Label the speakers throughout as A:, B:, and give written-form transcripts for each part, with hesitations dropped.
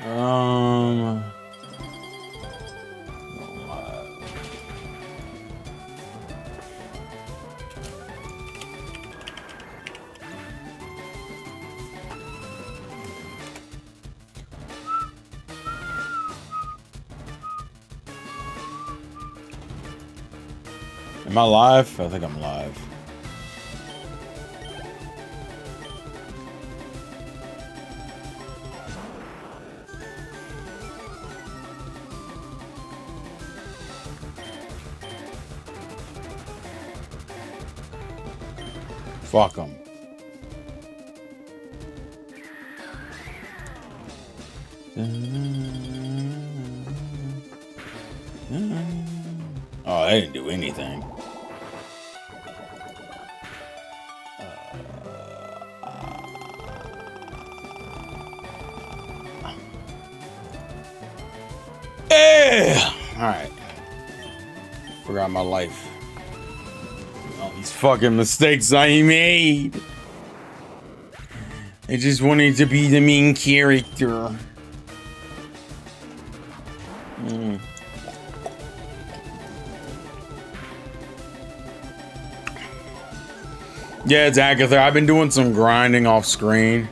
A: Um. Am I live? I think I'm live. Fuck them. Oh, they didn't do anything. Alright. Forgot my life. All these fucking mistakes I made. I just wanted to be the main character. Yeah, it's Agatha. I've been doing some grinding off screen.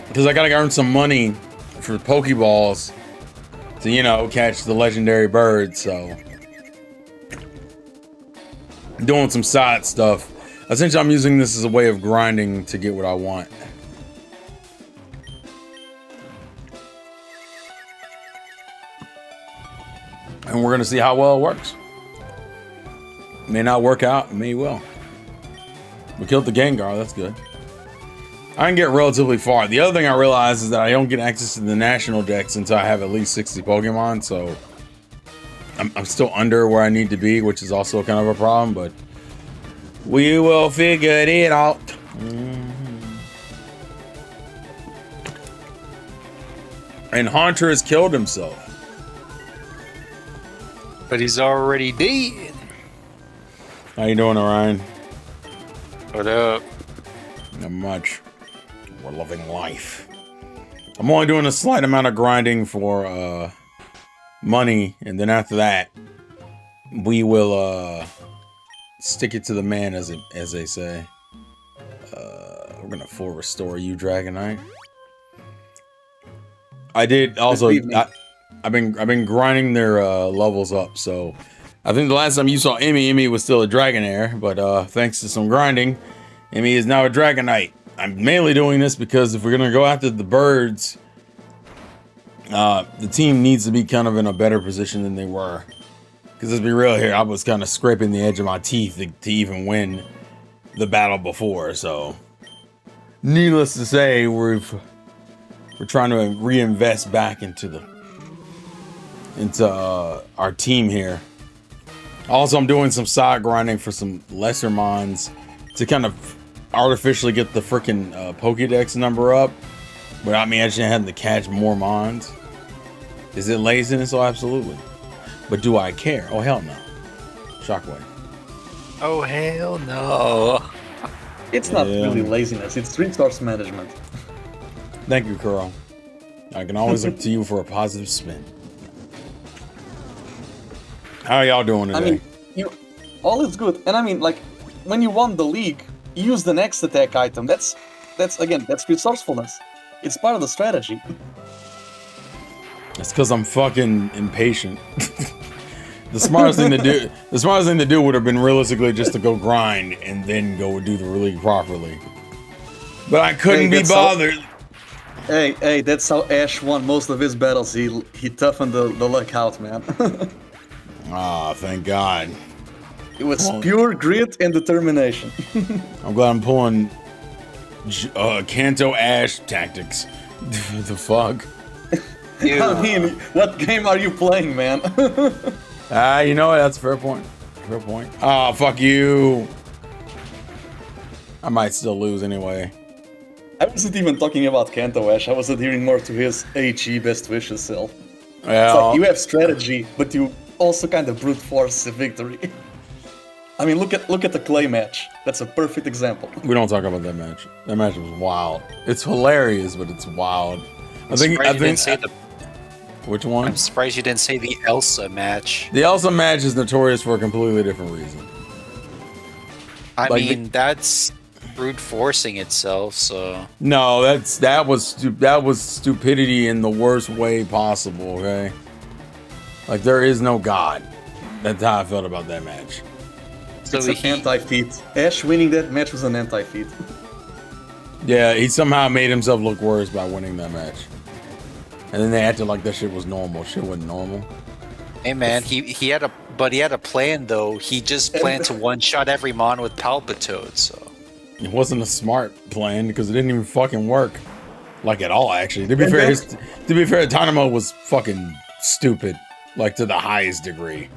A: Because I gotta earn some money for Pokeballs to, you know, catch the legendary bird, so. Doing some side stuff. Essentially, I'm using this as a way of grinding to get what I want. And we're gonna see how well it works. May not work out, may well. We killed the Gengar, that's good. I can get relatively far. The other thing I realized is that I don't get access to the national decks until I have at least 60 Pokemon, so I'm still under where I need to be, which is also kind of a problem, but we will figure it out. And Haunter has killed himself.
B: But he's already dead.
A: How you doing, Orion?
B: What up?
A: Not much. We're living life. I'm only doing a slight amount of grinding for money, and then after that, we will stick it to the man, as they say. We're gonna full restore you, Dragonite. I did also. I've been grinding their levels up, so I think the last time you saw Emmy was still a Dragonair, but thanks to some grinding, Emmy is now a Dragonite. I'm mainly doing this because if we're gonna go after the birds, the team needs to be kind of in a better position than they were. Because let's be real here, I was kind of scraping the edge of my teeth to even win the battle before. So, needless to say, we're trying to reinvest back into our team here. Also, I'm doing some side grinding for some lesser mons to kind of artificially get the freaking Pokédex number up without me actually having to catch more mons. Is it laziness? Oh, absolutely. But do I care? Oh, hell no. Shockwave.
B: Oh, hell no.
C: It's not really laziness, it's resource management.
A: Thank you, Kuro. I can always look to you for a positive spin. How are y'all doing today?
C: I mean, all is good. And I mean, like, when you won the league, use the next attack item. That's resourcefulness. It's part of the strategy.
A: It's because I'm fucking impatient. The smartest thing to do would have been realistically just to go grind and then go do the league properly. But I couldn't be bothered.
C: Hey, that's how Ash won most of his battles. He toughened the luck out, man.
A: Ah, thank God.
C: It was pure grit and determination.
A: I'm glad I'm pulling Kanto Ash tactics. The fuck?
C: I mean, what game are you playing, man?
A: You know what? That's a fair point. Fair point. Oh, fuck you. I might still lose anyway.
C: I wasn't even talking about Kanto Ash. I was adhering more to his HE best wishes self.
A: Well,
C: it's like you have strategy, but you also kind of brute force a victory. I mean, look at the clay match. That's a perfect example.
A: We don't talk about that match. That match was wild. It's hilarious, but it's wild. I think.
B: You didn't say the.
A: Which one?
B: I'm surprised you didn't say the Elsa match.
A: The Elsa match is notorious for a completely different reason.
B: I
A: Like
B: mean, that's brute forcing itself. So
A: no, that was stupidity in the worst way possible. Okay, like there is no God. That's how I felt about that match.
B: so
C: It's an anti-feat. Ash winning that match was an anti-feat.
A: Yeah, he somehow made himself look worse by winning that match. And then they acted like that shit was normal. Shit wasn't normal.
B: Hey man, he had a plan though. He just planned to one shot every mon with Palpitoad. So
A: It wasn't a smart plan because it didn't even fucking work. Like at all, actually. To be fair, Dynamo was fucking stupid. Like to the highest degree.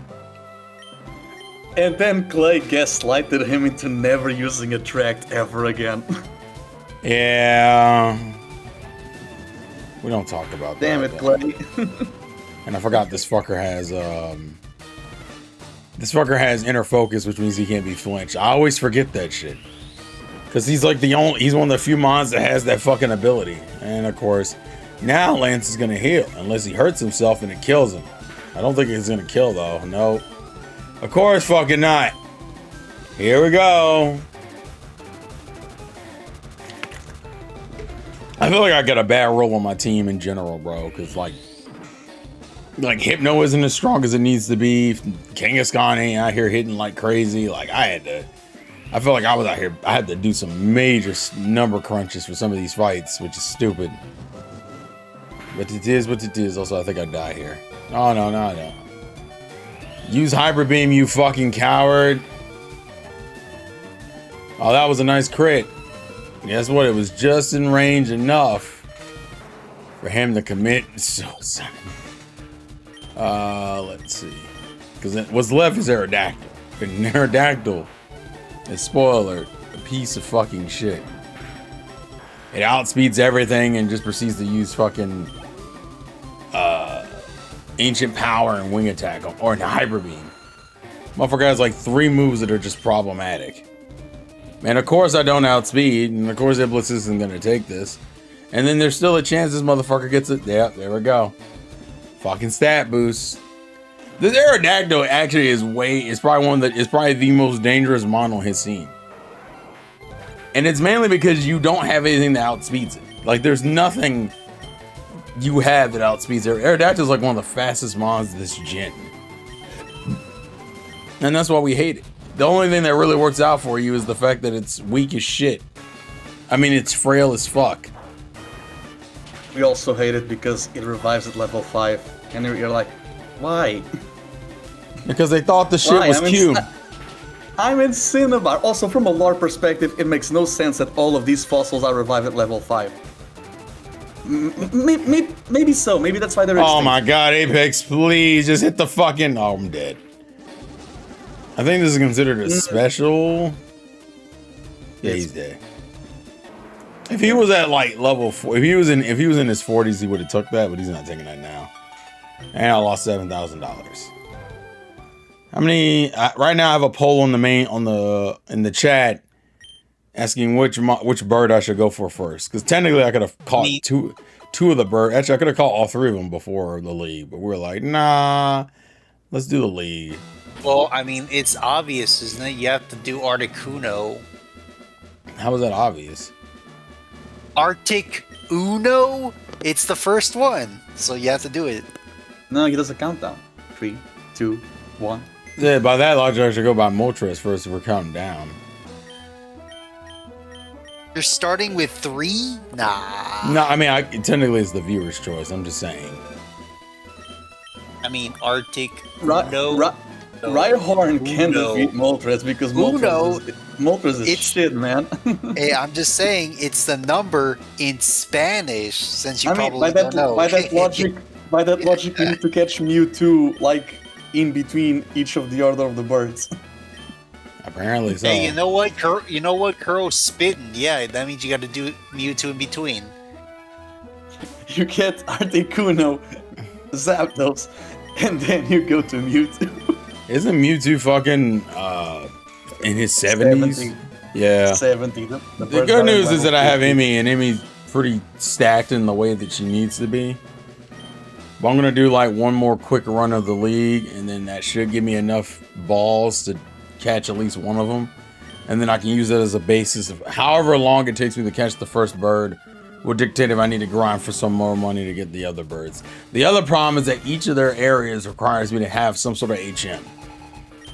C: And then Clay gaslighted him into never using Attract ever again.
A: Yeah. We don't talk about
C: Damn
A: that.
C: it, Clay.
A: And I forgot this fucker has inner focus, which means he can't be flinched. I always forget that shit. Cause he's like he's one of the few mons that has that fucking ability. And of course, now Lance is gonna heal unless he hurts himself and it kills him. I don't think it's gonna kill though. No. Of course fucking not. Here we go. I feel like I got a bad role on my team in general, bro. Cause like Hypno isn't as strong as it needs to be. Kangaskhan ain't out here hitting like crazy. Like I feel like I was out here. I had to do some major number crunches for some of these fights, which is stupid. But it is what it is. Also, I think I die here. Oh no. Use Hyper Beam, you fucking coward. Oh, that was a nice crit. Guess what? It was just in range enough for him to commit suicide. Let's see. Because what's left is Aerodactyl. And Aerodactyl is, spoiler alert, a piece of fucking shit. It outspeeds everything and just proceeds to use fucking Ancient Power and Wing Attack or Hyper Beam. Motherfucker has like 3 moves that are just problematic. And of course I don't outspeed, and of course Iblis isn't gonna take this. And then there's still a chance this motherfucker gets it. Yeah, there we go. Fucking stat boost. This Aerodactyl actually is probably the most dangerous mon on his scene. And it's mainly because you don't have anything that outspeeds it. Like there's nothing you have that outspeeds it. Aerodactyl is like one of the fastest mons this gen. And that's why we hate it. The only thing that really works out for you is the fact that it's weak as shit. I mean, it's frail as fuck.
C: We also hate it because it revives at level 5. And you're like, why?
A: Because they thought the shit was cute.
C: I'm in Cinnabar. Also, from a lore perspective, it makes no sense that all of these fossils are revived at level 5. Maybe so. Maybe that's why they're extinct.
A: Oh my god, Apex, please just hit the fucking... Oh, I'm dead. I think this is considered a special. Yeah, he's dead. If he was at like level 4, if he was in his 40s, he would have took that, but he's not taking that now. And I lost $7,000. How many? Right now, I have a poll on in the chat asking which bird I should go for first. Because technically, I could have caught two of the birds. Actually, I could have caught all 3 of them before the league, but we were like, nah, let's do the league.
B: well, I mean, it's obvious, isn't it? You have to do Articuno.
A: How was that obvious?
B: Arctic Uno? It's the first one, so you have to do it.
C: No, he does a countdown. 3, 2, 1.
A: Yeah, by that logic, I should go by Moltres first if we're counting down.
B: You're starting with 3? Nah.
A: No, I mean, technically it's the viewer's choice. I'm just saying.
B: I mean, Arctic
C: Uno. Rhyhorn can defeat Moltres because Moltres is shit, man.
B: Hey, I'm just saying it's the number in Spanish, since you probably
C: don't
B: know.
C: By that logic, we need to catch Mewtwo like in between each of the order of the birds.
A: Apparently so.
B: Hey, you know what? Kuro's spitting. Yeah, that means you got to do Mewtwo in between.
C: You get Articuno, Zapdos, and then you go to Mewtwo.
A: Isn't Mewtwo fucking in his 70s?
C: 70.
A: Yeah.
C: 70.
A: The good news is that I have Emmy, and Emmy pretty stacked in the way that she needs to be. But I'm gonna do like one more quick run of the league, and then that should give me enough balls to catch at least one of them. And then I can use that as a basis of however long it takes me to catch the first bird will dictate if I need to grind for some more money to get the other birds. The other problem is that each of their areas requires me to have some sort of HM.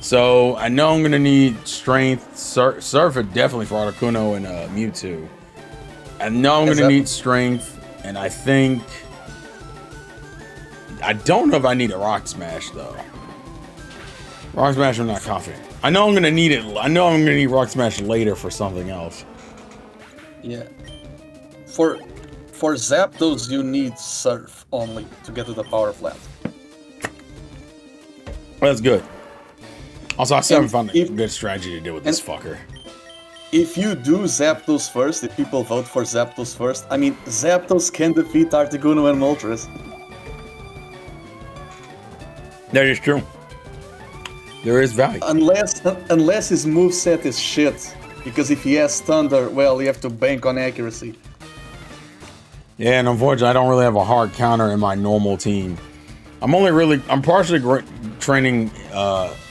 A: So I know I'm gonna need strength, surf it definitely for Articuno and Mewtwo. I know I'm gonna need strength, and I think I don't know if I need a Rock Smash though. Rock Smash, I'm not confident. I know I'm gonna need it. I know I'm gonna need Rock Smash later for something else.
C: Yeah. For Zapdos, you need Surf only to get to the Power Flat.
A: That's good. Also, I still haven't found a good strategy to deal with this fucker.
C: If you do Zapdos first, if people vote for Zapdos first, I mean, Zapdos can defeat Articuno and Moltres.
A: That is true. There is value.
C: Unless his moveset is shit. Because if he has Thunder, well, you have to bank on accuracy.
A: Yeah, and unfortunately, I don't really have a hard counter in my normal team. I'm partially training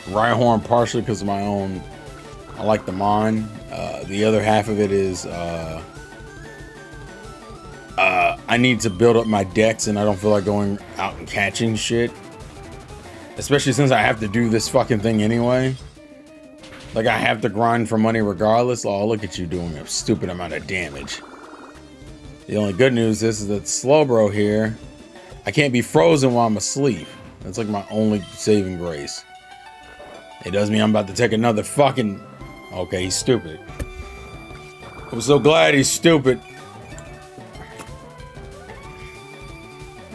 A: Rhyhorn partially because of my own. I like the Mon. The other half of it is I need to build up my decks, and I don't feel like going out and catching shit. Especially since I have to do this fucking thing anyway. Like, I have to grind for money regardless. Oh, look at you doing a stupid amount of damage. The only good news is that Slowbro here, I can't be frozen while I'm asleep. That's like my only saving grace. It does mean I'm about to take another fucking... Okay, he's stupid. I'm so glad he's stupid.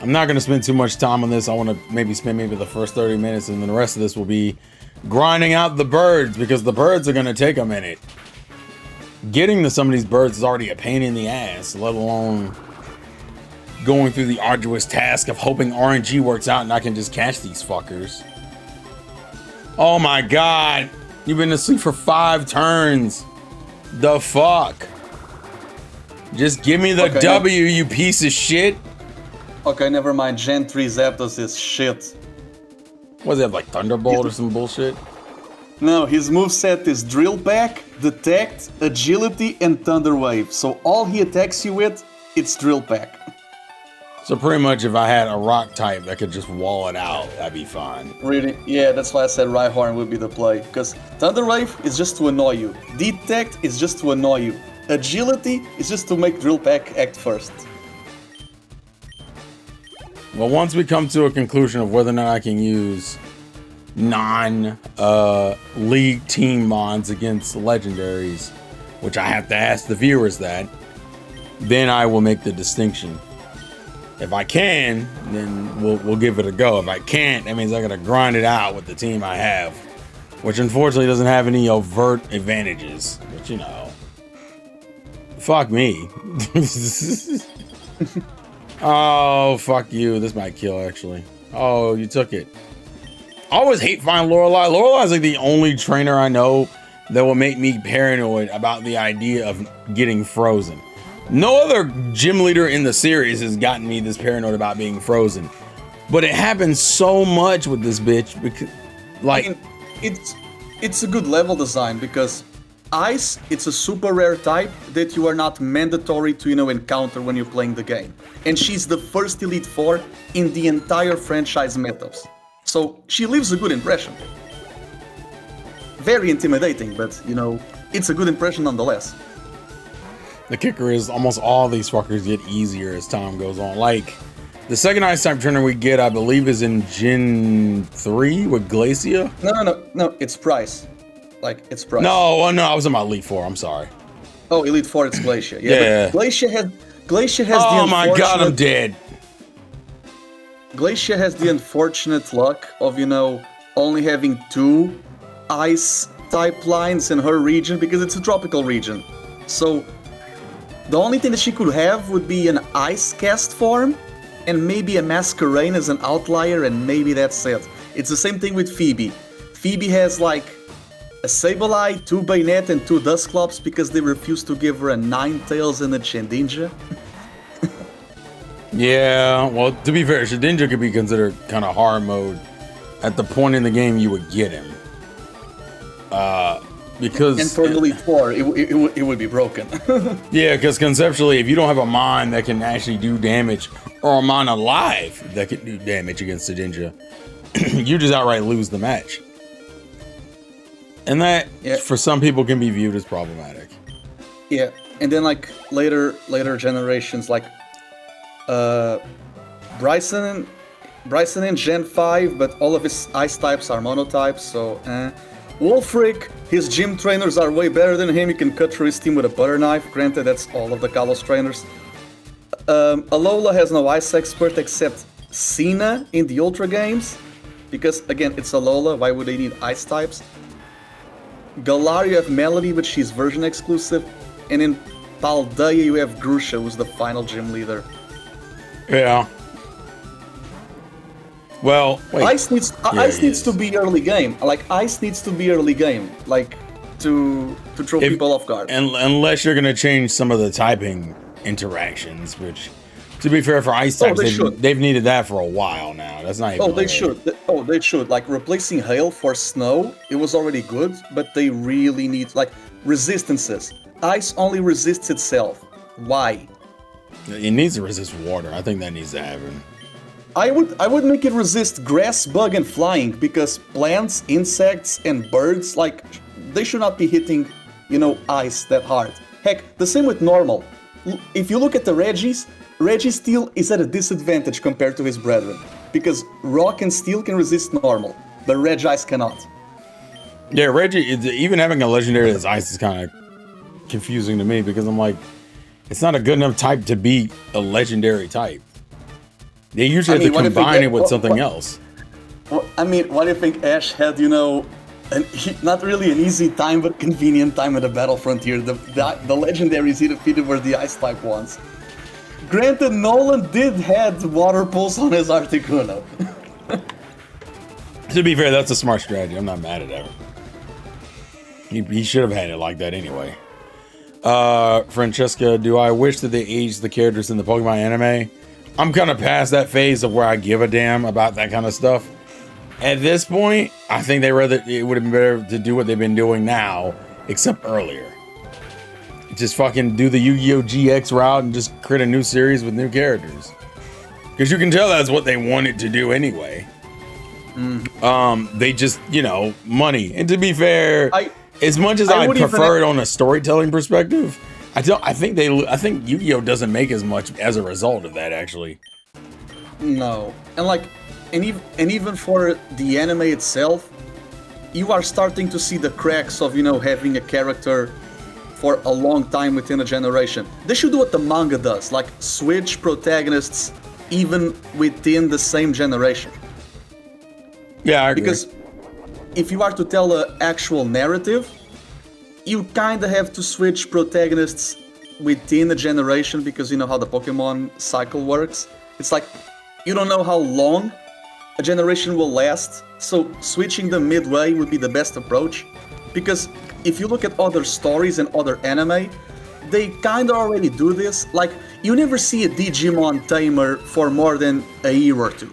A: I'm not going to spend too much time on this. I want to spend the first 30 minutes, and then the rest of this will be grinding out the birds, because the birds are going to take a minute. Getting to some of these birds is already a pain in the ass, let alone going through the arduous task of hoping RNG works out and I can just catch these fuckers. Oh my god, you've been asleep for 5 turns. The fuck? Just give me the W, you piece of shit.
C: Okay, never mind. Gen 3 Zapdos is shit.
A: What does he have, like Thunderbolt or some bullshit?
C: No, his moveset is Drill Peck, Detect, Agility, and Thunder Wave. So all he attacks you with, it's Drill Peck.
A: So pretty much if I had a rock type that could just wall it out, that'd be fine.
C: Really? Yeah, that's why I said Rhyhorn would be the play. Because Thunder Wave is just to annoy you. Detect is just to annoy you. Agility is just to make Drill Peck act first.
A: Well, once we come to a conclusion of whether or not I can use non-league team mons against legendaries, which I have to ask the viewers that, then I will make the distinction. If I can, then we'll give it a go. If I can't, that means I gotta grind it out with the team I have, which unfortunately doesn't have any overt advantages. But you know, fuck me. Oh, fuck you. This might kill, actually. Oh, you took it. I always hate finding Lorelei. Lorelei is like the only trainer I know that will make me paranoid about the idea of getting frozen. No other gym leader in the series has gotten me this paranoid about being frozen. But it happens so much with this bitch because, like...
C: I mean, it's a good level design because Ice, it's a super rare type that you are not mandatory to, encounter when you're playing the game. And she's the first Elite Four in the entire franchise mythos. So she leaves a good impression. Very intimidating, but, it's a good impression nonetheless.
A: The kicker is almost all these fuckers get easier as time goes on. Like, the second Ice type trainer we get, I believe, is in Gen 3 with Glacia.
C: No, it's Price. It's Price.
A: No, I was in my Elite 4, I'm sorry.
C: Oh, Elite 4, it's Glacia.
A: Yeah.
C: Glacia has
A: oh my god, I'm dead.
C: Glacia has the unfortunate luck of, only having 2 ice type lines in her region because it's a tropical region. So the only thing that she could have would be an ice cast form and maybe a Masquerain as an outlier, and maybe that's it. It's the same thing with Phoebe. Phoebe has a Sableye, 2 Bayonet, and 2 Dusclops because they refused to give her a Ninetales and a Chandinja.
A: Yeah, well, to be fair, Shedinja could be considered kind of hard mode at the point in the game you would get him. Because
C: And for Elite Four, it would be broken.
A: yeah, because conceptually, if you don't have a mind that can actually do damage, or a mind alive that can do damage against Shedinja, you just outright lose the match. And that, for some people, can be viewed as problematic.
C: Yeah, and then like later generations, like Bryson in Gen 5, but all of his ice types are monotypes, so Wolfric, his gym trainers are way better than him. He can cut through his team with a butter knife. Granted, that's all of the Kalos trainers. Alola has no ice expert except Cena in the Ultra games, because again, it's Alola, why would they need ice types? Galar, you have Melody, but she's version exclusive, and in Paldea you have Grusha, who's the final gym leader.
A: Yeah. Well, wait.
C: Ice needs to be early game. Like Ice needs to be early game, like to throw people off guard.
A: Unless you're gonna change some of the typing interactions, which, to be fair, for Ice types, they've needed that for a while now. That's not even.
C: They should. Like replacing Hail for Snow, it was already good, but they really need like resistances. Ice only resists itself. Why?
A: It needs to resist water. I think that needs to happen.
C: I would make it resist grass, bug, and flying, because plants, insects, and birds, like, they should not be hitting, ice that hard. Heck, the same with normal. If you look at the Registeel is at a disadvantage compared to his brethren, because rock and steel can resist normal, but Regice cannot.
A: Yeah, even having a legendary that's ice is kind of confusing to me, because I'm like, it's not a good enough type to be a legendary type. They usually have to combine it with something else.
C: Well, what do you think Ash had, not really an easy time, but convenient time at the Battle Frontier? The legendaries he defeated were the Ice type ones. Granted, Nolan did have Water Pulse on his Articuno.
A: To be fair, that's a smart strategy. I'm not mad at that. He should have had it like that anyway. Francesca, do I wish that they aged the characters in the Pokemon anime? I'm kind of past that phase of where I give a damn about that kind of stuff. At this point, I think it would have been better to do what they've been doing now, except earlier. Just fucking do the Yu-Gi-Oh! GX route and just create a new series with new characters. Because you can tell that's what they wanted to do anyway. They just, money. And to be fair, as much as I prefer it on a storytelling perspective, I think Yu-Gi-Oh! Doesn't make as much as a result of that, actually.
C: No. And even for the anime itself, you are starting to see the cracks of, having a character for a long time within a generation. They should do what the manga does, like switch protagonists even within the same generation.
A: Yeah, I agree.
C: Because if you are to tell an actual narrative, you kind of have to switch protagonists within a generation, because you know how the Pokemon cycle works. It's like, you don't know how long a generation will last, so switching them midway would be the best approach. Because if you look at other stories and other anime, they kind of already do this. Like, you never see a Digimon tamer for more than a year or two.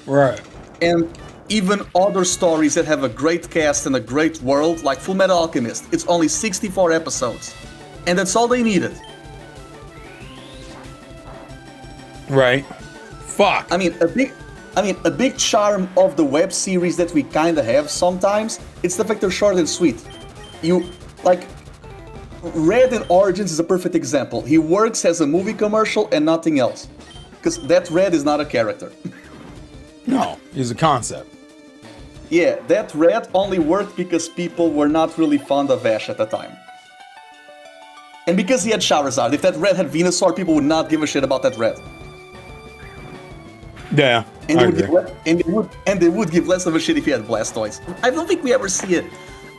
A: Right.
C: And even other stories that have a great cast and a great world, like Fullmetal Alchemist, it's only 64 episodes. And that's all they needed.
A: Right. Fuck.
C: A big charm of the web series that we kind of have sometimes, it's the fact they're short and sweet. Red in Origins is a perfect example. He works as a movie commercial and nothing else. Because that Red is not a character.
A: No, he's a concept.
C: Yeah, that Red only worked because people were not really fond of Ash at the time. And because he had Charizard. If that Red had Venusaur, people would not give a shit about that Red.
A: Yeah,
C: and they would give less of a shit if he had Blastoise. I don't think we ever see it.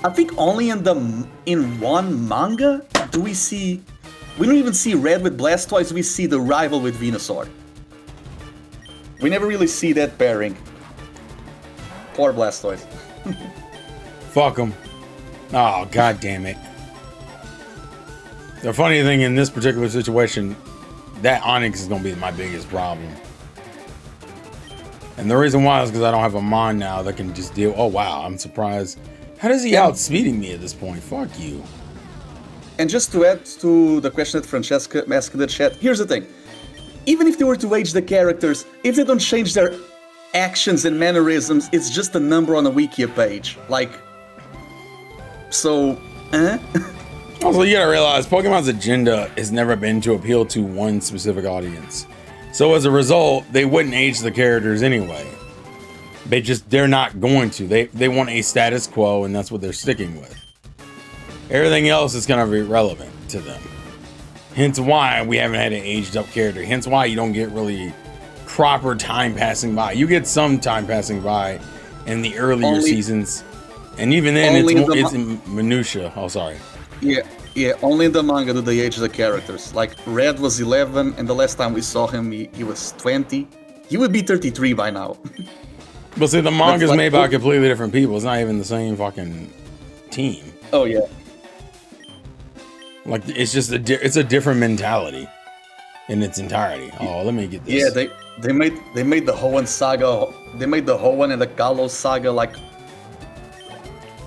C: I think only in one manga do we see... We don't even see Red with Blastoise, we see the rival with Venusaur. We never really see that pairing. Poor Blastoise.
A: Fuck him. Oh, god damn it. The funny thing in this particular situation, that Onyx is gonna be my biggest problem. And the reason why is because I don't have a Mon now that can just deal. Oh wow, I'm surprised. How does he outspeeding me at this point? Fuck you.
C: And just to add to the question that Francesca asked in the chat, here's the thing. Even if they were to age the characters, if they don't change their actions and mannerisms, it's just a number on a Wikia page. Like, so,
A: Also, you gotta realize Pokemon's agenda has never been to appeal to one specific audience. So as a result, they wouldn't age the characters anyway. They're not going to. They want a status quo, and that's what they're sticking with. Everything else is kind of irrelevant to them. Hence why we haven't had an aged up character. Hence why you don't get really proper time passing by. You get some time passing by in the earlier seasons. And even then, it's in minutia. Oh, sorry.
C: Yeah, only in the manga do they age the characters. Like, Red was 11, and the last time we saw him, he was 20. He would be 33 by now.
A: But see, the manga's made by completely different people. It's not even the same fucking team.
C: Oh, yeah.
A: Like, it's just it's a different mentality in its entirety. Oh, let me get this.
C: Yeah, they made the Hoenn saga. They made the Hoenn and the Kalos saga like.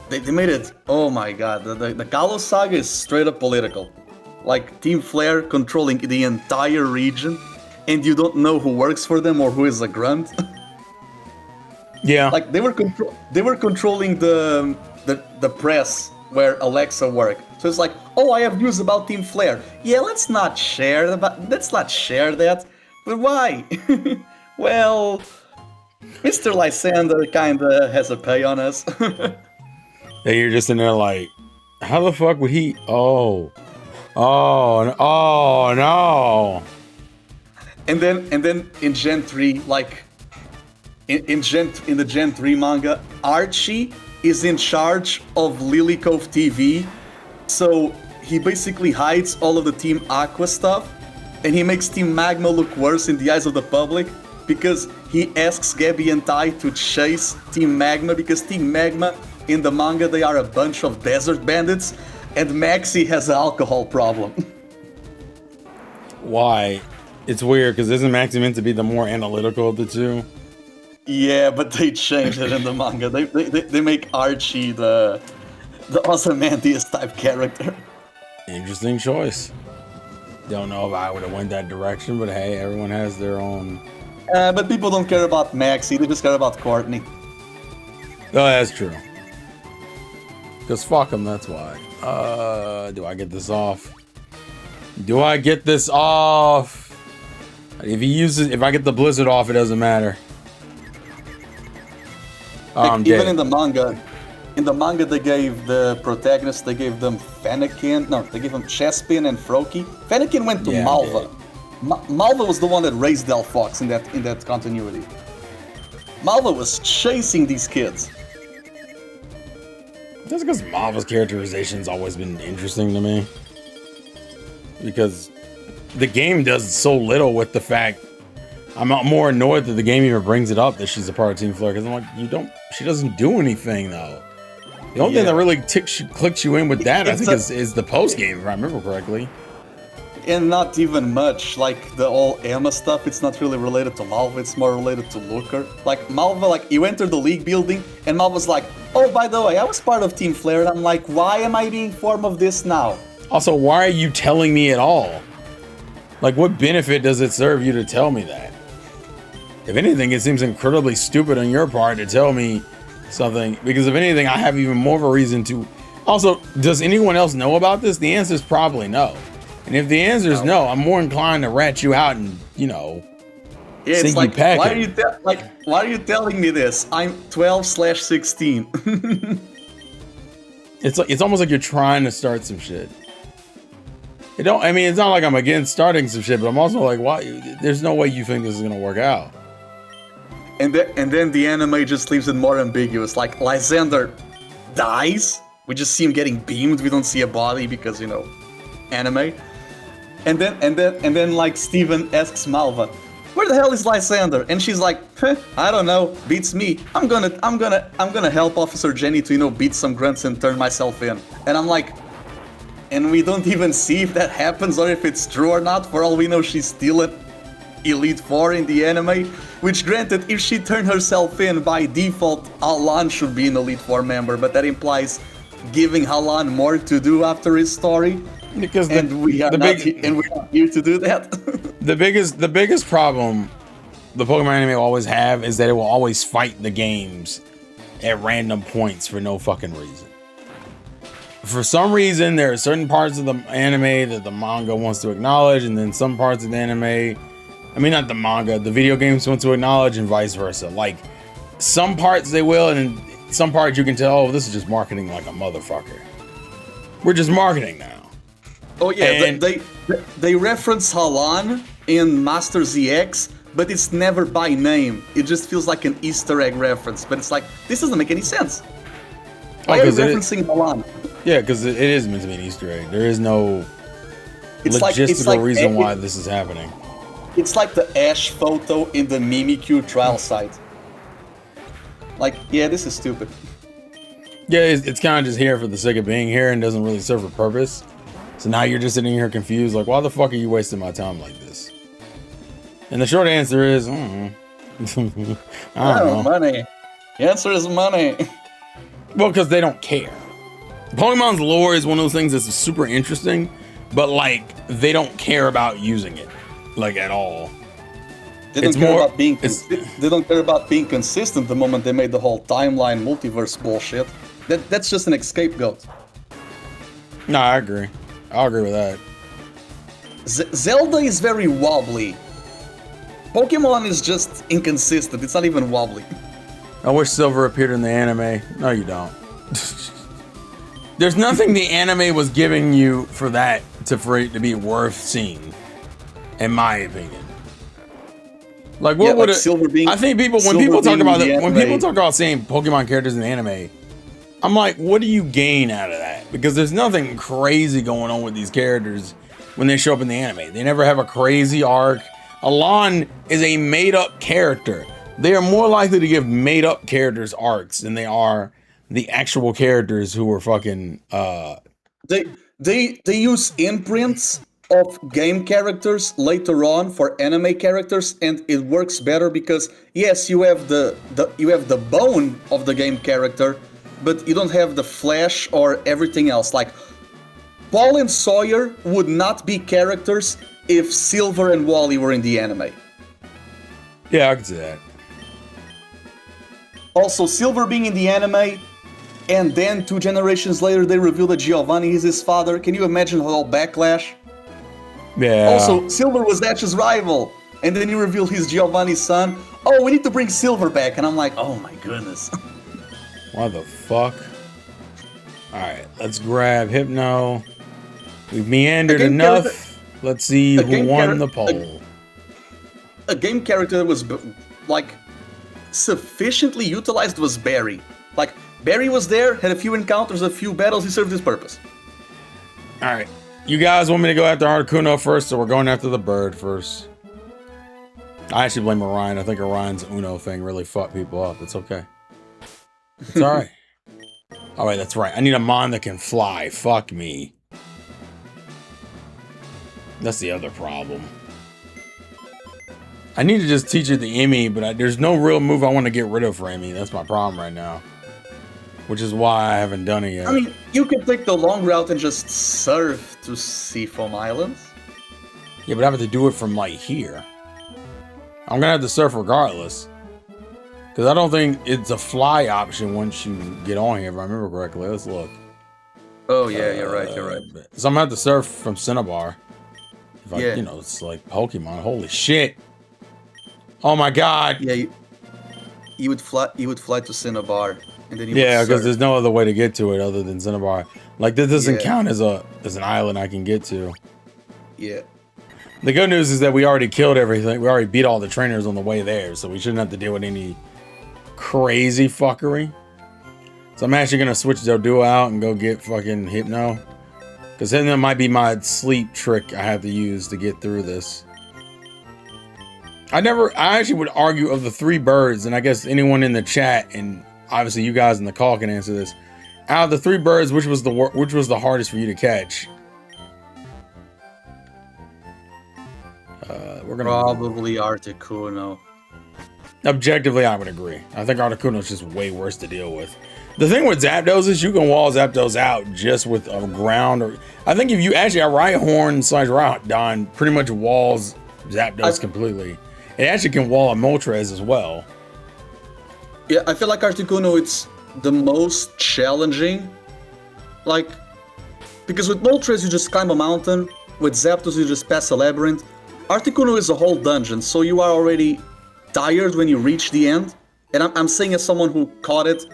C: They made it. Oh my god, the Kalos saga is straight up political. Like Team Flare controlling the entire region, and you don't know who works for them or who is a grunt.
A: Yeah.
C: Like they were controlling the press where Alexa worked. So it's like, oh, I have news about Team Flare. Yeah, let's not share that. But why? Well, Mr. Lysander kinda has a pay on us.
A: Yeah, you're just in there like, how the fuck would he? Oh no.
C: And then in Gen 3, like in the Gen 3 manga, Archie is in charge of Lily Cove TV. So he basically hides all of the Team Aqua stuff, and he makes Team Magma look worse in the eyes of the public because he asks Gabby and Tai to chase Team Magma because Team Magma, in the manga, they are a bunch of desert bandits, and Maxie has an alcohol problem.
A: Why? It's weird because isn't Maxie meant to be the more analytical of the two?
C: Yeah, but they changed it in the manga. They make Archie the Ozymandias type character.
A: Interesting choice. Don't know if I would have went that direction, but hey, everyone has their own.
C: But people don't care about Maxie, they just care about Courtney.
A: Oh, that's true. Because fuck them, that's why. Do I get this off? Do I get this off? If I get the blizzard off, it doesn't matter.
C: Like, even in the manga, they gave the protagonists, they gave them Fennekin. No, they gave them Chespin and Froakie. Fennekin went to Malva. Malva was the one that raised Delphox in that continuity. Malva was chasing these kids.
A: That's because Malva's characterization's always been interesting to me. Because the game does so little with the fact I'm more annoyed that the game even brings it up that she's a part of Team Flare, because I'm like, she doesn't do anything though. The only thing that really clicks you in with that, I think, is the post game, if I remember correctly.
C: And not even much, like the all Emma stuff, it's not really related to Malva, it's more related to Looker. Like Malva, like you enter the league building and Malva's like, oh, by the way, I was part of Team Flare, and I'm like, why am I being informed of this now?
A: Also, why are you telling me at all? Like, what benefit does it serve you to tell me that? If anything, it seems incredibly stupid on your part to tell me something, because if anything, I have even more of a reason to. Also, does anyone else know about this? The answer is probably no. And if the answer is no, I'm more inclined to rat you out and,
C: yeah, it's like, why are you telling me this? I'm 12/16.
A: It's almost like you're trying to start some shit. It's not like I'm against starting some shit, but I'm also like, why? There's no way you think this is gonna work out.
C: And then the anime just leaves it more ambiguous. Like Lysander dies. We just see him getting beamed. We don't see a body because anime. And then like Steven asks Malva, where the hell is Lysander? And she's like, I don't know, beats me. I'm gonna help Officer Jenny to beat some grunts and turn myself in. And I'm like, and we don't even see if that happens or if it's true or not. For all we know, she's still at Elite Four in the anime. Which, granted, if she turned herself in by default, Alan should be an Elite Four member, but that implies giving Alan more to do after his story.
A: Because
C: we're not here to do that.
A: the biggest problem the Pokemon anime will always have is that it will always fight the games at random points for no fucking reason. For some reason, there are certain parts of the anime that the manga wants to acknowledge, and then some parts of the anime, I mean, not the manga, the video games want to acknowledge, and vice versa. Like, some parts they will, and in some parts you can tell, oh, this is just marketing like a motherfucker. We're just marketing now.
C: Oh yeah, and they reference Halan in Master ZX, but it's never by name. It just feels like an Easter egg reference, but it's like, this doesn't make any sense. Why are you referencing Halan?
A: Yeah, because it is meant to be an Easter egg. There is no logistical reason why this is happening.
C: It's like the Ash photo in the Mimikyu trial site. Like, yeah, this is stupid.
A: Yeah, it's kind of just here for the sake of being here and doesn't really serve a purpose. So now you're just sitting here confused, like, why the fuck are you wasting my time like this? And the short answer is, I don't know.
C: Money. The answer is money.
A: Well, because they don't care. Pokemon's lore is one of those things that's super interesting, but like they don't care about using it, like at all.
C: They don't care about being consistent the moment they made the whole timeline multiverse bullshit. That's just an scapegoat.
A: No, I agree. I'll agree with that.
C: Zelda is very wobbly. Pokemon is just inconsistent. It's not even wobbly.
A: I wish Silver appeared in the anime. No, you don't. There's nothing the anime was giving you for that for it to be worth seeing, in my opinion. Like, what would it? I think when people talk about saying Pokemon characters in the anime, I'm like, what do you gain out of that? Because there's nothing crazy going on with these characters when they show up in the anime. They never have a crazy arc. Alon is a made-up character. They are more likely to give made-up characters arcs than they are the actual characters who were fucking.
C: They use imprints of game characters later on for anime characters, and it works better because yes, you have the bone of the game character, but you don't have the flesh or everything else. Like, Paul and Sawyer would not be characters if Silver and Wally were in the anime.
A: Yeah, I can see that.
C: Also, Silver being in the anime, and then 2 generations later they reveal that Giovanni is his father. Can you imagine the whole backlash?
A: Yeah.
C: Also, Silver was Ash's rival, and then you reveal he's Giovanni's son. Oh, we need to bring Silver back, and I'm like, oh my goodness.
A: Why the fuck? Alright, let's grab Hypno. We've meandered enough. Let's see who won the poll.
C: A game character that was, like, sufficiently utilized was Barry. Like, Barry was there, had a few encounters, a few battles, he served his purpose.
A: Alright, you guys want me to go after Articuno first, so we're going after the bird first? I actually blame Orion. I think Orion's Uno thing really fucked people up. It's okay. It's alright. Alright, that's right. I need a mon that can fly. Fuck me. That's the other problem. I need to just teach it the Emmy, but there's no real move I want to get rid of for Emmy. That's my problem right now. Which is why I haven't done it yet.
C: I mean, you can take the long route and just surf to Seafoam Islands.
A: Yeah, but I have to do it from, like, here. I'm gonna have to surf regardless. Because I don't think it's a fly option once you get on here, if I remember correctly. Let's look.
C: Oh, yeah, you're right.
A: So I'm gonna have to surf from Cinnabar. If I, you know, it's like Pokemon. Holy shit. Oh my god.
C: Yeah, you would fly to Cinnabar. And then
A: because there's no other way to get to it other than Cinnabar. Like, this doesn't count as an island I can get to.
C: Yeah.
A: The good news is that we already killed everything. We already beat all the trainers on the way there, so we shouldn't have to deal with any crazy fuckery. So I'm actually gonna switch Doduo out and go get fucking Hypno. Because then that might be my sleep trick I have to use to get through this. I actually would argue of the 3 birds, and I guess anyone in the chat, and obviously you guys in the call can answer this. Out of the 3 birds, which was the hardest for you to catch? we're gonna
C: Probably Articuno.
A: objectively, I would agree. I think Articuno is just way worse to deal with. The thing with Zapdos is you can wall Zapdos out just with a ground, or I think if you actually a Rhyhorn / Rhyhorn pretty much walls Zapdos completely. It actually can wall a Moltres as well.
C: Yeah, I feel like Articuno it's the most challenging. Like, because with Moltres you just climb a mountain, with Zapdos you just pass a labyrinth. Articuno is a whole dungeon, so you are already tired when you reach the end. And I'm saying as someone who caught it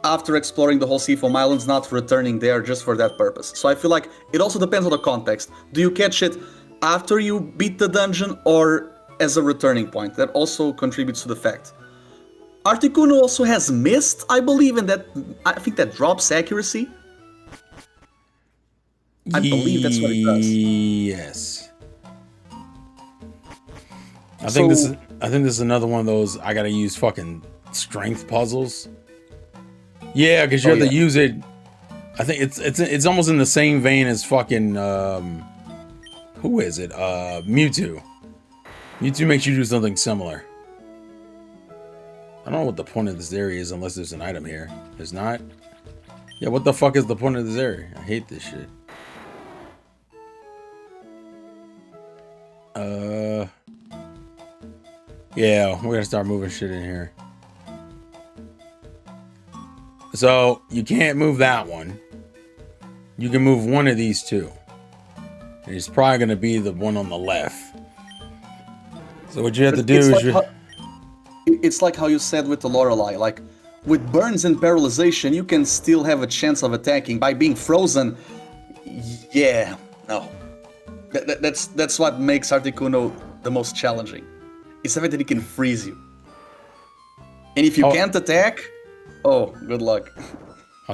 C: after exploring the whole Seafoam Islands, not returning there just for that purpose. So I feel like it also depends on the context. Do you catch it after you beat the dungeon or as a returning point? That also contributes to the fact. Articuno also has Mist, I believe, and I think that drops accuracy. I believe that's what it does.
A: Yes. I think this is another one of those I gotta use fucking strength puzzles. Yeah, because you have to use it. I think it's almost in the same vein as fucking who is it? Mewtwo. Mewtwo makes you do something similar. I don't know what the point of this area is unless there's an item here. There's not. Yeah, what the fuck is the point of this area? I hate this shit. Yeah, we're gonna start moving shit in here. So you can't move that one. You can move one of these two. And it's probably gonna be the one on the left. So what you have to do is
C: it's like how you said with the Lorelei, like with burns and paralyzation, you can still have a chance of attacking. By being frozen, yeah, no. That's what makes Articuno the most challenging. It's the fact that it can freeze you. And if you can't attack, oh, good luck.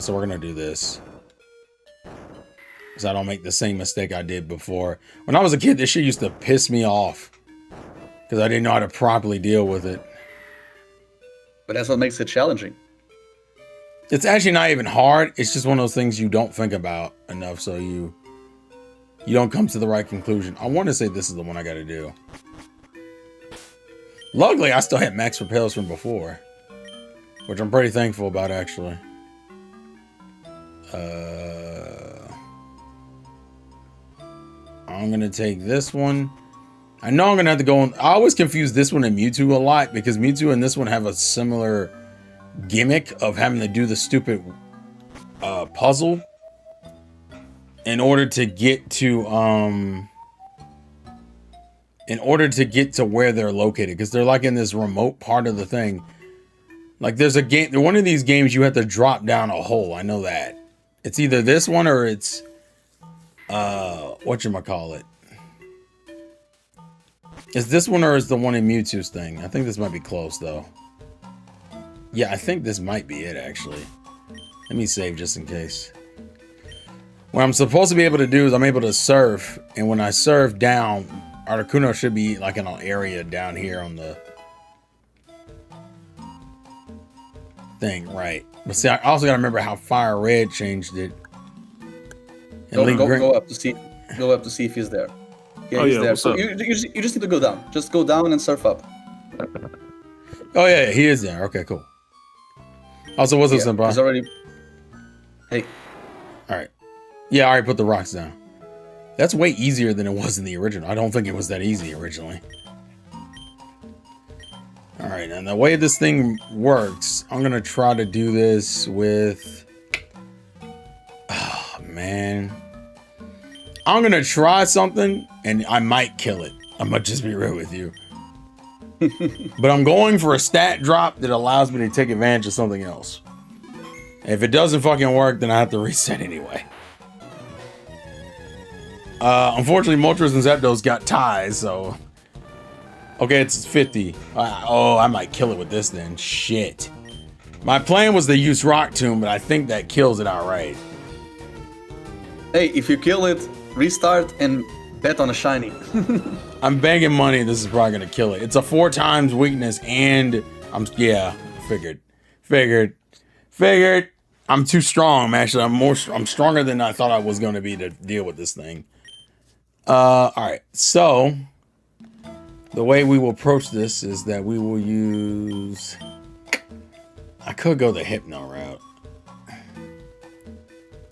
A: So we're gonna do this. So I don't make the same mistake I did before. When I was a kid, this shit used to piss me off. Because I didn't know how to properly deal with it.
C: But that's what makes it challenging.
A: It's actually not even hard. It's just one of those things you don't think about enough, so you don't come to the right conclusion. I want to say this is the one I got to do. Luckily, I still had max repels from before, which I'm pretty thankful about, actually. I'm gonna take this one. I know I'm gonna have to go on. I always confuse this one and Mewtwo a lot because Mewtwo and this one have a similar gimmick of having to do the stupid puzzle in order to get to where they're located, because they're like in this remote part of the thing. Like there's a game, one of these games you have to drop down a hole. I know that. It's either this one or it's whatchamacallit. Is this one or is the one in Mewtwo's thing? I think this might be close though. Yeah, I think this might be it actually. Let me save just in case. What I'm supposed to be able to do is I'm able to surf, and when I surf down, Articuno should be like in an area down here on the thing, right? But see, I also gotta remember how Fire Red changed it. And
C: go up to see. Go up to see if he's there. Yeah, he's there. So you just need to go down. Just go down and surf up.
A: Oh yeah, he is there. Okay, cool. Also, what's up, Senpai?
C: He's already. Hey.
A: All right. Yeah, I already put the rocks down. That's way easier than it was in the original. I don't think it was that easy originally. All right, and the way this thing works, I'm gonna try to do this with. Oh man. I'm gonna try something, and I might kill it. I'm gonna just be real with you. But I'm going for a stat drop that allows me to take advantage of something else. If it doesn't fucking work, then I have to reset anyway. Unfortunately, Moltres and Zapdos got ties, so... Okay, it's 50. Oh, I might kill it with this then. Shit. My plan was to use Rock Tomb, but I think that kills it outright.
C: Hey, if you kill it, restart and bet on a shiny.
A: I'm banking money this is probably gonna kill it. It's a 4 times weakness, and figured. I'm too strong, actually. I'm stronger than I thought I was gonna be to deal with this thing. All right, so The way we will approach this is that we will use... I could go the Hypno route.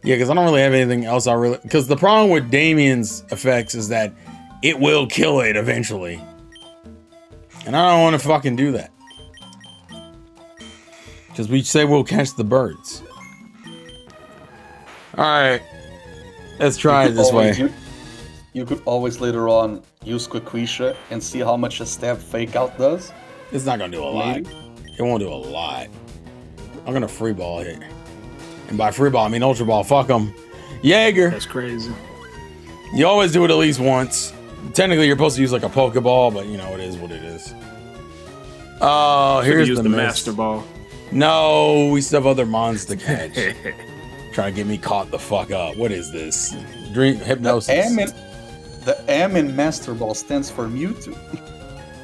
A: Yeah, because I don't really have anything else I really... Because the problem with Damien's effects is that it will kill it eventually. And I don't want to fucking do that. Because we say we'll catch the birds. Alright. Let's try it this way.
C: You could always later on use Quaquisha and see how much a stab fake out does.
A: It's not going to do a lot. It won't do a lot. I'm going to free ball it. And by free ball, I mean Ultra Ball. Fuck them. Jaeger.
D: That's crazy.
A: You always do it at least once. Technically, you're supposed to use like a Pokeball, but you know, it is what it is. Oh, here's
D: use
A: the
D: the
A: mist.
D: Master Ball.
A: No, we still have other mons to catch. Trying to get me caught the fuck up. What is this? Dream hypnosis.
C: The M in Master Ball stands for Mewtwo.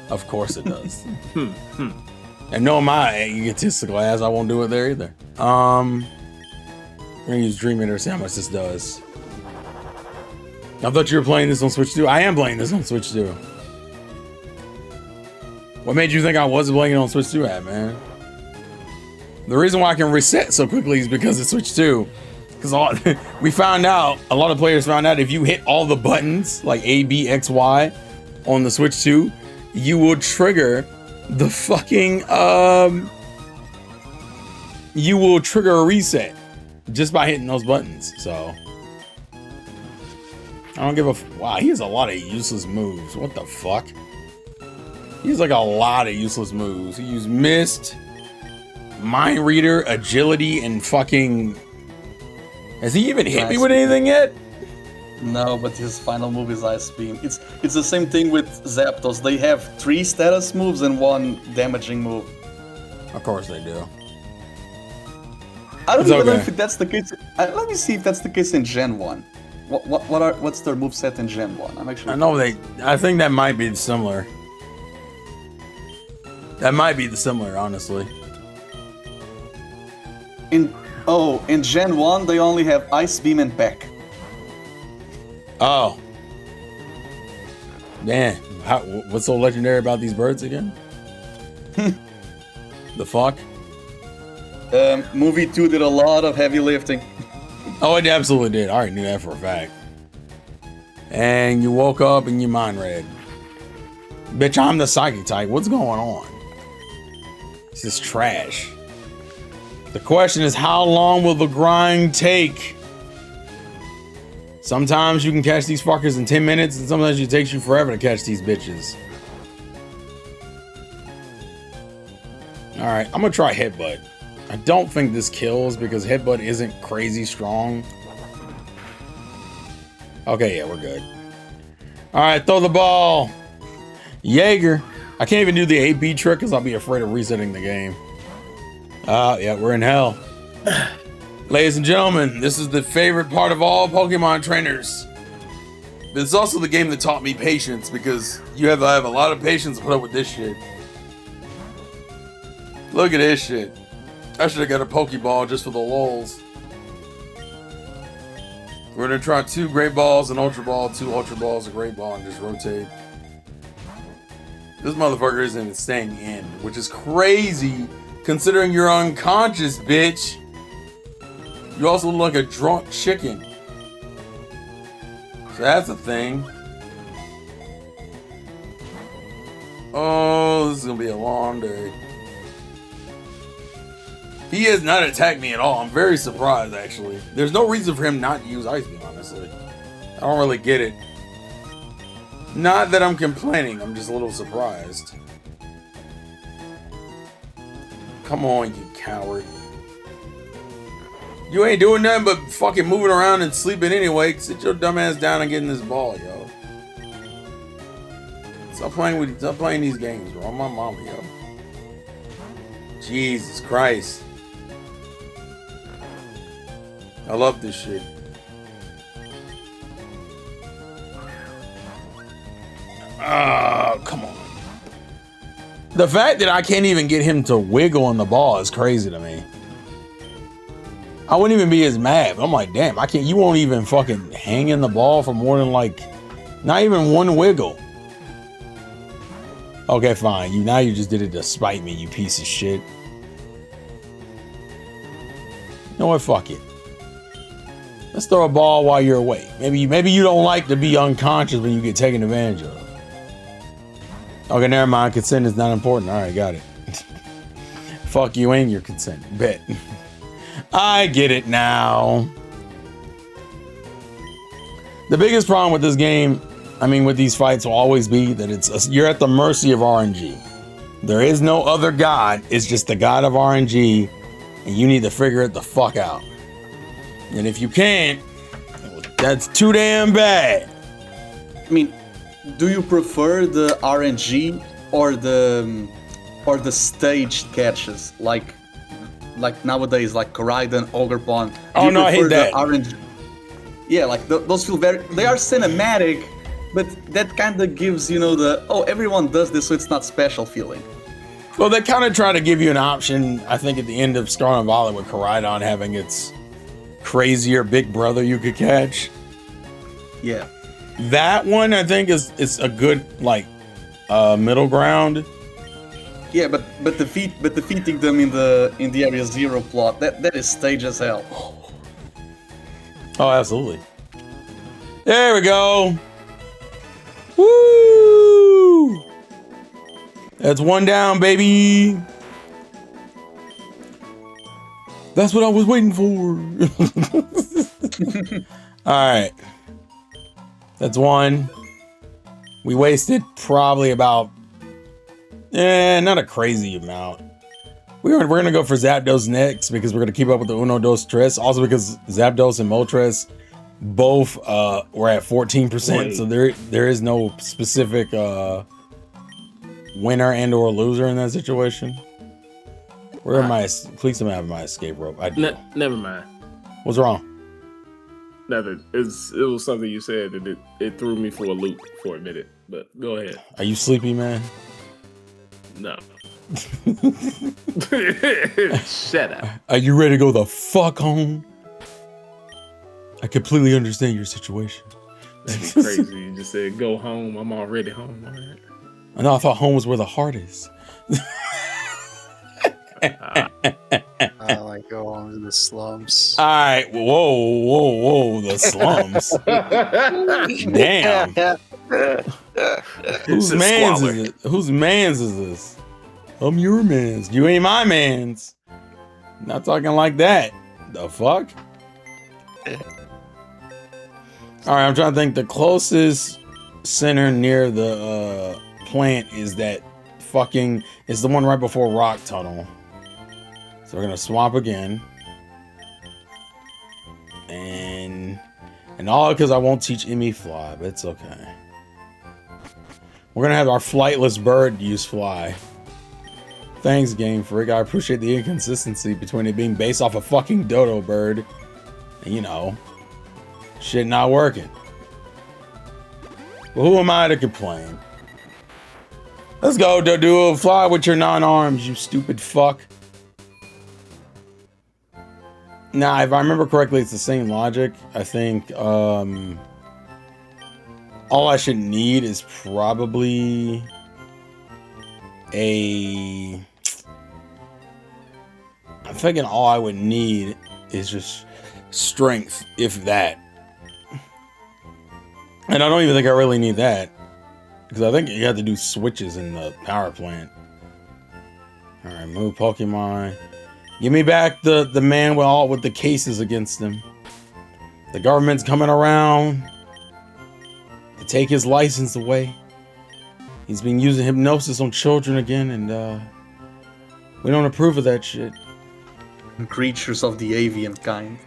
A: Of course it does. And no, my egotistical ass, I won't do it there either. We're gonna use Dream Eater, see how much this does. I thought you were playing this on Switch 2. I am playing this on Switch 2. What made you think I wasn't playing it on Switch 2 at, man? The reason why I can reset so quickly is because it's Switch 2. Because we found out, a lot of players found out if you hit all the buttons, like A, B, X, Y, on the Switch 2, you will trigger the fucking, you will trigger a reset just by hitting those buttons, so. I don't give a, wow, he has a lot of useless moves. What the fuck? He has like a lot of useless moves. He used Mist, Mind Reader, Agility, and fucking... Has he even hit me with anything yet?
C: No, but his final move is Ice Beam. It's the same thing with Zapdos. They have 3 status moves and 1 damaging move.
A: Of course they do.
C: I don't even know if that's the case. Let me see if that's the case in Gen 1. What's their moveset in Gen 1? I'm actually...
A: I know I think that might be similar. That might be the similar, honestly.
C: In Gen 1, they only have Ice Beam and Peck.
A: Oh. Man, what's so legendary about these birds again? The fuck?
C: Movie 2 did a lot of heavy lifting.
A: Oh, it absolutely did. I already knew that for a fact. And you woke up and you mind read. Bitch, I'm the psychic type. What's going on? This is trash. The question is, how long will the grind take? Sometimes you can catch these fuckers in 10 minutes, and sometimes it takes you forever to catch these bitches. Alright, I'm gonna try Headbutt. I don't think this kills because Headbutt isn't crazy strong. Okay, yeah, we're good. Alright, throw the ball. Jaeger. I can't even do the AB trick because I'll be afraid of resetting the game. Yeah, we're in hell. Ladies and gentlemen, this is the favorite part of all Pokemon trainers. But it's also the game that taught me patience because you have to have a lot of patience to put up with this shit. Look at this shit. I should have got a Pokeball just for the lulz. We're gonna try 2 Great Balls, an Ultra Ball, 2 Ultra Balls, a Great Ball, and just rotate. This motherfucker isn't even staying in, which is crazy considering you're unconscious, bitch. You also look like a drunk chicken. So that's a thing. Oh, this is gonna be a long day. He has not attacked me at all. I'm very surprised, actually. There's no reason for him not to use Ice Beam, honestly. I don't really get it. Not that I'm complaining, I'm just a little surprised. Come on, you coward. You ain't doing nothing but fucking moving around and sleeping anyway. Sit your dumb ass down and get in this ball, yo. Stop playing these games, bro. I'm my mama, yo. Jesus Christ. I love this shit. Come on. The fact that I can't even get him to wiggle on the ball is crazy to me. I wouldn't even be as mad. But I'm like, damn, I can't. You won't even fucking hang in the ball for more than like, not even 1 wiggle. Okay, fine. You just did it to spite me, you piece of shit. You know what? Fuck it. Let's throw a ball while you're awake. Maybe you don't like to be unconscious when you get taken advantage of. Okay, never mind. Consent is not important. All right, got it. Fuck you and your consent. Bet. I get it now. The biggest problem with this game, I mean, with these fights, will always be that you're at the mercy of RNG. There is no other god. It's just the god of RNG, and you need to figure it the fuck out. And if you can't, that's too damn bad.
C: I mean, do you prefer the RNG or the staged catches like nowadays, like Koraidon, Ogrepon?
A: Oh no, I hate that.
C: RNG? Yeah, like those feel they are cinematic, but that kind of gives, everyone does this, so it's not special feeling.
A: Well, they kind of try to give you an option, I think, at the end of Scarlet Violet with Koraidon having its crazier big brother you could catch.
C: Yeah.
A: That one, I think, is a good, middle ground.
C: Yeah, but defeating them in the Area Zero plot, that is stage as hell.
A: Oh, absolutely. There we go. Woo! That's one down, baby. That's what I was waiting for. All right. That's one. We wasted probably about, not a crazy amount. We're going to go for Zapdos next because we're going to keep up with the Uno Dos Tres. Also because Zapdos and Moltres both were at 14%. So there is no specific winner and or loser in that situation. Where am I? Please don't have my escape rope. I do.
D: Never mind.
A: What's wrong?
D: Nothing. It was something you said and it threw me for a loop for a minute. But go ahead.
A: Are you sleepy, man?
D: No. Shut up.
A: Are you ready to go the fuck home? I completely understand your situation.
D: That's crazy. You just said go home. I'm already home. All right.
A: I know. I thought home was where the heart is.
B: I like go on to the slums.
A: All right. Whoa. The slums. Damn. Whose mans is it? Whose mans is this? I'm your mans. You ain't my mans. Not talking like that. The fuck? All right, I'm trying to think. The closest center near the plant is that fucking... It's the one right before Rock Tunnel. So we're going to swap again. And all because I won't teach Emmy Fly, but it's okay. We're going to have our flightless bird use Fly. Thanks, Game Freak. I appreciate the inconsistency between it being based off a fucking dodo bird and, shit not working. But who am I to complain? Let's go, Dodo. Fly with your 9 arms, you stupid fuck. Now, if I remember correctly, it's the same logic. I think all I should need is probably I'm thinking all I would need is just strength, if that. And I don't even think I really need that. Because I think you have to do switches in the power plant. Alright, move Pokemon. Give me back the man with the cases against him. The government's coming around to take his license away. He's been using hypnosis on children again, and we don't approve of that shit.
C: Creatures of the avian kind.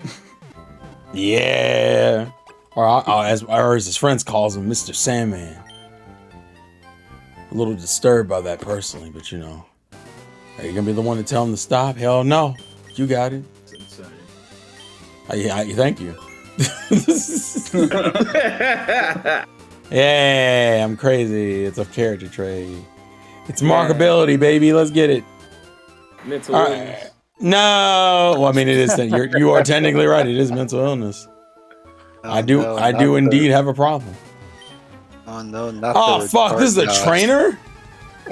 A: Yeah. Or as his friends calls him, Mr. Sandman. A little disturbed by that personally, but are you gonna be the one to tell him to stop? Hell no. You got it.
D: It's insane.
A: Thank you. Yeah, I'm crazy. It's a character trait. It's markability, baby. Let's get it.
D: Mental illness.
A: No. Well, I mean, it is. You are technically right. It is mental illness. I do indeed have a problem.
B: Oh no, not
A: Oh fuck! This is a trainer.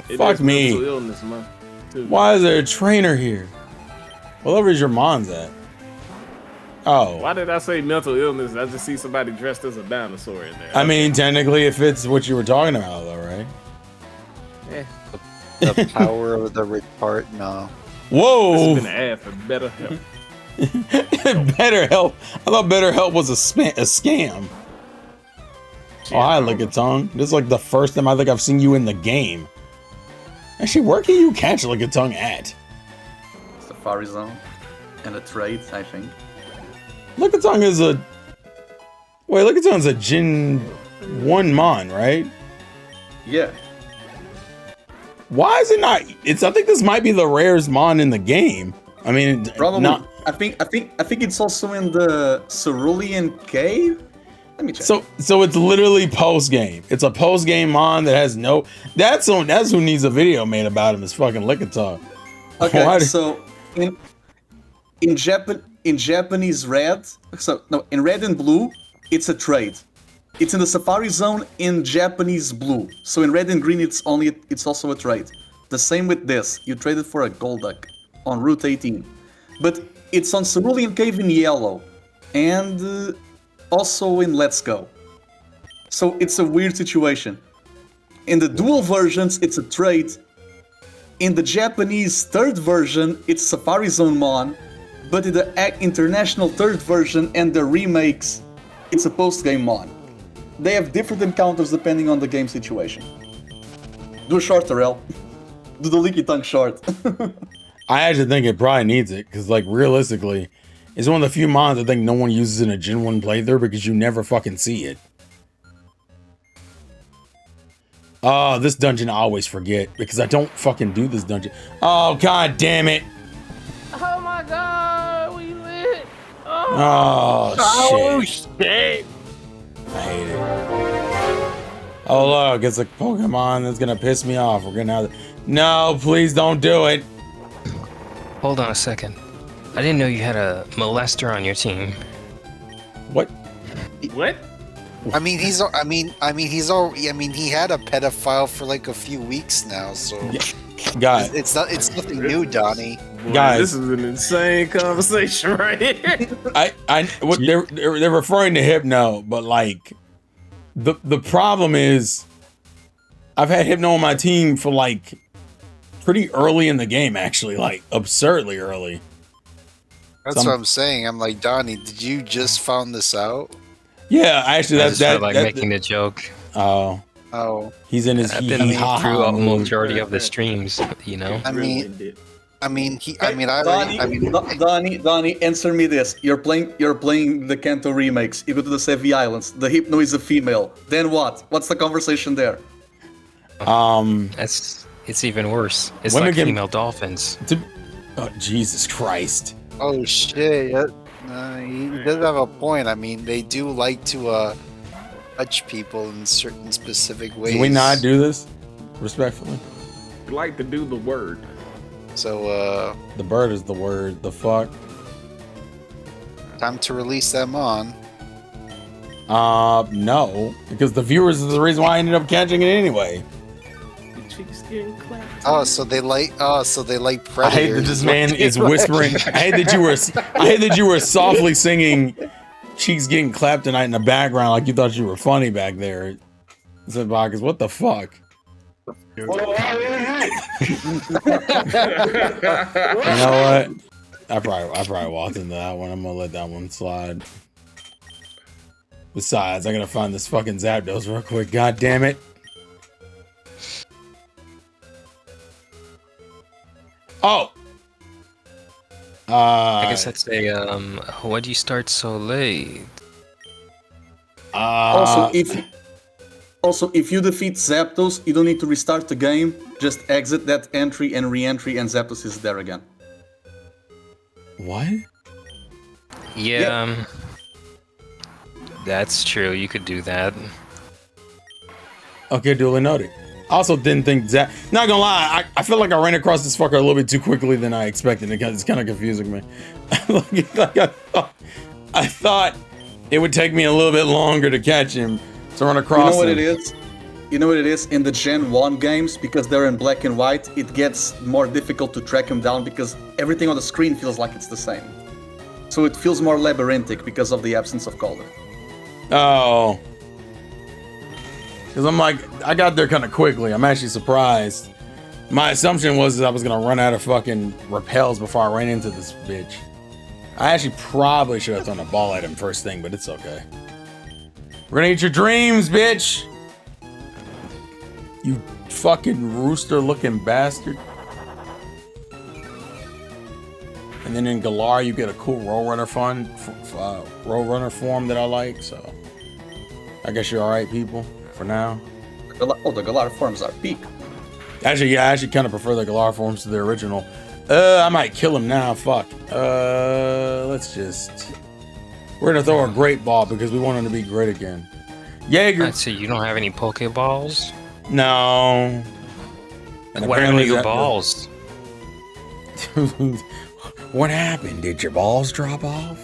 D: It
A: Fuck
D: is
A: me.
D: mental illness, man. Too.
A: Why is there a trainer here? Well, where's your Mons at? Oh.
D: Why did I say mental illness? I just see somebody dressed as a dinosaur in there.
A: I mean, technically, it fits what you were talking about, though, right?
D: Yeah.
B: The power of the rich part. No.
A: Whoa!
D: This has been an ad for better help.
A: BetterHelp. I thought BetterHelp was a scam. Oh, hi, Lick It Tongue. This is like the first time I think I've seen you in the game. Actually, where can you catch Lick It Tongue at?
C: Safari Zone and a trade, I think.
A: Lick It Tongue is a... Wait, Lick It Tongue is a Gen 1 Mon, right?
C: Yeah.
A: Why is it not... I think this might be the rarest Mon in the game. I mean,
C: Probably.
A: not...
C: I think it's also in the Cerulean Cave. Let me check.
A: So it's literally post game. It's a post game Mon that has no. That's who needs a video made about him. Is fucking Lick It Tongue.
C: Okay, so in Japanese red, in red and blue, it's a trade. It's in the Safari Zone in Japanese blue. So in red and green, it's also a trade. The same with this. You traded for a Golduck on Route 18, but it's on Cerulean Cave in yellow, and also in Let's Go. So it's a weird situation. In the dual versions, it's a trade. In the Japanese third version, it's Safari Zone Mon, but in the international third version and the remakes, it's a post-game Mon. They have different encounters depending on the game situation. Do a short, Terrell. Do the Leaky Tongue short.
A: I actually think it probably needs it because, like, realistically, it's one of the few Mons I think no one uses in a Gen 1 playthrough because you never fucking see it. Oh, this dungeon I always forget because I don't fucking do this dungeon. Oh, god damn it.
D: Oh my god, we lit.
A: Oh, shit. I hate it. Oh, look, it's a Pokemon that's gonna piss me off. We're gonna have... No, please don't do it.
E: Hold on a second. I didn't know you had a molester on your team.
A: What?
D: What?
B: I mean, he had a pedophile for like a few weeks now, so
A: Guys,
B: it's nothing new, Donnie.
D: Boy,
A: Guys.
D: this is an insane conversation right here.
A: what they're referring to Hypno, but like the problem is I've had Hypno on my team for like pretty early in the game, actually, like absurdly early.
B: That's what I'm saying. I'm like, Donnie, did you just found this out?
A: Yeah, actually,
E: I just felt like making the joke.
A: Oh, he's in his
E: I've been through a majority of the streams, you know.
C: Donnie, answer me this. You're playing the Kanto remakes. You go to the Sevi Islands. The Hypno is a female. Then what? What's the conversation there?
E: It's even worse. It's like female dolphins.
A: Oh, Jesus Christ.
B: Oh shit! He does have a point. I mean, they do like to touch people in certain specific ways.
A: Can we not do this respectfully?
D: We like to do the word.
B: So
A: the bird is the word. The fuck.
B: Time to release them on.
A: No, because the viewers is the reason why I ended up catching it anyway.
B: Oh, so they like predators.
A: I hate that this man is whispering. I hate that you were softly singing "Cheeks Getting Clapped Tonight" in the background, like you thought you were funny back there. Said Bacchus, what the fuck? You know what? I probably walked into that one. I'm gonna let that one slide. Besides, I gotta find this fucking Zapdos real quick. God damn it. Oh.
E: I guess I'd say, why'd you start so late?
C: Also, if you defeat Zapdos, you don't need to restart the game. Just exit that entry and re-entry, and Zapdos is there again.
A: What?
E: Yeah, that's true. You could do that.
A: Okay, duly noted. Also didn't think Not gonna lie, I feel like I ran across this fucker a little bit too quickly than I expected. It's kind of confusing me. I thought it would take me a little bit longer to catch him to run across him.
C: You know what it is? You know what it is? In the Gen 1 games, because they're in black and white, it gets more difficult to track them down because everything on the screen feels like it's the same. So it feels more labyrinthic because of the absence of color.
A: Oh. Because I'm like, I got there kind of quickly. I'm actually surprised. My assumption was that I was going to run out of fucking repels before I ran into this bitch. I actually probably should have thrown a ball at him first thing, but it's okay. We're going to eat your dreams, bitch. You fucking rooster-looking bastard. And then in Galar, you get a cool Roadrunner form that I like, so I guess you're alright, people, for now.
C: Oh, the Galar forms are peak.
A: Actually, yeah, I actually kind of prefer the Galar forms to the original. I might kill him now, fuck. Let's just... We're gonna throw a great ball because we want him to be great again. Jaeger!
E: I'd say you don't have any Pokeballs?
A: No. And
E: What happened to your balls?
A: What happened? Did your balls drop off?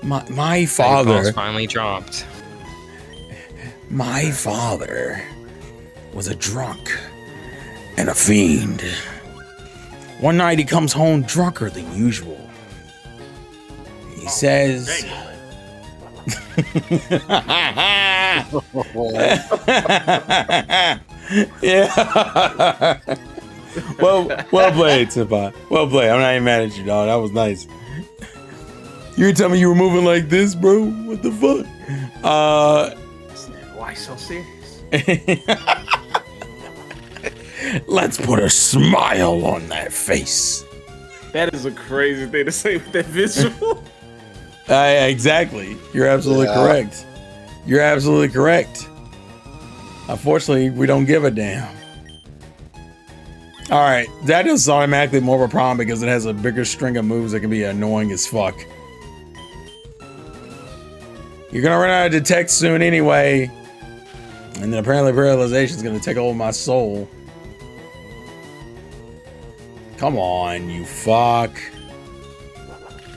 A: My
E: Your
A: father...
E: balls finally dropped.
A: My father was a drunk and a fiend. One night he comes home drunker than usual. He says... Yeah. well played, Senpai. Well played. I'm not even mad at you, dog. That was nice. You tell me you were moving like this, bro? What the fuck?
D: Why so serious?
A: Let's put a smile on that face.
D: That is a crazy thing to say with that visual.
A: Exactly. You're absolutely correct. You're absolutely correct. Unfortunately, we don't give a damn. All right, that is automatically more of a problem because it has a bigger string of moves that can be annoying as fuck. You're gonna run out of detect soon anyway. And then apparently paralyzation is gonna take over my soul. Come on, you fuck.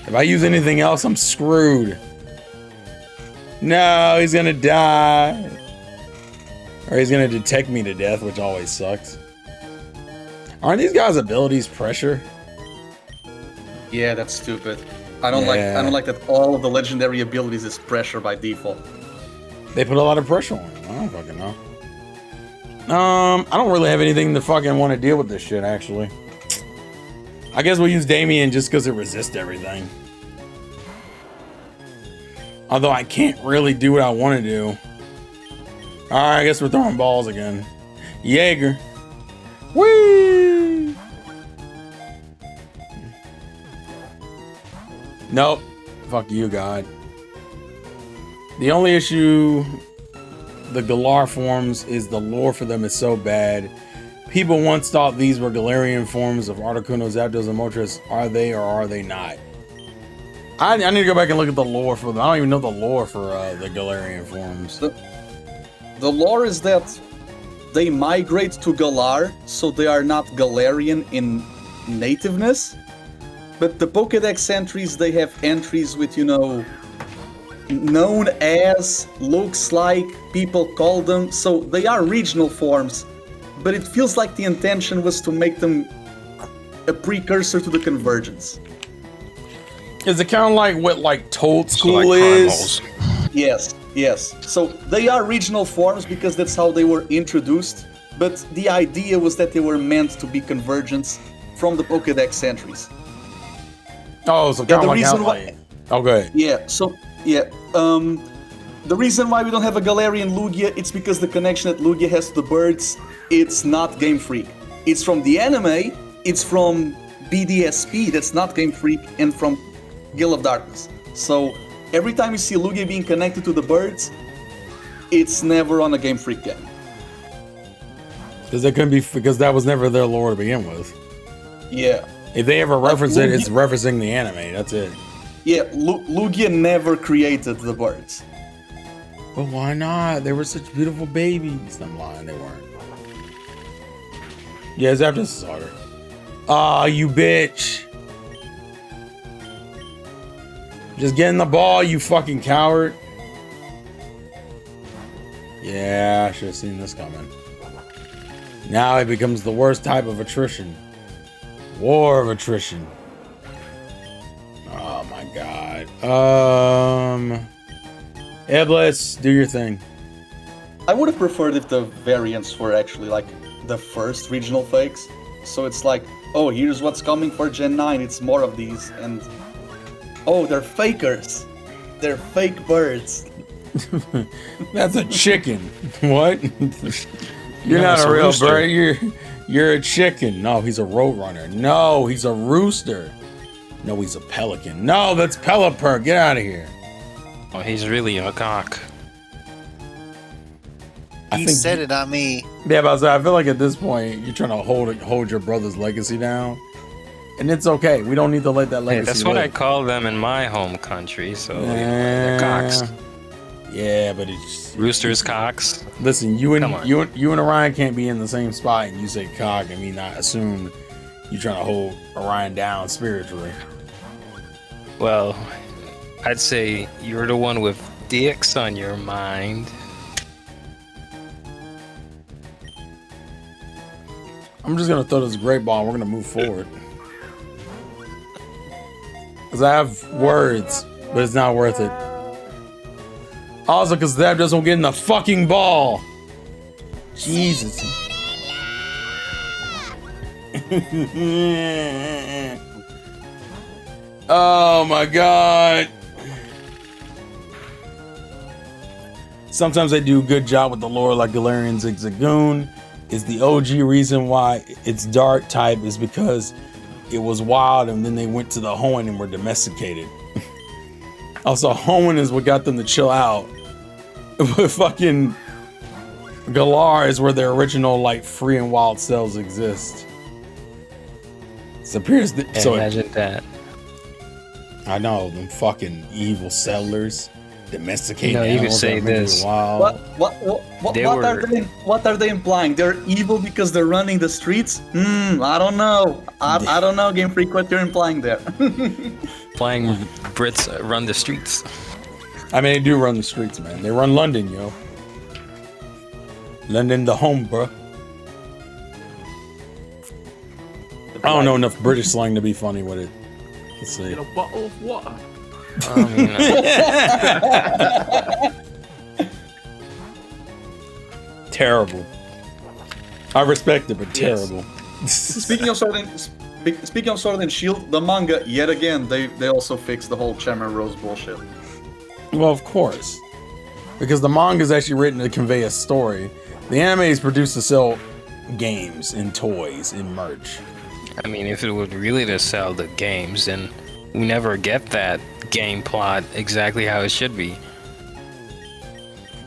A: If I use anything else, I'm screwed. No, he's gonna die. Or he's gonna detect me to death, which always sucks. Aren't these guys' abilities pressure?
C: Yeah, that's stupid. I don't like that all of the legendary abilities is pressure by default.
A: They put a lot of pressure on him. I don't fucking know. I don't really have anything to fucking want to deal with this shit, actually. I guess we'll use Damien just because it resists everything. Although I can't really do what I want to do. Alright, I guess we're throwing balls again. Jaeger. Whee! Nope. Fuck you, God. The only issue the Galar forms is the lore for them is so bad. People once thought these were Galarian forms of Articuno, Zapdos, and Moltres. Are they or are they not? I need to go back and look at the lore for them. I don't even know the lore for the Galarian forms.
C: The lore is that they migrate to Galar, so they are not Galarian in nativeness. But the Pokédex entries, they have entries with, you know, known as, looks like, people call them, so they are regional forms. But it feels like the intention was to make them a precursor to the convergence.
A: Is it kind of like what like Toad School
E: like
A: is?
C: Yes, yes. So they are regional forms because that's how they were introduced. But the idea was that they were meant to be convergence from the Pokédex entries.
A: Oh, so kind of like how, okay.
C: Yeah, so, yeah. The reason why we don't have a Galarian Lugia, it's because the connection that Lugia has to the birds, it's not Game Freak. It's from the anime, it's from BDSP, that's not Game Freak, and from Guild of Darkness. So, every time you see Lugia being connected to the birds, it's never on a Game Freak game.
A: Because it couldn't be, because that was never their lore to begin with.
C: Yeah.
A: If they ever reference it, it's referencing the anime, that's it.
C: Yeah, Lugia never created the birds.
A: But why not? They were such beautiful babies. I'm lying, they weren't. Yeah, Zapdos is harder. Ah, you bitch. Just get in the ball, you fucking coward. Yeah, I should have seen this coming. Now it becomes the worst type of attrition. War of attrition. Oh my god. Iblis, do your thing.
C: I would have preferred if the variants were actually like the first regional fakes. So it's like, oh, here's what's coming for Gen 9, it's more of these, and oh, they're fakers. They're fake birds.
A: That's a chicken. What? You're
E: No,
A: not
E: it's
A: a
E: a
A: real
E: rooster.
A: bird. You're a chicken. No, he's a roadrunner. No, he's a rooster. No, he's a pelican. No, that's Pelipper. Get out of here.
E: Oh, he's really a cock.
B: He said it, not me.
A: Yeah, but I feel like at this point you're trying to hold your brother's legacy down, and it's okay. We don't need to let that
E: Hey,
A: legacy.
E: that's what I
A: live.
E: call them in my home country. So they're cocks.
A: Yeah, but it's
E: Roosters, cocks.
A: Listen, you and
E: Come on.
A: you and Orion can't be in the same spot, and you say cock, and me not assume you're trying to hold Orion down spiritually.
E: Well, I'd say you're the one with dicks on your mind.
A: I'm just gonna throw this great ball. And we're gonna move forward because I have words, but it's not worth it. Also, because Zab just won't get in the fucking ball. Jesus. Oh my god. Sometimes they do a good job with the lore, like Galarian Zigzagoon is the OG reason why it's dark type is because it was wild and then they went to the Hoenn and were domesticated. Also, Hoenn is what got them to chill out. But fucking Galar is where their original like free and wild cells exist. So appears that, so
E: Imagine that.
C: Oh,
A: I know them fucking evil settlers domesticated.
E: No, you could
A: animals
E: say
A: that make it
E: this.
A: wild.
E: They
C: What are they implying? They're evil because they're running the streets? I don't know. I don't know, Game Freak, what you're implying there.
E: Flying Brits run the streets.
A: I mean, they do run the streets, man. They run London, yo. London, the home, bro. I don't know enough British slang to be funny with it. Let's see.
D: In a bottle of water.
E: I mean,
A: Terrible. I respect it, but
D: Yes.
A: terrible.
C: Speaking of Sword and Shield, the manga, yet again, they also fixed the whole Charmer Rose bullshit.
A: Well, of course. Because the manga is actually written to convey a story. The anime is produced to sell games and toys and merch.
E: I mean, if it would really to sell the games, then we never get that game plot exactly how it should be.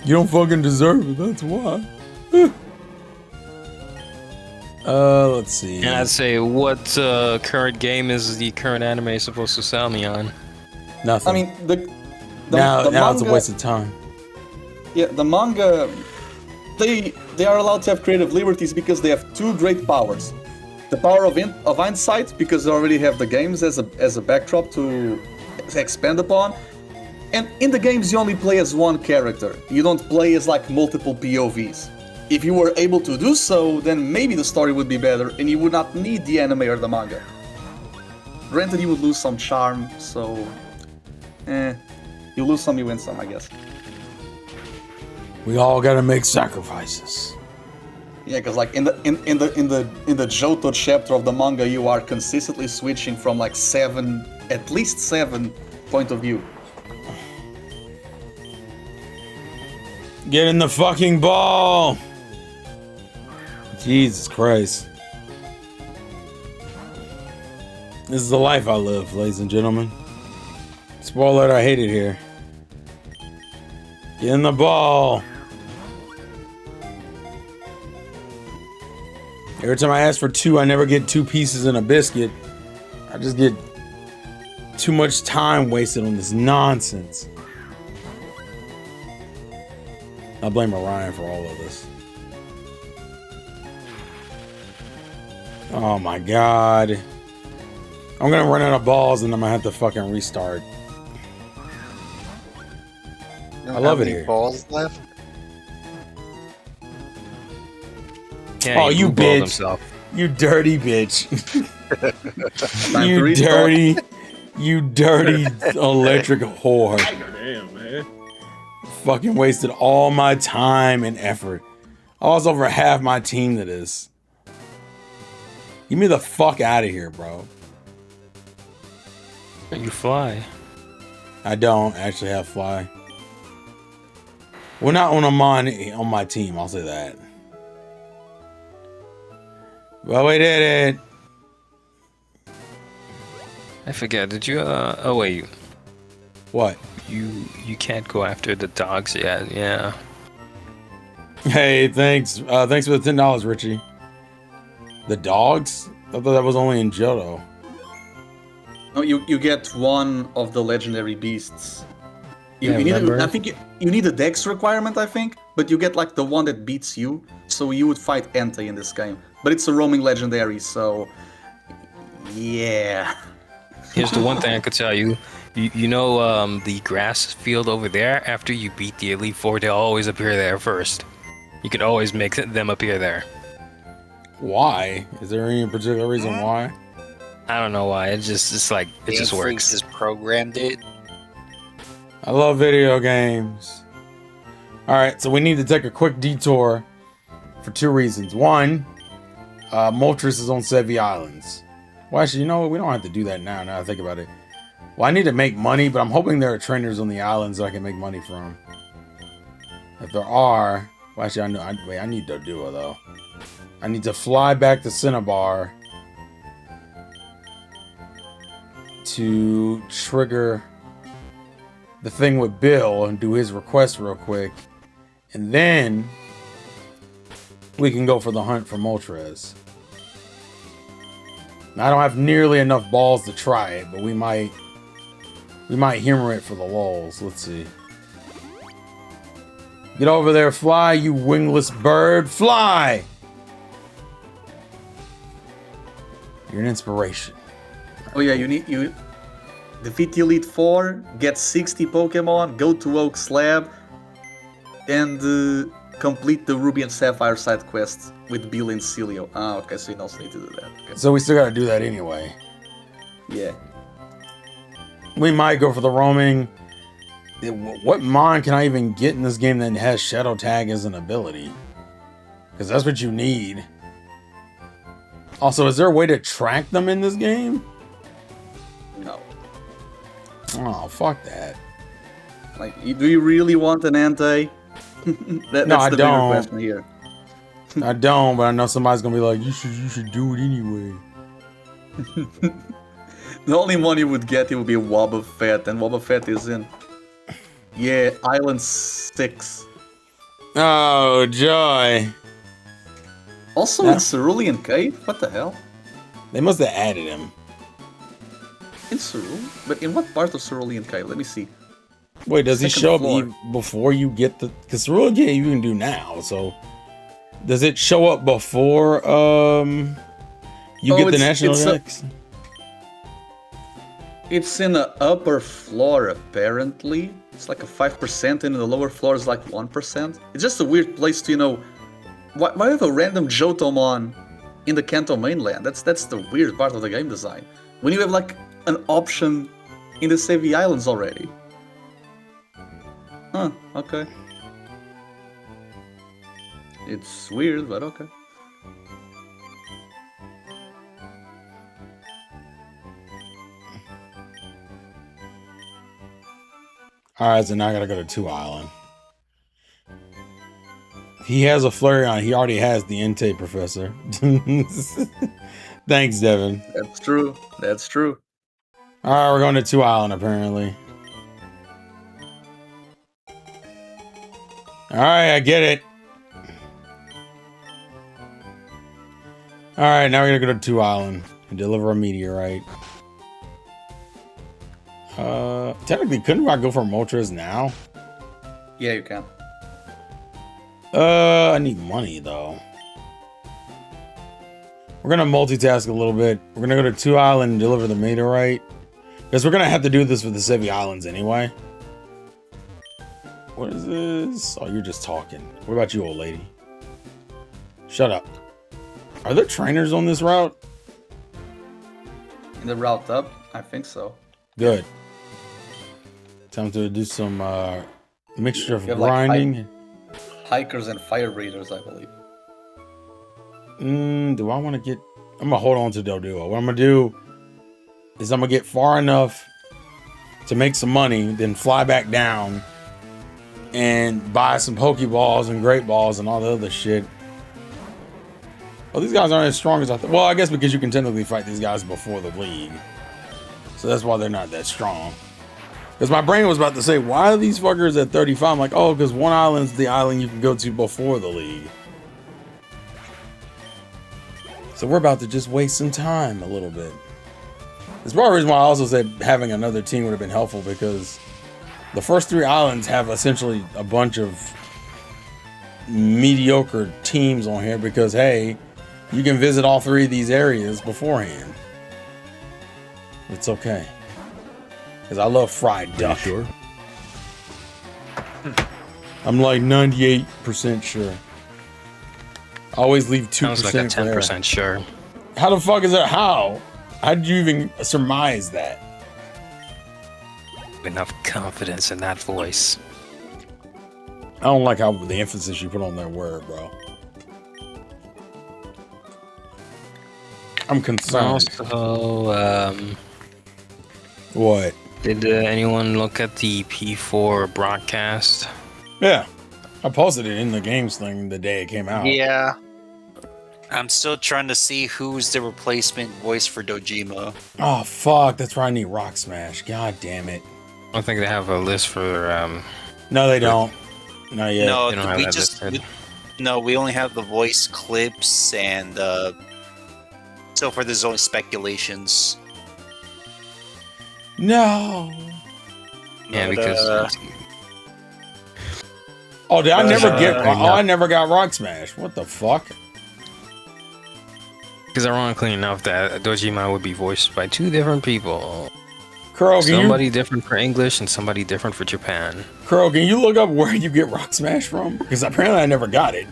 A: You don't fucking deserve it, that's why. Let's see.
E: And I'd say, what current game is the current anime supposed to sell me on?
A: Nothing.
C: I mean, the
A: now it's a
C: manga-
A: waste of time.
C: Yeah, the manga, they are allowed to have creative liberties because they have two great powers. The power of hindsight, because they already have the games as a backdrop to expand upon. And in the games, you only play as one character. You don't play as like multiple POVs. If you were able to do so, then maybe the story would be better and you would not need the anime or the manga. Granted, you would lose some charm, so... You lose some, you win some, I guess.
A: We all gotta make sacrifices.
C: Yeah, because like in the Johto chapter of the manga, you are consistently switching from like at least seven point of view.
A: Get in the fucking ball! Jesus Christ. This is the life I live, ladies and gentlemen. Spoiler alert, I hate it here. Get in the ball! Every time I ask for two, I never get 2 pieces and a biscuit. I just get too much time wasted on this nonsense. I blame Orion for all of this. Oh my god. I'm gonna run out of balls and I'm gonna have to fucking restart.
B: You don't
A: I love
B: have
A: it
B: any
A: here.
B: balls left?
E: Yeah,
A: Oh,
E: he
A: you
E: blue-balled
A: bitch.
E: himself.
A: You dirty bitch.
C: Time to
A: you
C: restart.
A: dirty electric whore.
D: Damn, man.
A: Fucking wasted all my time and effort. I lost over half my team to this. Get me the fuck out of here, bro.
E: You fly.
A: I don't actually have fly. Well, not when I'm on my team, I'll say that. Well, we did it.
E: I forget. Did you? Oh wait.
A: What?
E: You can't go after the dogs yet. Yeah.
A: Hey, thanks. Thanks for the $10, Richie. The dogs? I thought that was only in Johto.
C: No, you get one of the legendary beasts.
E: Yeah,
C: You need
E: remember?
C: I think you need a dex requirement, I think, but you get like the one that beats you, so you would fight Entei in this game. But it's a roaming legendary, so yeah.
E: Here's the one thing I could tell you. You know the grass field over there. After you beat the Elite Four, they'll always appear there first. You can always make them appear there.
A: Why? Is there any particular reason why?
E: I don't know why. It just
B: Game
E: works.
B: Freaks has programmed it.
A: I love video games. Alright, so we need to take a quick detour for two reasons. One, Moltres is on Sevi Islands. Well, actually, you know what? We don't have to do that now I think about it. Well, I need to make money, but I'm hoping there are trainers on the islands that I can make money from. If there are... Well, actually, I need to do it, though. I need to fly back to Cinnabar to trigger the thing with Bill and do his request real quick. And then we can go for the hunt for Moltres. Now, I don't have nearly enough balls to try it, but we might humor it for the lulz. Let's see. Get over there, fly, you wingless bird. Fly! You're an inspiration.
C: Oh yeah, you defeat the Elite Four, get 60 Pokemon, go to Oak Slab, and complete the Ruby and Sapphire side quest with Bill and Celio. Ah, okay, so you also need to do that. Okay.
A: So we still gotta do that anyway.
C: Yeah.
A: We might go for the roaming. What mon can I even get in this game that has Shadow Tag as an ability? Because that's what you need. Also, is there a way to track them in this game?
C: No.
A: Oh, fuck that.
C: Like, do you really want an Entei? That's
A: No, I
C: the
A: don't.
C: bigger question here.
A: I don't, but I know somebody's gonna be like, you should do it anyway.
C: The only one you would get, it would be Wobbuffet, and Wobbuffet is in... Yeah, Island 6.
A: Oh, joy.
C: Also
A: Yeah.
C: in Cerulean Cave? What the hell?
A: They must have added him.
C: In Cerulean? But in what part of Cerulean Cave? Let me see.
A: Wait, does he
C: Second
A: show up
C: floor.
A: before you get the... Because Cerulean Gate you can do now, so... Does it show up before, you get the National Dex?
C: It's in the upper floor, apparently. It's like a 5%, and in the lower floor is like 1%. It's just a weird place to, you know... Why have a random Jotomon in the Kanto mainland? That's the weird part of the game design. When you have, like, an option in the Sevi Islands already. Huh, okay. It's weird, but okay.
A: Alright, so now I gotta go to 2 Island. He has a Flareon. He already has the Entei Professor. Thanks, Devin.
C: That's true. That's true.
A: Alright, we're going to 2 Island, apparently. Alright, I get it. Alright, now we're gonna go to 2 Island and deliver a meteorite. Technically, couldn't I go for Moltres now?
C: Yeah, you can.
A: I need money, though. We're gonna multitask a little bit. We're gonna go to 2 Island and deliver the meteorite. Because we're gonna have to do this with the Sevi Islands anyway. What is this? Oh, you're just talking. What about you, old lady? Shut up. Are there trainers on this route?
C: In the route up, I think so.
A: Good. Time to do some mixture of
C: You have, like,
A: grinding.
C: Hikers and fire breathers, I believe.
A: Do I want to get... I'm going to hold on to Doduo. What I'm going to do is I'm going to get far enough to make some money, then fly back down and buy some Pokeballs and Great Balls and all the other shit. Well, these guys aren't as strong as I thought. Well, I guess because you can technically fight these guys before the league. So that's why they're not that strong. Because my brain was about to say, why are these fuckers at 35? I'm like, oh, because one island's the island you can go to before the league. So we're about to just waste some time a little bit. There's probably a reason why I also said having another team would have been helpful, because the first 3 islands have essentially a bunch of mediocre teams on here because, hey, you can visit all 3 of these areas beforehand. It's okay. Because I love fried duck.
F: Sure.
A: I'm like 98% sure. I always leave 2%
E: Sounds like a
A: for error.
E: 10% sure.
A: How the fuck is that? How? How did you even surmise that?
E: Enough confidence in that voice.
A: I don't like how the emphasis you put on that word, bro. I'm concerned.
E: Also,
A: What?
E: did anyone look at the P4 broadcast?
A: Yeah. I posted it in the games thing the day it came out.
B: Yeah. I'm still trying to see who's the replacement voice for Dojima.
A: Oh, fuck. That's where I need Rock Smash. God damn it.
E: I don't think they have a list for.
A: No, they don't. Not yet.
B: No,
E: They don't have
B: we
E: that
B: just
E: listed.
B: we only have the voice clips, and so far there's only speculations.
A: No.
E: Yeah,
B: But,
E: because
A: Oh, did I never get...
E: no.
A: Oh, I never got Rock Smash. What the fuck?
E: ironically enough, that Dojima would be voiced by 2 different people.
A: Crow, can
E: Somebody different for English and somebody different for Japan.
A: can you look up where you get Rock Smash from? Because apparently I never got it.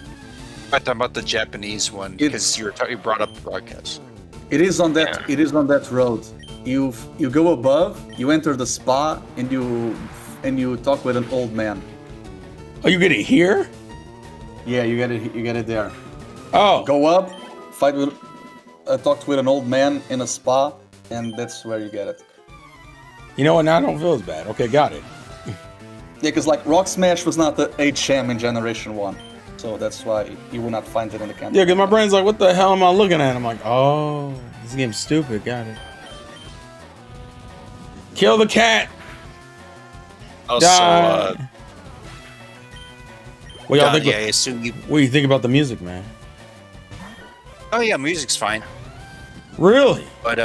B: I'm talking about the Japanese one because you brought up the broadcast.
C: It is on that.
E: Yeah.
C: It is on that road. You go above. You enter the spa, and you talk with an old man.
A: Oh, you get it here?
C: Yeah, you get it. You get it there.
A: Oh.
C: Go up, fight with, talk with an old man in a spa, and that's where you get it.
A: You know what? Now I don't feel as bad. Okay, got it.
C: Yeah, because like Rock Smash was not the HM in Generation 1, so that's why you will not find it in the campaign.
A: Yeah, because my brain's like, what the hell am I looking at? I'm like, oh, this game's stupid. Got it. Kill the cat.
B: Also,
A: Die. What y'all think?
B: I assume you.
A: What do you think about the music, man?
B: Oh yeah, music's fine,
A: Really?
B: but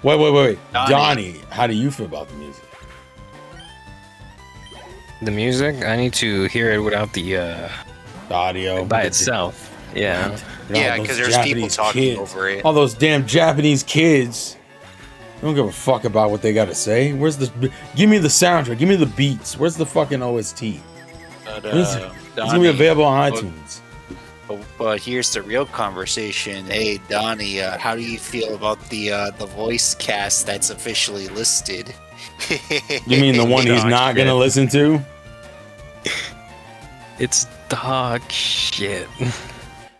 A: Wait.
B: Donnie.
A: Donnie, how do you feel about the music?
E: The music, I need to hear it without the
A: The audio
E: by itself. Yeah.
B: yeah,
A: Those
B: because there's people
A: Japanese
B: talking
A: kids.
B: over it.
A: All those damn Japanese kids. I don't give a fuck about what they gotta say. Where's the? Give me the soundtrack. Give me the beats. Where's the fucking OST?
B: But,
A: When is it? It's gonna be available on iTunes.
B: But here's the real conversation. Hey, Donnie, how do you feel about the voice cast that's officially listed?
A: You mean the one he's
E: Dog
A: not gonna
E: shit.
A: listen to?
E: It's dog shit.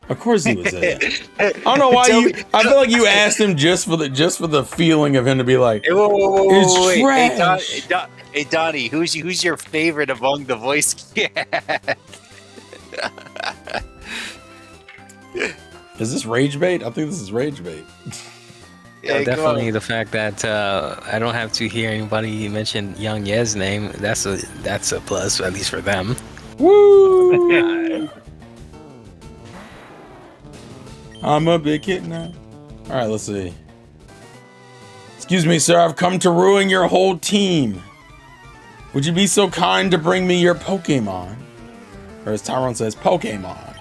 A: Of course he was there. I don't know why
B: Tell
A: you.
B: me-
A: I feel like you asked him just for the feeling of him to be like,
B: Hey, whoa,
A: It's
B: wait.
A: trash.
B: Hey, Donnie, who's your favorite among the voice cast?
A: is this rage bait? I think this is rage bait.
B: Yeah, go
E: Definitely
B: on.
E: the fact that I don't have to hear anybody mention Young Yez's name. That's a plus, at least for them.
A: Woo! I'm a big kid now. All right, let's see. Excuse me, sir. I've come to ruin your whole team. Would you be so kind to bring me your Pokemon? Or as Tyrone says, Pokemon.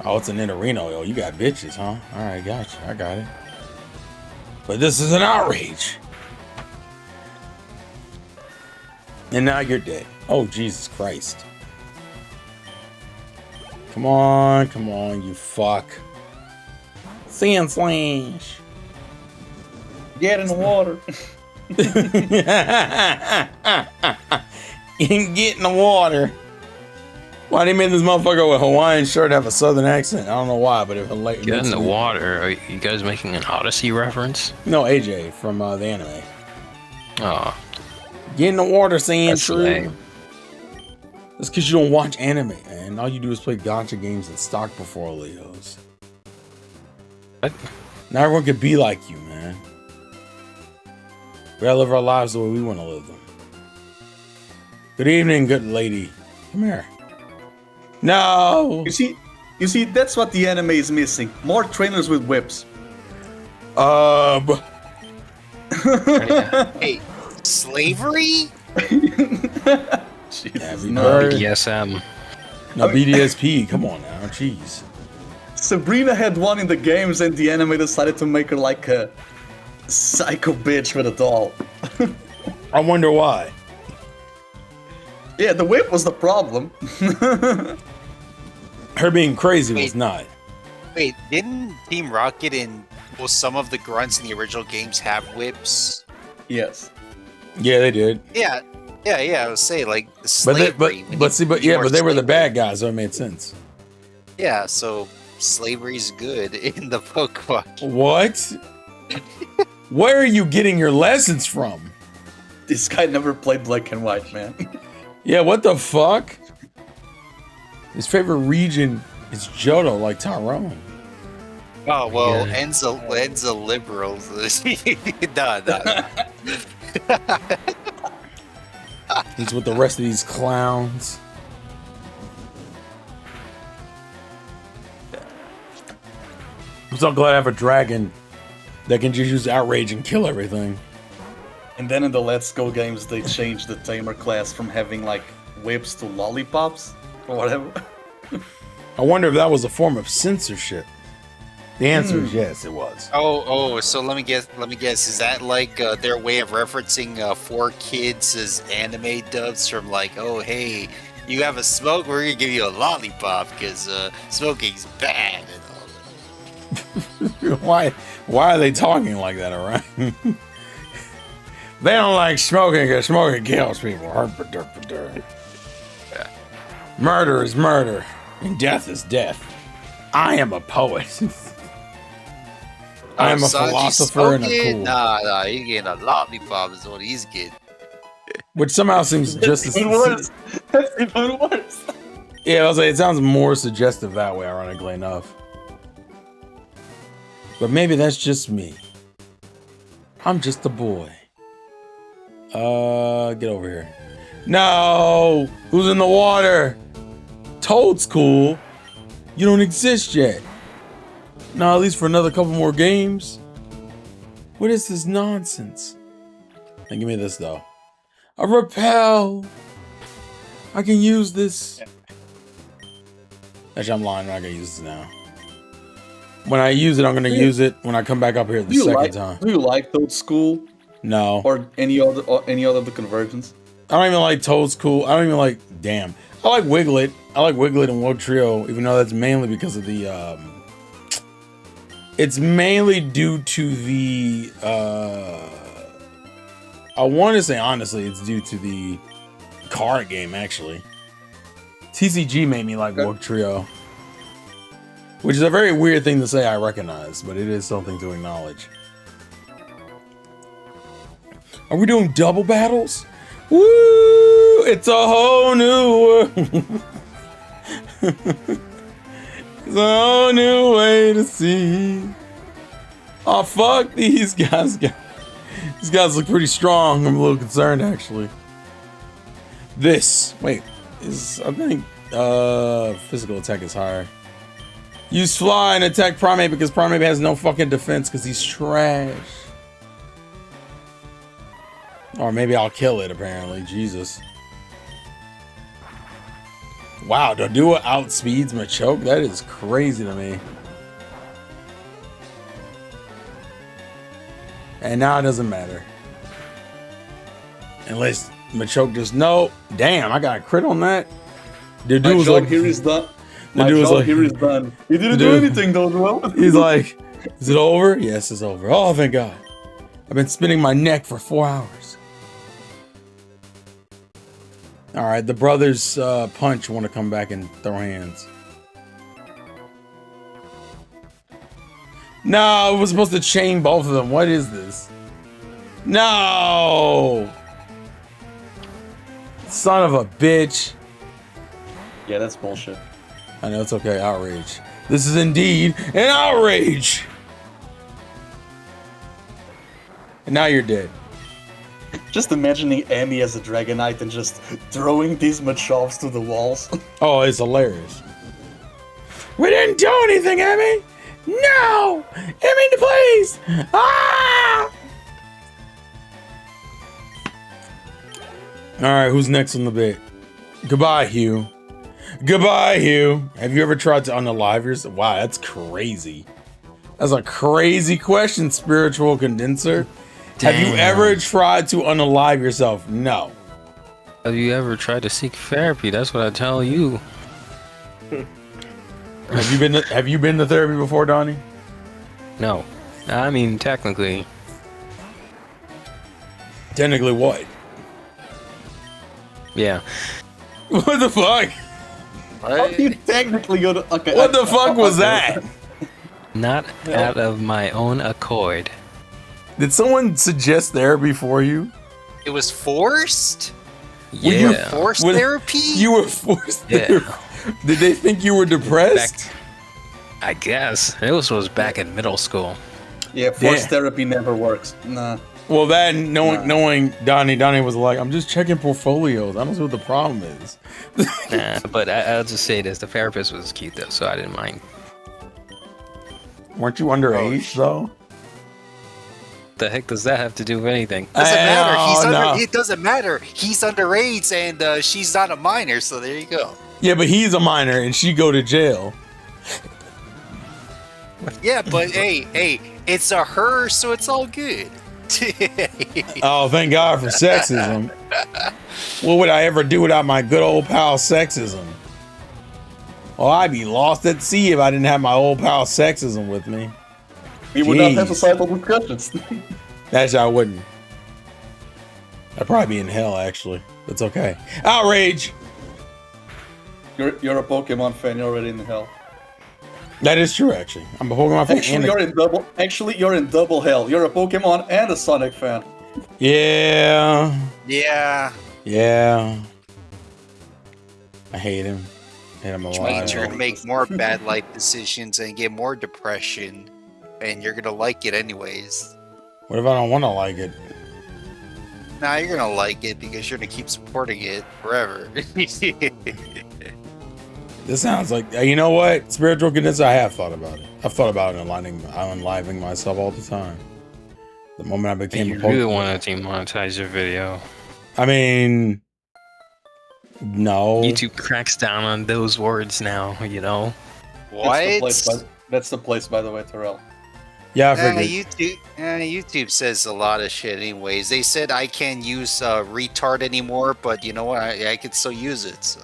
A: Oh, it's an Nidorino, yo. You got bitches, huh? All right, gotcha. I got it. But this is an outrage. And now you're dead. Oh, Jesus Christ. Come on, you fuck. Sand slash.
C: Get in the water.
A: Get in the water. Why they made this motherfucker with a Hawaiian shirt have a southern accent? I don't know why, but it
E: Get in the water. Are you guys making an Odyssey reference?
A: No, AJ from the anime.
E: Oh,
A: Get in the water, saying
E: that's
A: true.
E: lame.
A: That's because you don't watch anime, man. All you do is play gacha games and stock before Leos.
E: What?
A: Now everyone could be like you, man. We gotta live our lives the way we want to live them. Good evening, good lady. Come here. No.
C: You see, that's what the anime is missing. More trainers with whips.
B: Hey, slavery?
C: Jesus,
A: no.
E: BDSM.
A: No, BDSP. Come on now. Jeez.
C: Sabrina had one in the games, and the anime decided to make her like a psycho bitch with a doll.
A: I wonder why.
C: Yeah, the whip was the problem.
A: Her being crazy was not.
B: Wait, didn't Team Rocket and some of the grunts in the original games have whips?
C: Yes.
A: Yeah, they did.
B: Yeah, I was saying like
A: But
B: slavery.
A: they were the bad guys, so it made sense.
B: Yeah, so slavery's good in the Pokemon.
A: What? Where are you getting your lessons from?
C: This guy never played Black and White, man.
A: Yeah, what the fuck? His favorite region is Johto, like Tyrone.
B: Oh well,
E: Yeah.
B: Enza liberals. no.
A: He's with the rest of these clowns. I'm so glad I have a dragon that can just use outrage and kill everything.
C: And then in the Let's Go games, they changed the Tamer class from having like whips to lollipops or whatever.
A: I wonder if that was a form of censorship. The answer is yes, it was.
B: Oh, so let me guess. Is that like their way of referencing 4Kids as anime dubs from like, oh hey, you have a smoke, we're gonna give you a lollipop because smoking's bad and all that.
A: Why are they talking like that around? They don't like smoking because smoking kills people. Murder is murder, and death is death. I am a poet. I am a
B: Sanji's
A: philosopher and a
B: smoking?
A: cool.
B: Nah, he's getting a lollipop is what he's getting.
A: Which somehow seems just as...
C: Even worse. That's even worse.
A: Yeah, I was like, it sounds more suggestive that way, ironically enough. But maybe that's just me. I'm just a boy. Get over here. No! Who's in the water? Toad's cool. You don't exist yet. No, at least for another couple more games. What is this nonsense? Hey, give me this though. A repel. I can use this. Actually, I'm lying. I'm not gonna use this now. When I use it, I'm gonna use it when I come back up here the second time.
C: Do you like Toad School
A: No.
C: or any other of the conversions?
A: I don't even like Toad's cool. I don't even like. Damn. I like Wiglet. I like Wiglet and Wood Trio, even though that's mainly because of the. It's mainly due to the. I want to say honestly, it's due to the card game. Actually, TCG made me like Wood Trio, which is a very weird thing to say. I recognize, but it is something to acknowledge. Are we doing double battles? Woo! It's a whole new world. It's a whole new way to see. Oh fuck these guys! These guys look pretty strong. I'm a little concerned actually. This wait is I think physical attack is higher. Use fly and attack Primate because Primate has no fucking defense because he's trash. Or maybe I'll kill it, apparently. Jesus. Wow, Dodua outspeeds Machoke? That is crazy to me. And now it doesn't matter. Unless Machoke just... No. Damn, I got a crit on that. Dodua was like...
C: Here is the... My
A: dude was
C: job
A: like-
C: here is done. You didn't
A: the
C: do
A: dude-
C: anything though, Joel.
A: He's like, is it over? Yes, it's over. Oh, thank God. I've been spinning my neck for 4 hours. All right, the brothers Punch want to come back and throw hands. No, it was supposed to chain both of them. What is this? No! Son of a bitch.
C: Yeah, that's bullshit.
A: I know, it's okay. Outrage. This is indeed an outrage! And now you're dead.
C: Just imagining Emmy as a Dragonite and just throwing these Machoffs to the walls.
A: Oh, it's hilarious. We didn't do anything, Emmy! No! Emmy, please! Ah! Alright, who's next on the bit? Goodbye, Hugh. Goodbye, Hugh. Have you ever tried to unalive yourself? Wow, that's crazy. That's a crazy question, Spiritual Condenser. Have you ever tried to unalive yourself? No.
E: Have you ever tried to seek therapy? That's what I tell you.
A: Have you been to therapy before, Donnie?
E: No. I mean, technically.
A: Technically what?
E: Yeah.
A: What the fuck?
C: How do you technically go to... Okay,
A: What the fuck was that?
E: Not out of my own accord.
A: Did someone suggest therapy for you?
B: It was forced?
E: Yeah.
B: Forced
A: When
B: therapy?
A: You were forced
E: Yeah.
A: therapy. Did they think you were depressed?
E: I guess. It was back in middle school.
C: Yeah, forced
A: Yeah.
C: therapy never works. Nah.
A: Well, that knowing Donnie was like, I'm just checking portfolios. I don't see what the problem is.
E: Nah, but I'll just say this. The therapist was cute, though, so I didn't mind.
A: Weren't you underage though?
E: The heck does that have to do with anything?
B: Doesn't matter.
A: No.
B: It doesn't matter. He's underage and she's not a minor, so there you go.
A: Yeah, but he's a minor and she go to jail.
B: Yeah, but hey, it's a her, so it's all good.
A: Oh, thank God for sexism. What would I ever do without my good old pal sexism? Oh, I'd be lost at sea if I didn't have my old pal sexism with me.
C: We would not have
A: Jeez.
C: societal discussions.
A: Actually, I wouldn't. I'd probably be in hell, actually. That's okay. Outrage!
C: You're a Pokemon fan, you're already in hell.
A: That is true, actually. I'm a Pokemon fan.
C: Actually, you're in double hell. You're a Pokemon and a Sonic fan.
A: Yeah.
B: Yeah.
A: Yeah. I hate him. Hate him a
B: Which
A: lot.
B: means you're gonna make more bad life decisions and get more depression, and you're gonna like it anyways.
A: What if I don't want to like it?
B: Nah, you're gonna like it because you're gonna keep supporting it forever.
A: This sounds like, you know what? Spiritual Condenser, I have thought about it. I've thought about unliving myself all the time. The moment I became
E: You
A: a Pokemon.
E: really want to demonetize your video.
A: I mean, no.
E: YouTube cracks down on those words now, you know?
B: What?
C: That's the place, by the way, Terrell.
A: Yeah, I figured.
B: YouTube says a lot of shit anyways. They said I can't use retard anymore, but you know what? I can still use it, so.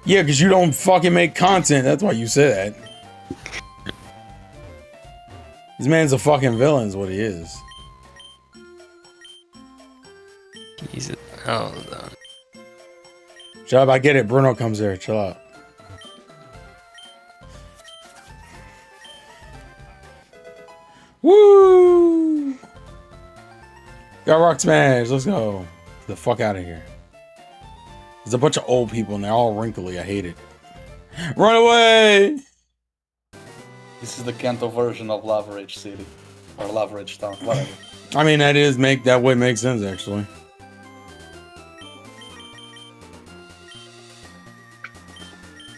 A: Yeah, because you don't fucking make content. That's why you say that. This man's a fucking villain is what he is.
E: He's oh,
A: Shut up, I get it. Bruno comes here. Chill out. Woo! Got rock smash. Let's go. Get the fuck out of here. There's a bunch of old people and they're all wrinkly. I hate it. Run away!
C: This is the Kanto version of Lava Rage City. Or Lava Rage Town, whatever.
A: I mean, that would make sense, actually.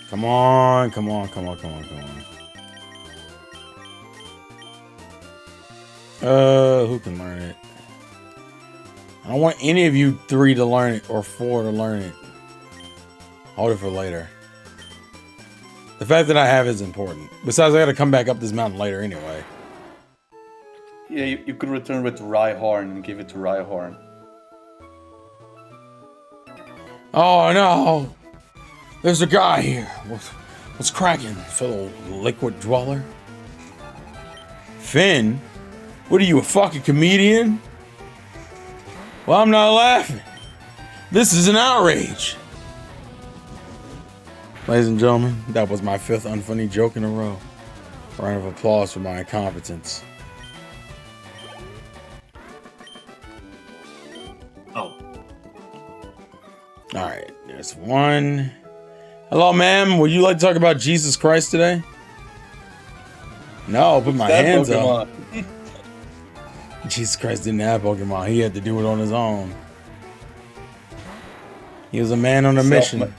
A: Come on, come on, come on, come on, come on. Who can learn it? I don't want any of you 3 to learn it, or 4 to learn it. Hold it for later. The fact that I have is important. Besides, I gotta come back up this mountain later anyway.
C: Yeah, you could return with Rhyhorn and give it to Rhyhorn.
A: Oh no! There's a guy here. What's cracking, fellow liquid dweller? Finn? What are you, a fucking comedian? Well, I'm not laughing. This is an outrage. Ladies and gentlemen, that was my 5th unfunny joke in a row. Round of applause for my incompetence.
D: Oh.
A: Alright, there's one. Hello, ma'am. Would you like to talk about Jesus Christ today? No, I'll put my hands up. Jesus Christ didn't have Pokemon. He had to do it on his own. He was a man on a mission.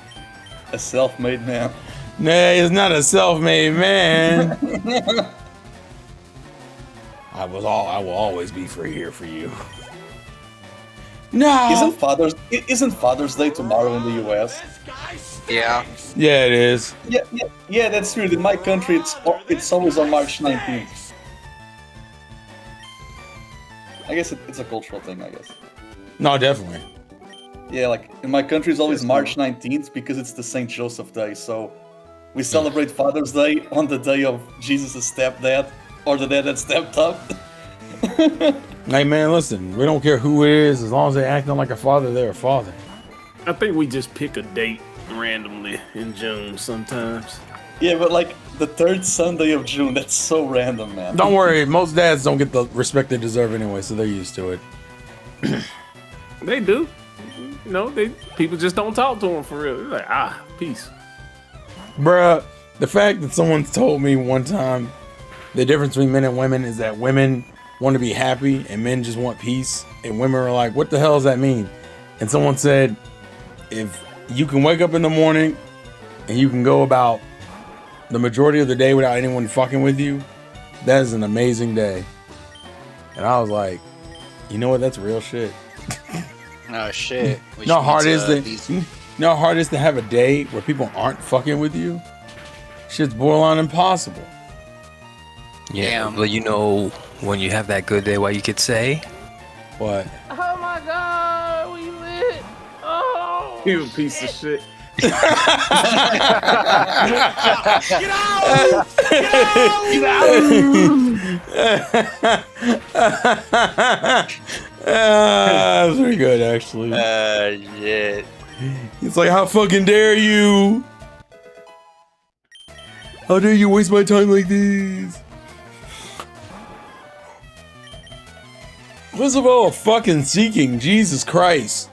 C: A self-made man.
A: Nah, he's not a self-made man. I will always be here for you. No.
C: Isn't Father's Day tomorrow in the US?
B: Yeah.
A: Yeah, it is.
C: Yeah, that's weird. In my country, it's always on March 19th. I guess it's a cultural thing, I guess.
A: No, definitely.
C: Yeah, like, in my country, it's always March 19th because it's the St. Joseph Day, so we celebrate Father's Day on the day of Jesus' stepdad, or the dad that stepped up.
A: Hey, man, listen, we don't care who it is, as long as they're acting like a father, they're a father.
D: I think we just pick a date randomly in June sometimes.
C: Yeah, but like, the 3rd Sunday of June, that's so random, man.
A: Don't worry, most dads don't get the respect they deserve anyway, so they're used to it.
D: They do. You know, people just don't talk to them for real. They're like, peace.
A: Bruh, the fact that someone told me one time the difference between men and women is that women want to be happy and men just want peace, and women are like, what the hell does that mean? And someone said, if you can wake up in the morning and you can go about the majority of the day without anyone fucking with you, that is an amazing day. And I was like, you know what, that's real shit.
B: Oh shit.
A: You know how hard it is to have a day where people aren't fucking with you? Shit's borderline impossible.
E: Yeah,
B: Damn.
E: but you know, when you have that good day, what you could say?
A: What?
F: Oh my god, we lit. Oh.
D: You a piece of shit.
F: Get out!
A: That's pretty good, actually.
B: Shit.
A: It's like, how fucking dare you? How dare you waste my time like this? First of all, fucking seeking, Jesus Christ.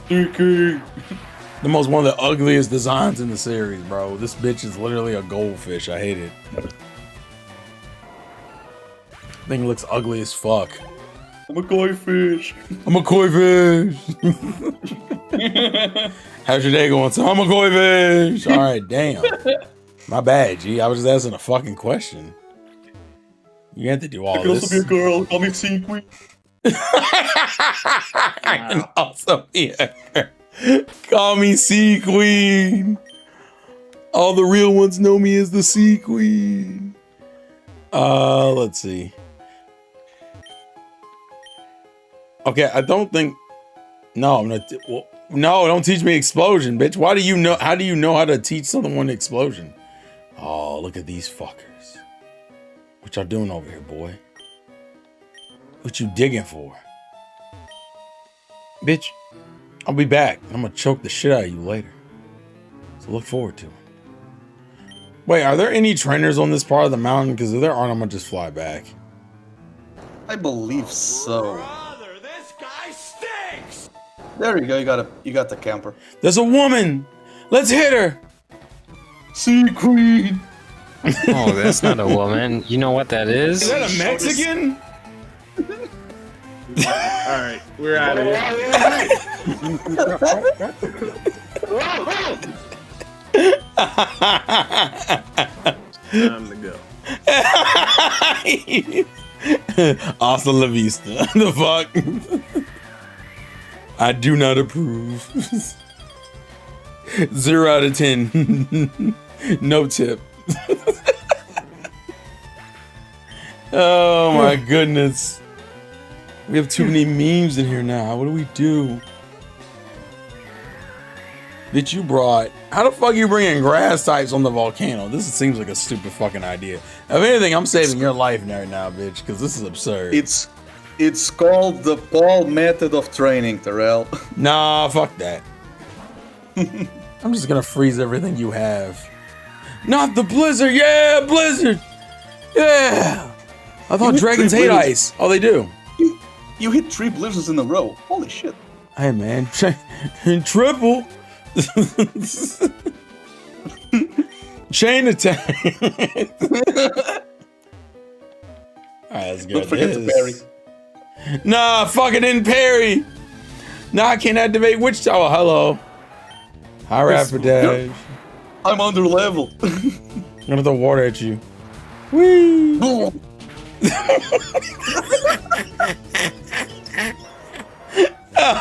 A: The one of the ugliest designs in the series, bro. This bitch is literally a goldfish. I hate it. Thing looks ugly as fuck.
C: I'm a koi fish.
A: I'm a koi fish. How's your day going? So I'm a koi fish. All right, damn. My bad, G. I was just asking a fucking question. You have to do all this.
C: I can also be a girl. Call me Sequin.
A: I can also be a girl. Call me Sea Queen. All the real ones know me as the Sea Queen. Let's see. Okay, I don't think. No, I'm not. Well, no, don't teach me explosion, bitch. Why do you know? How do you know how to teach someone explosion? Oh, look at these fuckers. What y'all doing over here, boy? What you digging for? Bitch, I'll be back. I'm gonna choke the shit out of you later. So look forward to it. Wait, are there any trainers on this part of the mountain? Because if there aren't, I'm gonna just fly back.
C: I believe so.
F: Brother, this guy stinks.
C: There you go. You got the camper.
A: There's a woman. Let's hit her.
C: Sea Queen.
E: Oh, that's not a woman. You know what that is?
A: Is that a Mexican?
D: All right, we're out of here. Time to go.
A: Hasta la vista. The fuck? I do not approve. 0 out of 10. No tip. Oh my goodness. We have too many memes in here now. What do we do? that you brought. How the fuck you bringing grass types on the volcano? This seems like a stupid fucking idea. If anything, I'm saving your life right now, bitch, because this is absurd.
C: It's called the Paul method of training, Terrell.
A: Nah, fuck that. I'm just gonna freeze everything you have. Not the blizzard, yeah, blizzard, yeah. I thought dragons hate ice. Oh, they do.
C: You hit 3 blizzards in a row. Holy shit.
A: Hey man, triple. Chain attack. Alright, let's go.
C: Don't forget to parry.
A: Nah, fuck it, didn't parry. Nah, I can't activate Witch Tower. Hello. Hi, Rapidash.
C: I'm under level.
A: I'm gonna throw water at you. Whee!
C: Boom.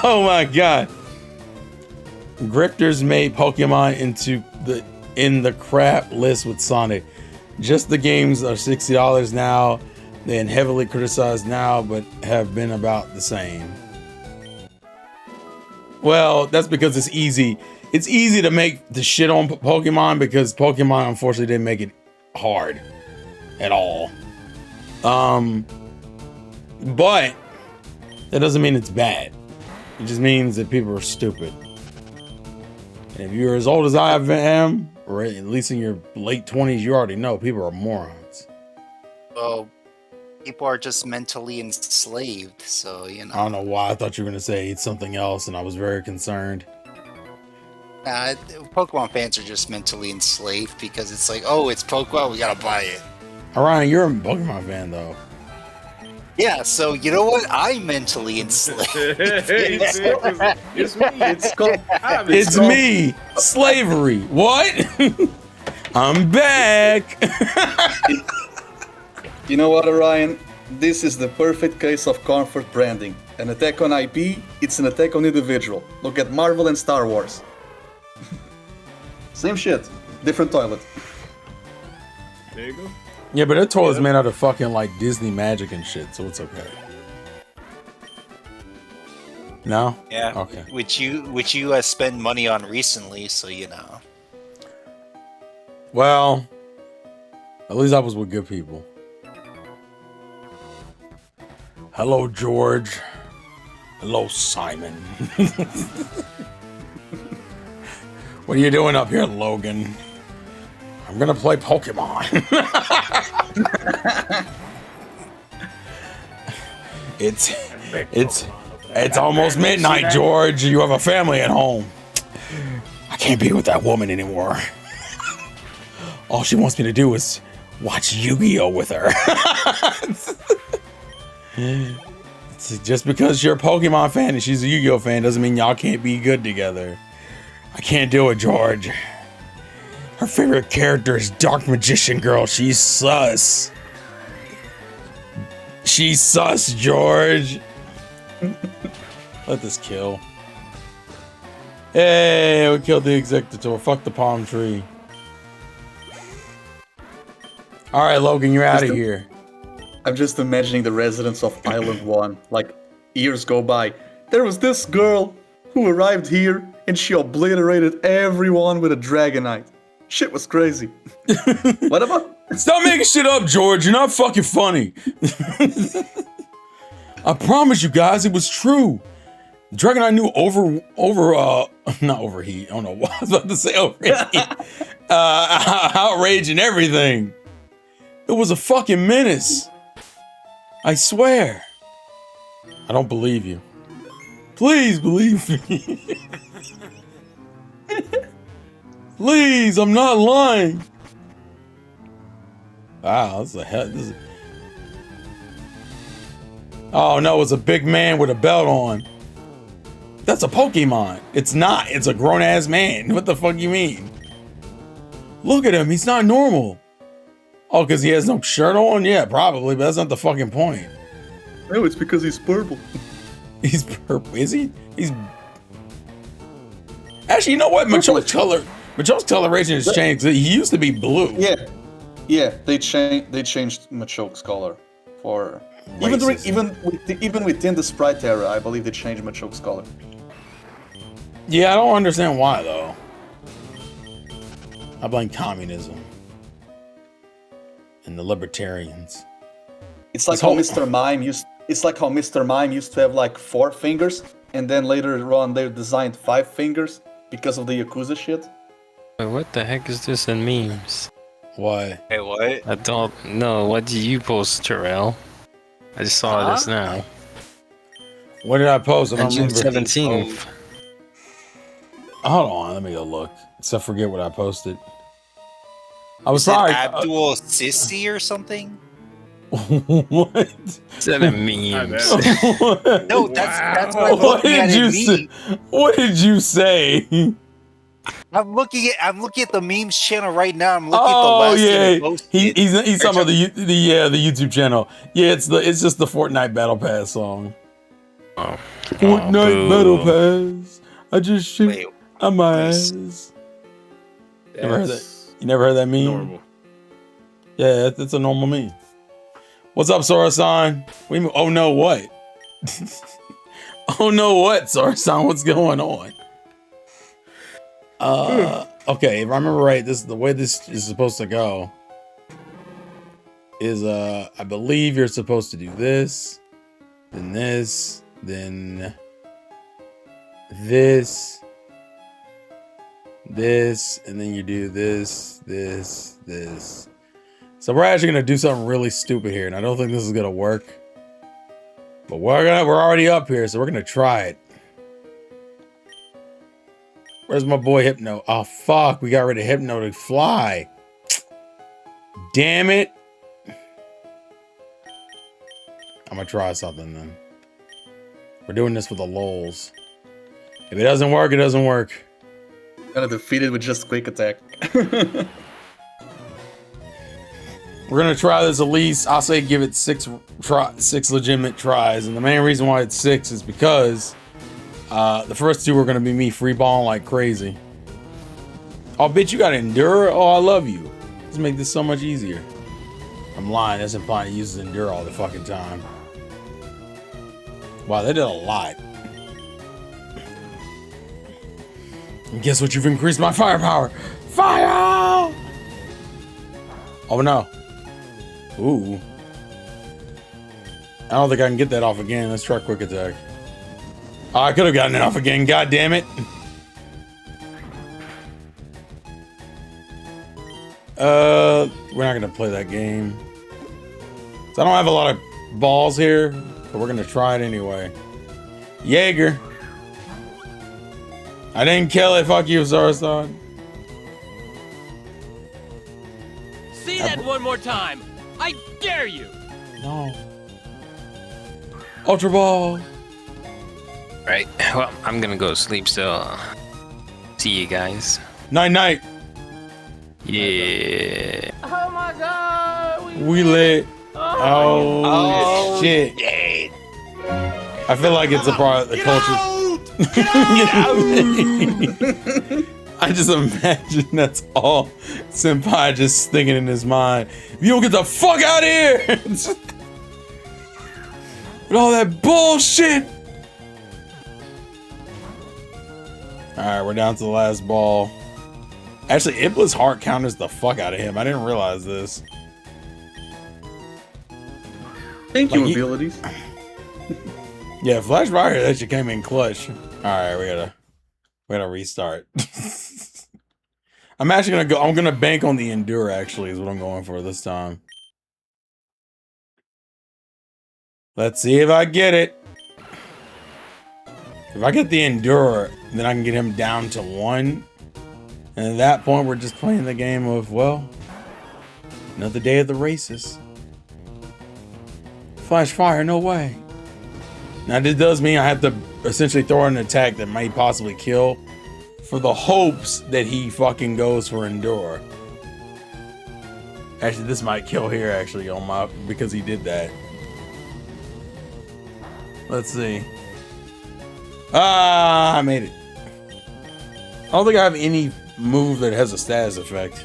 A: Oh my god. Grifters made Pokemon in the crap list with Sonic. Just the games are $60 now, and heavily criticized now, but have been about the same. Well, that's because it's easy. It's easy to make the shit on Pokemon because Pokemon unfortunately didn't make it hard at all. But that doesn't mean it's bad. It just means that people are stupid. And if you're as old as I am, or at least in your late 20s, you already know people are morons.
B: Well, people are just mentally enslaved, so, you know.
A: I don't know why. I thought you were going to say something else, and I was very concerned.
B: Pokemon fans are just mentally enslaved because it's like, oh, it's Pokemon, we gotta buy it.
A: Orion, you're a Pokemon fan, though.
B: Yeah, so you know what? I'm mentally enslaved.
D: It's me.
A: It's me. Slavery. What? I'm back.
C: You know what, Orion? This is the perfect case of comfort branding. An attack on IP, it's an attack on individual. Look at Marvel and Star Wars. Same shit, different toilet.
D: There you go.
A: Yeah, but that toilet's made out of fucking like Disney magic and shit, so it's okay. No?
B: Yeah.
A: Okay.
B: Which you spend money on recently, so you know.
A: Well, at least I was with good people. Hello, George. Hello, Simon. What are you doing up here, Logan? I'm gonna play Pokemon. It's almost midnight, George. You have a family at home. I can't be with that woman anymore. All she wants me to do is watch Yu-Gi-Oh with her. It's just because you're a Pokemon fan and she's a Yu-Gi-Oh fan doesn't mean y'all can't be good together. I can't do it, George. Her favorite character is Dark Magician Girl. She's sus. She's sus, George. Let this kill. Hey, we killed the Executor. Fuck the palm tree. All right, Logan, you're out of here.
C: I'm just imagining the residents of Island 1. Like, years go by. There was this girl who arrived here and she obliterated everyone with a Dragonite. Shit was crazy. What about?
A: Stop making shit up, George. You're not fucking funny. I promise you guys, it was true. Dragonite knew not overheat. I don't know what I was about to say. Overheat. Outrage and everything. It was a fucking menace. I swear. I don't believe you. Please believe me. Please, I'm not lying. Wow, this is Oh no, it's a big man with a belt on. That's a Pokemon. It's not. It's a grown-ass man. What the fuck you mean? Look at him. He's not normal. Oh, because he has no shirt on? Yeah, probably, but that's not the fucking point.
C: No, it's because he's purple.
A: He's purple. Is he? He's... Actually, you know what? Macho's coloration has changed. He used to be blue.
C: Yeah. They changed Machoke's color for even within the Sprite era. I believe they changed Machoke's color.
A: Yeah, I don't understand why though. I blame communism and the libertarians.
C: It's like
A: This
C: how
A: whole-
C: Mr. Mime used. It's like how Mr. Mime used to have like 4 fingers, and then later on they designed 5 fingers because of the Yakuza shit.
E: Wait, what the heck is this in memes?
A: What?
B: Hey, what?
E: I don't know. What did you post, Terrell? I just saw this now.
A: What did I post? I
E: On
A: don't
E: June
A: remember.
E: 17th.
A: Hold on, let me go look. So I forget what I posted. I was
B: Was it
A: sorry.
B: Abdul Sissy or something?
A: What?
E: Is that a meme?
B: No, that's what I'm
A: What
B: looking at
A: did you
B: in
A: say?
B: meme.
A: What did you say?
B: I'm looking at the memes channel right now. I'm looking at the
A: Oh
B: last thing
A: yeah,
B: I posted.
A: he's talking about the YouTube channel. Yeah, it's just the Fortnite Battle Pass song.
E: Oh.
A: Fortnite Battle Pass. I just shoot
B: Wait,
A: on my
B: please.
A: ass. Never heard that.
D: That's
A: You never heard that meme?
D: normal.
A: Yeah, it's a normal meme. What's up, Sora-san? Oh no, what? Oh no, what, Sora-san? What's going on? Okay, if I remember right, the way this is supposed to go is I believe you're supposed to do this, then this, then this, and then you do this. So we're actually gonna do something really stupid here, and I don't think this is gonna work. But we're already up here, so we're gonna try it. Where's my boy Hypno? Oh fuck, we got rid of Hypno to fly. Damn it. I'm gonna try something then. We're doing this for the lols. If it doesn't work, it doesn't work.
C: Gonna defeat it with just quick attack.
A: We're gonna try this at least. I'll say give it 6 legitimate tries, and the main reason why it's 6 is because the first 2 are gonna be me freeballing like crazy. Oh, bitch, you gotta endure. Oh, I love you. Let's make this so much easier. I'm lying. That's implying it uses endure all the fucking time. Wow, they did a lot. And guess what? You've increased my firepower. Fire! Oh no. Ooh. I don't think I can get that off again. Let's try quick attack. Oh, I could have gotten it off again. God damn it. We're not gonna play that game. So I don't have a lot of balls here, but we're gonna try it anyway. Jaeger. I didn't kill it. Fuck you, Sarastan.
F: See that one more time. I dare you.
A: No. Ultra Ball.
E: Right. Well, I'm gonna go to sleep, so see you guys.
A: Night night.
E: Yeah.
F: Oh my god.
A: We lit.
F: Oh.
A: Oh, shit. I feel like it's a part of the culture. I just imagine that's all Senpai just thinking in his mind. You don't get the fuck out of here! With all that bullshit! Alright, we're down to the last ball. Actually, Iblis heart counters the fuck out of him. I didn't realize this.
C: Thank you,
A: Like he-
C: abilities.
A: Yeah, Flash Fire actually came in clutch. Alright, we gotta restart. I'm actually I'm gonna bank on the Endure actually is what I'm going for this time. Let's see if I get it. If I get the Endure, then I can get him down to 1. And at that point, we're just playing the game of, well, another day of the races. Flash Fire, no way. Now, this does mean I have to essentially throw an attack that might possibly kill for the hopes that he fucking goes for Endure. Actually, this might kill here, actually, on my because he did that. Let's see. Ah, I made it. I don't think I have any move that has a status effect.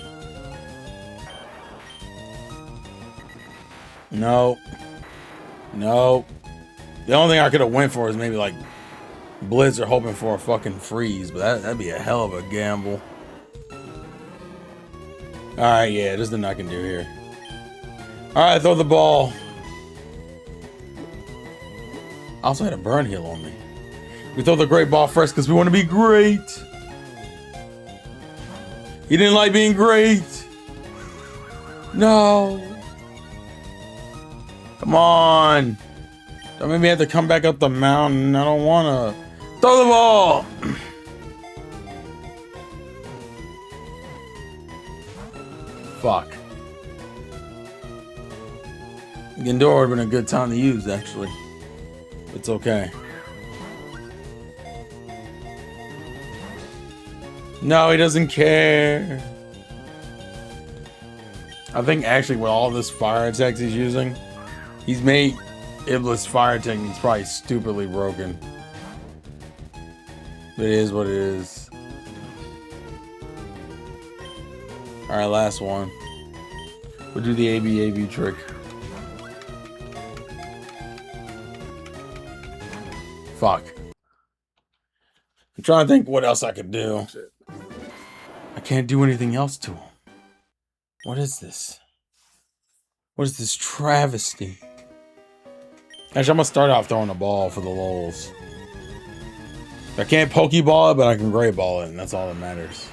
A: No. No. The only thing I could have went for is maybe like Blitz or hoping for a fucking freeze, but that'd be a hell of a gamble. Alright, yeah, there's nothing I can do here. Alright, throw the ball. I also had a burn heal on me. We throw the great ball first because we want to be great. He didn't like being great. No. Come on. Don't make me have to come back up the mountain. I don't want to. Throw the ball. Fuck. Gendor would have been a good time to use, actually. It's okay. No, he doesn't care. I think actually with all this fire attacks he's using, he's made Iblis fire techniques probably stupidly broken. But it is what it is. Alright, last one. We'll do the AB trick. Fuck. I'm trying to think what else I could do. I can't do anything else to him. What is this? What is this travesty? Actually, I'm gonna start off throwing a ball for the lulz. I can't Pokeball it, but I can Great Ball it, and that's all that matters.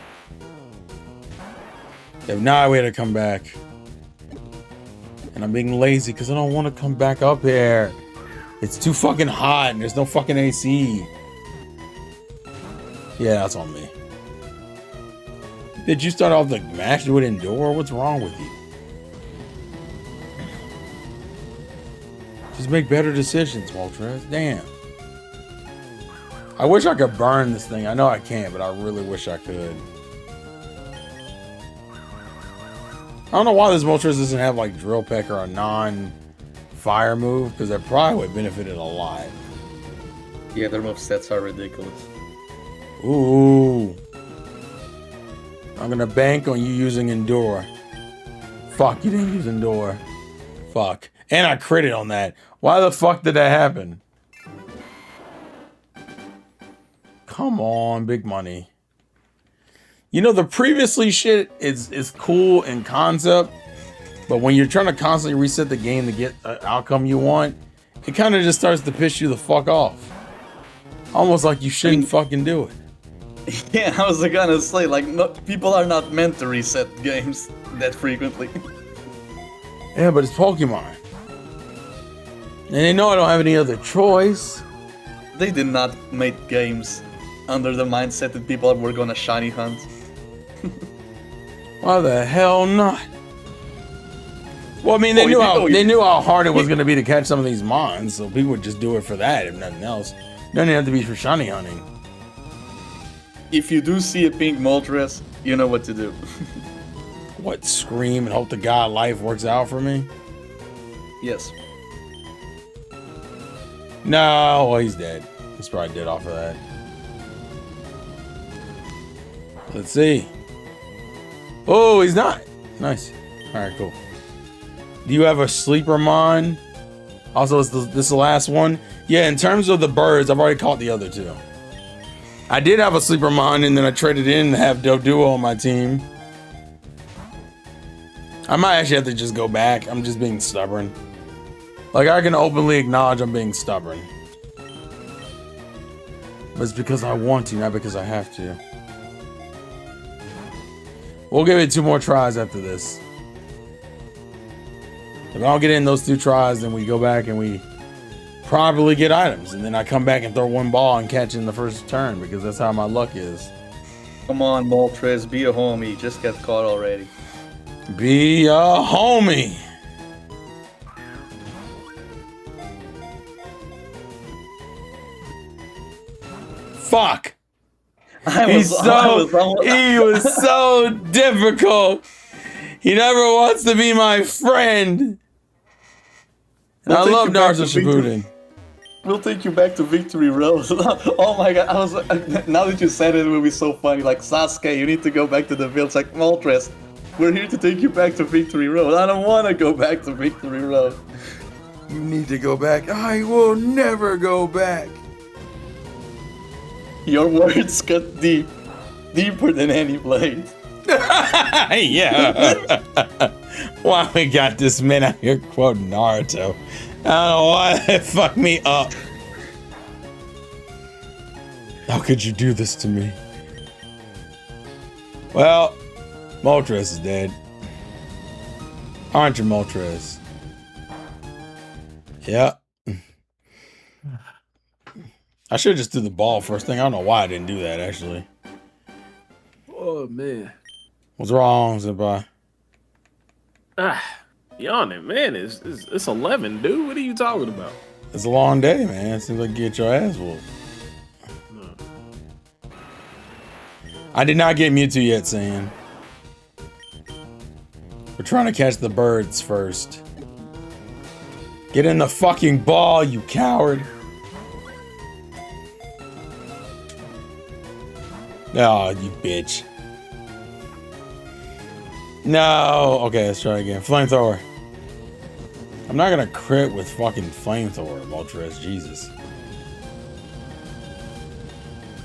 A: If not, we had to come back. And I'm being lazy because I don't want to come back up here. It's too fucking hot and there's no fucking AC. Yeah, that's on me. Did you start off the match do it indoor? What's wrong with you? Just make better decisions, Moltres. Damn. I wish I could burn this thing. I know I can't, but I really wish I could. I don't know why this Moltres doesn't have like Drill Peck or a non-fire move, because that probably would have benefited a lot.
C: Yeah, their move sets are ridiculous.
A: Ooh. I'm gonna bank on you using Endure. Fuck, you didn't use Endure. Fuck. And I critted on that. Why the fuck did that happen? Come on, big money. You know, the previously shit is cool in concept, but when you're trying to constantly reset the game to get an outcome you want, it kind of just starts to piss you the fuck off. Almost like you shouldn't fucking do it.
C: Yeah, I was gonna say, like, no, people are not meant to reset games that frequently.
A: Yeah, but it's Pokemon. And they know I don't have any other choice.
C: They did not make games under the mindset that people were gonna shiny hunt.
A: Why the hell not? Well, I mean, they knew how hard it was going to be to catch some of these mons, so people would just do it for that, if nothing else. Doesn't have to be for shiny hunting.
C: If you do see a pink Moltres, you know what to do.
A: What, scream and hope the god life works out for me?
C: Yes.
A: No, well, he's dead. He's probably dead off of that. Let's see. Oh, he's not. Nice. All right, cool. Do you have a sleeper mon? Also, this is the last one. Yeah, in terms of the birds, I've already caught the other two. I did have a sleeper mon, and then I traded in to have Doduo on my team. I might actually have to just go back. I'm just being stubborn. Like, I can openly acknowledge I'm being stubborn. But it's because I want to, not because I have to. We'll give it 2 more tries after this. If I don't get in those 2 tries, then we go back and we probably get items. And then I come back and throw 1 ball and catch in the first turn, because that's how my luck is.
C: Come on, Moltres, be a homie. Just got caught already.
A: Be a homie. Fuck. He was so difficult. He never wants to be my friend. And I love Naruto Shippuden.
C: We'll take you back to Victory Road. Oh my god, now that you said it will be so funny. Like, Sasuke, you need to go back to the village. Like, Moltres, we're here to take you back to Victory Road. I don't want to go back to Victory Road.
A: You need to go back. I will never go back.
C: Your words cut deep. Deeper than any blade.
A: Yeah. Why we got this man out here quoting Naruto? I don't know why that fucked me up. How could you do this to me? Well, Moltres is dead. Aren't you, Moltres? Yeah. I should have just threw the ball first thing. I don't know why I didn't do that, actually.
D: Oh, man.
A: What's wrong, Senpai?
D: Yawning, man. It's 11, dude. What are you talking about?
A: It's a long day, man. Seems like you get your ass whooped. I did not get Mewtwo yet, Sam. We're trying to catch the birds first. Get in the fucking ball, you coward. Oh, you bitch. No. Okay, let's try again. Flamethrower. I'm not gonna crit with fucking flamethrower, Moltres. Jesus.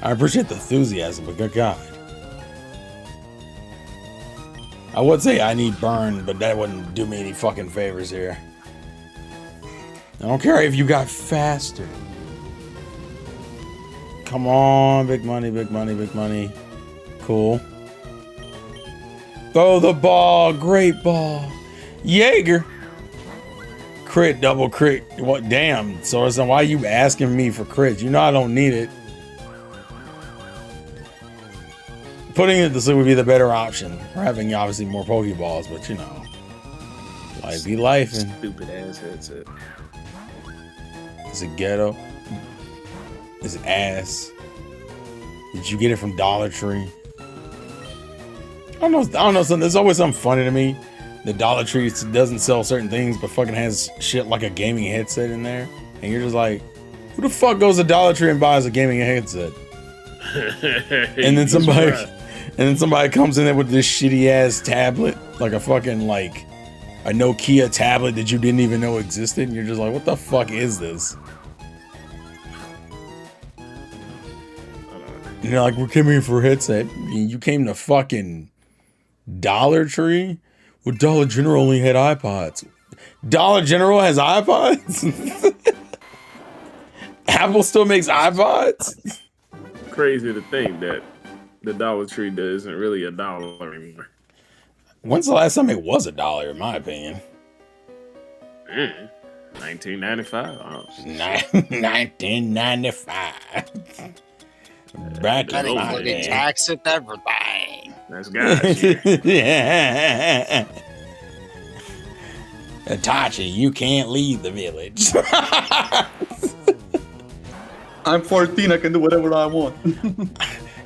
A: I appreciate the enthusiasm, but good God. I would say I need burn, but that wouldn't do me any fucking favors here. I don't care if you got faster. Come on, big money, big money, big money. Cool. Throw the ball, great ball. Jaeger. Crit, double crit. What? Damn, Sorensen, why are you asking me for crits? You know I don't need it. Putting it to sleep would be the better option. Or having obviously more Pokeballs, but you know. Life be life and
D: Stupid ass headset.
A: it's a ghetto. It's ass. Did you get it from Dollar Tree? I don't know. There's always something funny to me. The Dollar Tree doesn't sell certain things, but fucking has shit like a gaming headset in there, and you're just like, who the fuck goes to Dollar Tree and buys a gaming headset? And then somebody comes in there with this shitty ass tablet, like a fucking like a Nokia tablet that you didn't even know existed, and you're just like, what the fuck is this? And they're like, we came here for a headset. You came to fucking Dollar Tree? Well, Dollar General only had iPods. Dollar General has iPods? Apple still makes iPods?
D: Crazy to think that the Dollar Tree isn't really $1 anymore.
A: When's the last time it was $1, in my opinion?
D: 1995. Oh,
A: 1995. Back
B: Gotta
A: in my
B: put a
A: day.
B: tax with everything.
D: That's gotcha.
A: Yeah. Itachi, you can't leave the village.
C: I'm 14, I can do whatever I want.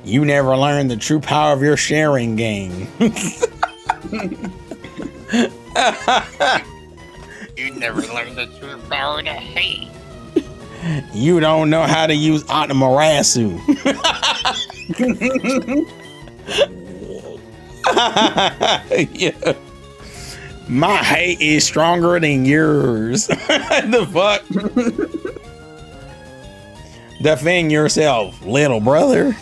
A: You never learned the true power of your sharing game.
B: You never learned the true power to hate.
A: You don't know how to use Atamarasu. Yeah. My hate is stronger than yours. The fuck? Defend yourself, little brother.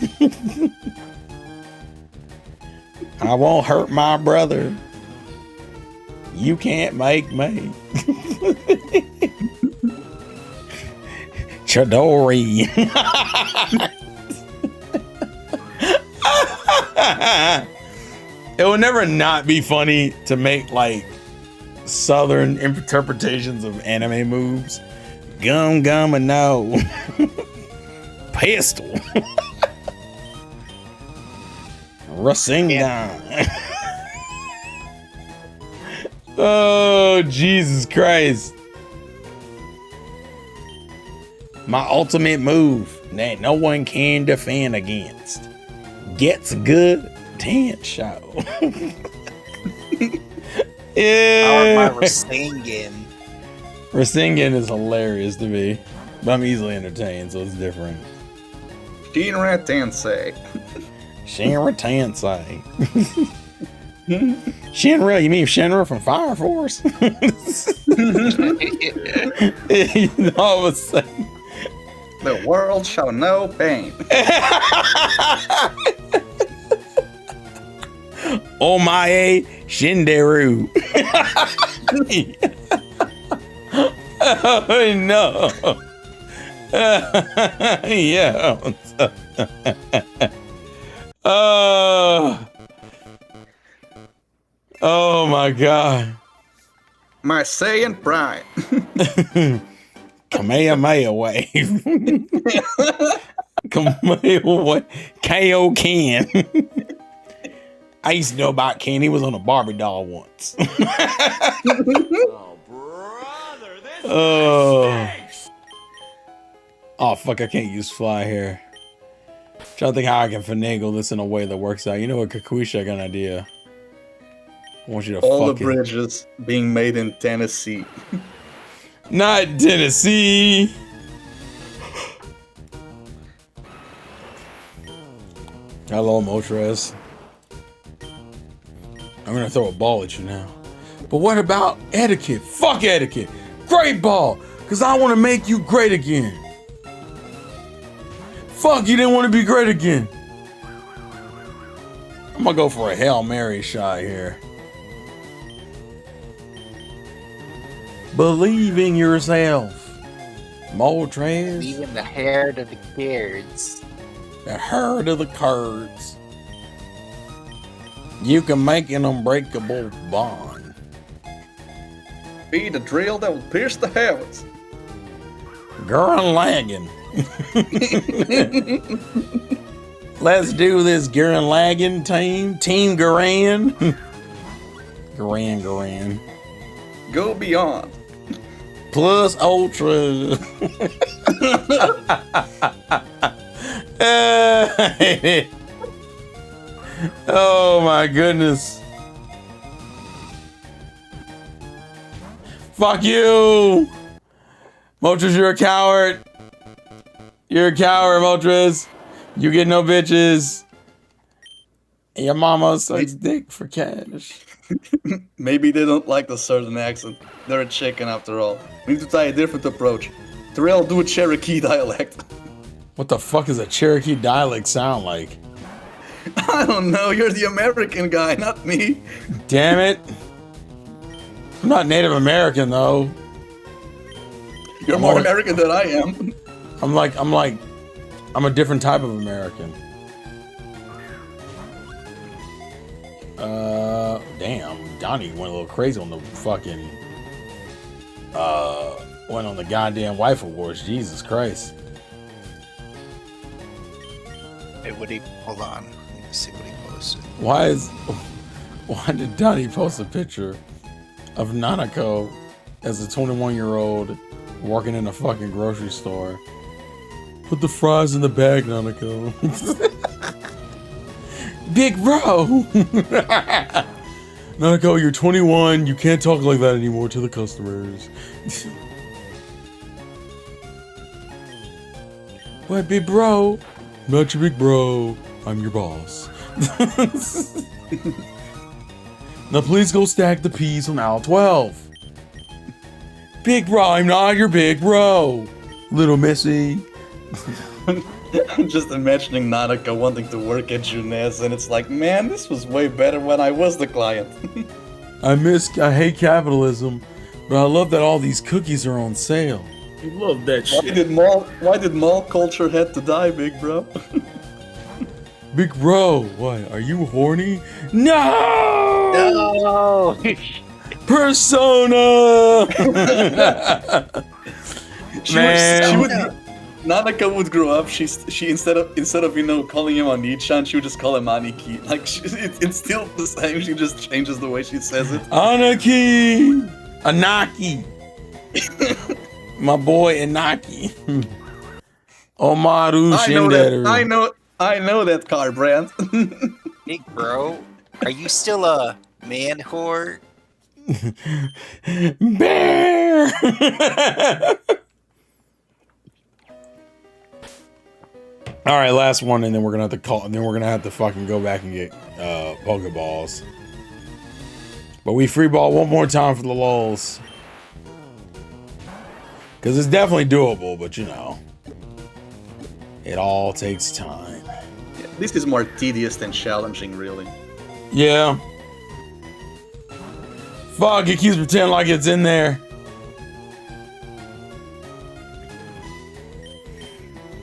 A: I won't hurt my brother. You can't make me. Chidori. It will never not be funny to make like southern interpretations of anime moves. Gum gum and no. Pistol. Rasengan. Oh, Jesus Christ. My ultimate move that no one can defend against. Gets good dance show. Yeah.
B: Powered by Rasengan.
A: Rasengan is hilarious to me. But I'm easily entertained, so it's different.
C: Shinra Tensei.
A: Shinra Tensei. Shinra, you mean Shinra from Fire Force? You know, I was saying.
C: The world shall know pain.
A: Omae Shinderu. Oh, no. Yeah. Oh my God.
C: My Saiyan Prime.
A: Kamehameha wave. Kamehameha wave. KO Ken. I used to know about Ken. He was on a Barbie doll once.
G: Oh, brother, this stinks.
A: Oh, fuck, I can't use fly here. Trying to think how I can finagle this in a way that works out. You know what, Kakuisha, I got an idea. I want you to
C: All the
A: fucking...
C: bridges being made in Tennessee.
A: Not Tennessee. Hello, Moltres. I'm gonna throw a ball at you now. But what about etiquette? Fuck etiquette. Great ball. Because I want to make you great again. Fuck, you didn't want to be great again. I'm gonna go for a Hail Mary shot here. Believe in yourself. Moltres.
B: Leaving the hair to the kids.
A: The herd of the cards. You can make an unbreakable bond.
C: Be the drill that will pierce the heavens.
A: Gurren Lagann. Let's do this Gurren Lagann team. Team Gurren. Gurren.
C: Go beyond.
A: Plus Ultra. Oh my goodness. Fuck you. Moltres, you're a coward. You're a coward, Moltres. You get no bitches. And your mama sucks dick for cash.
C: Maybe they don't like the southern accent. They're a chicken after all. We need to try a different approach. Terrell, do a Cherokee dialect.
A: What the fuck does a Cherokee dialect sound like?
C: I don't know, you're the American guy, not me.
A: Damn it. I'm not Native American though.
C: You're more American than I am.
A: I'm a different type of American. Damn, Donnie went a little crazy on the fucking, went on the goddamn wife awards. Jesus Christ.
B: Hey, hold on. Let me see what he posted.
A: Why did Donnie post a picture of Nanako as a 21-year-old working in a fucking grocery store? Put the fries in the bag, Nanako. Big bro. Nanako, you're 21. You can't talk like that anymore to the customers. What, big bro? I'm not your big bro. I'm your boss. Now please go stack the peas on aisle 12. Big bro, I'm not your big bro. Little Missy.
C: I'm just imagining Nanaka wanting to work at Junez, and it's like, man, this was way better when I was the client.
A: I hate capitalism, but I love that all these cookies are on sale.
D: You love that
C: Why
D: shit.
C: did mall culture had to die, big bro?
A: Big bro, what? Are you horny? No!
B: No!
A: Persona!
C: Nanaka would grow up. She instead of calling him Oni-chan, she would just call him Aniki. Like it's still the same. She just changes the way she says it.
A: Anaki! Anaki! My boy Anaki. Omaru Shinderu.
C: I know that car brand.
B: Big bro, are you still a man whore?
A: Bear! All right, last one, and then we're gonna have to call. And then we're gonna have to fucking go back and get Pokeballs. But we free ball one more time for the lulz, because it's definitely doable. But you know, it all takes time.
C: This is more tedious than challenging, really.
A: Yeah, Fuck, it keeps pretending like it's in there.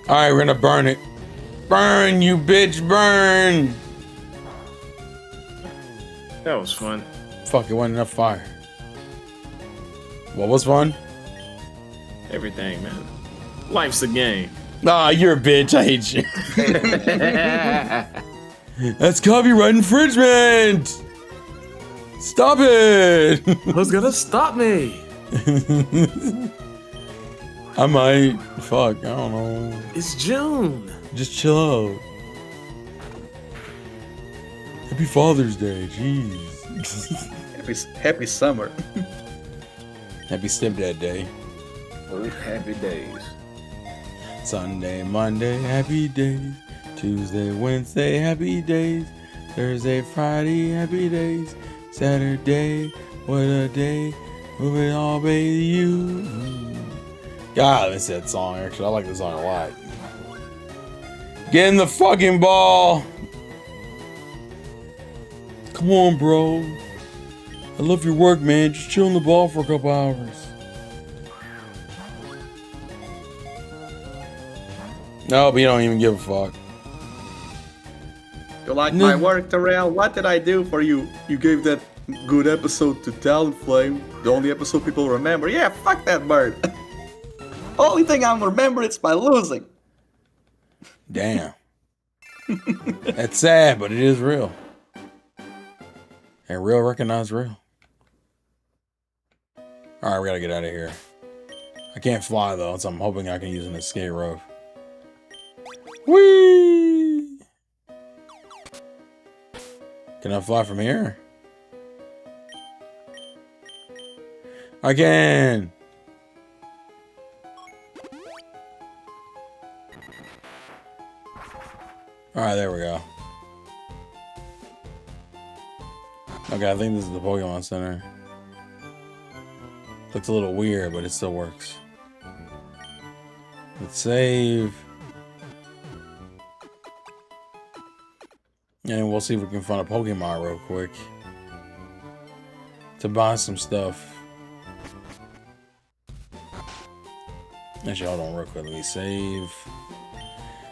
A: Alright, we're gonna burn it. Burn, you bitch, burn!
D: That was fun.
A: Fuck, it wasn't enough fire. What was fun?
D: Everything, man. Life's a game.
A: Nah, you're a bitch. I hate you. That's copyright infringement! Stop it!
D: Who's gonna stop me?
A: I might. Fuck, I don't know.
D: It's June.
A: Just chill out. Happy Father's Day, jeez.
C: Happy summer.
A: Happy Stepdad Day.
D: Oh, happy days.
A: Sunday, Monday, happy days. Tuesday, Wednesday, happy days. Thursday, Friday, happy days. Saturday, what a day. Moving all baby you. God, that's that song. Actually, I like this song a lot. Get in the fucking ball. Come on, bro. I love your work, man. Just chill in the ball for a couple hours. No, but you don't even give a fuck.
C: You like my work, Terrell? What did I do for you? You gave that good episode to Talonflame. The only episode people remember. Yeah, fuck that bird. Only thing I'm remember is by losing.
A: Damn. That's sad, but it is real. And real recognize real. Alright, we gotta get out of here. I can't fly though, so I'm hoping I can use an escape rope. Whee! Can I fly from here? I can! Alright, there we go. Okay, I think this is the Pokemon Center. Looks a little weird, but it still works. Let's save. And we'll see if we can find a Pokemon real quick. To buy some stuff. Actually, hold on real quick. Let me save.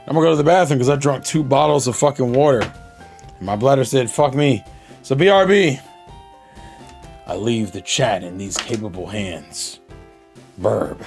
A: I'm gonna go to the bathroom because I drank 2 bottles of fucking water. And my bladder said, fuck me. So BRB. I leave the chat in these capable hands. Verb.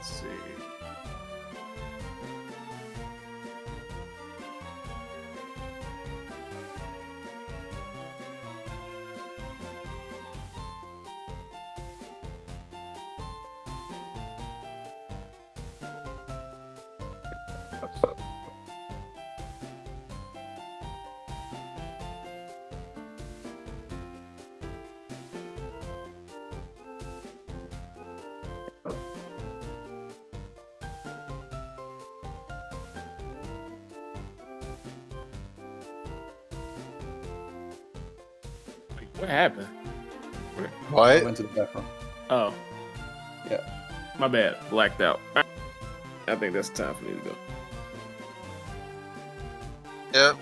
D: Let's see. What happened?
C: I
B: What?
C: went to the bathroom.
D: Oh,
C: Yeah.
D: my bad. Blacked out. I think that's time for me to go.
B: Yep.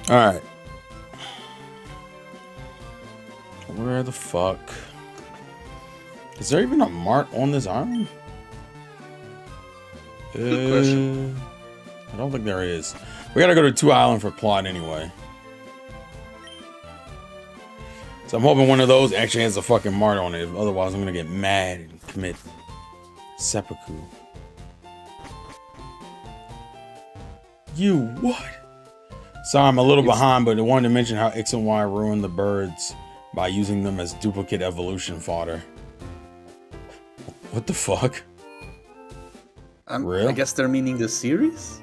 A: All right. Where the fuck? Is there even a mart on this island?
C: Good question.
A: I don't think there is. We gotta go to 2 Island for plot anyway. So I'm hoping one of those actually has a fucking mart on it. Otherwise, I'm gonna get mad and commit seppuku. You what? Sorry, I'm a little behind, but I wanted to mention how X and Y ruined the birds by using them as duplicate evolution fodder. What the fuck?
C: I guess they're meaning the series?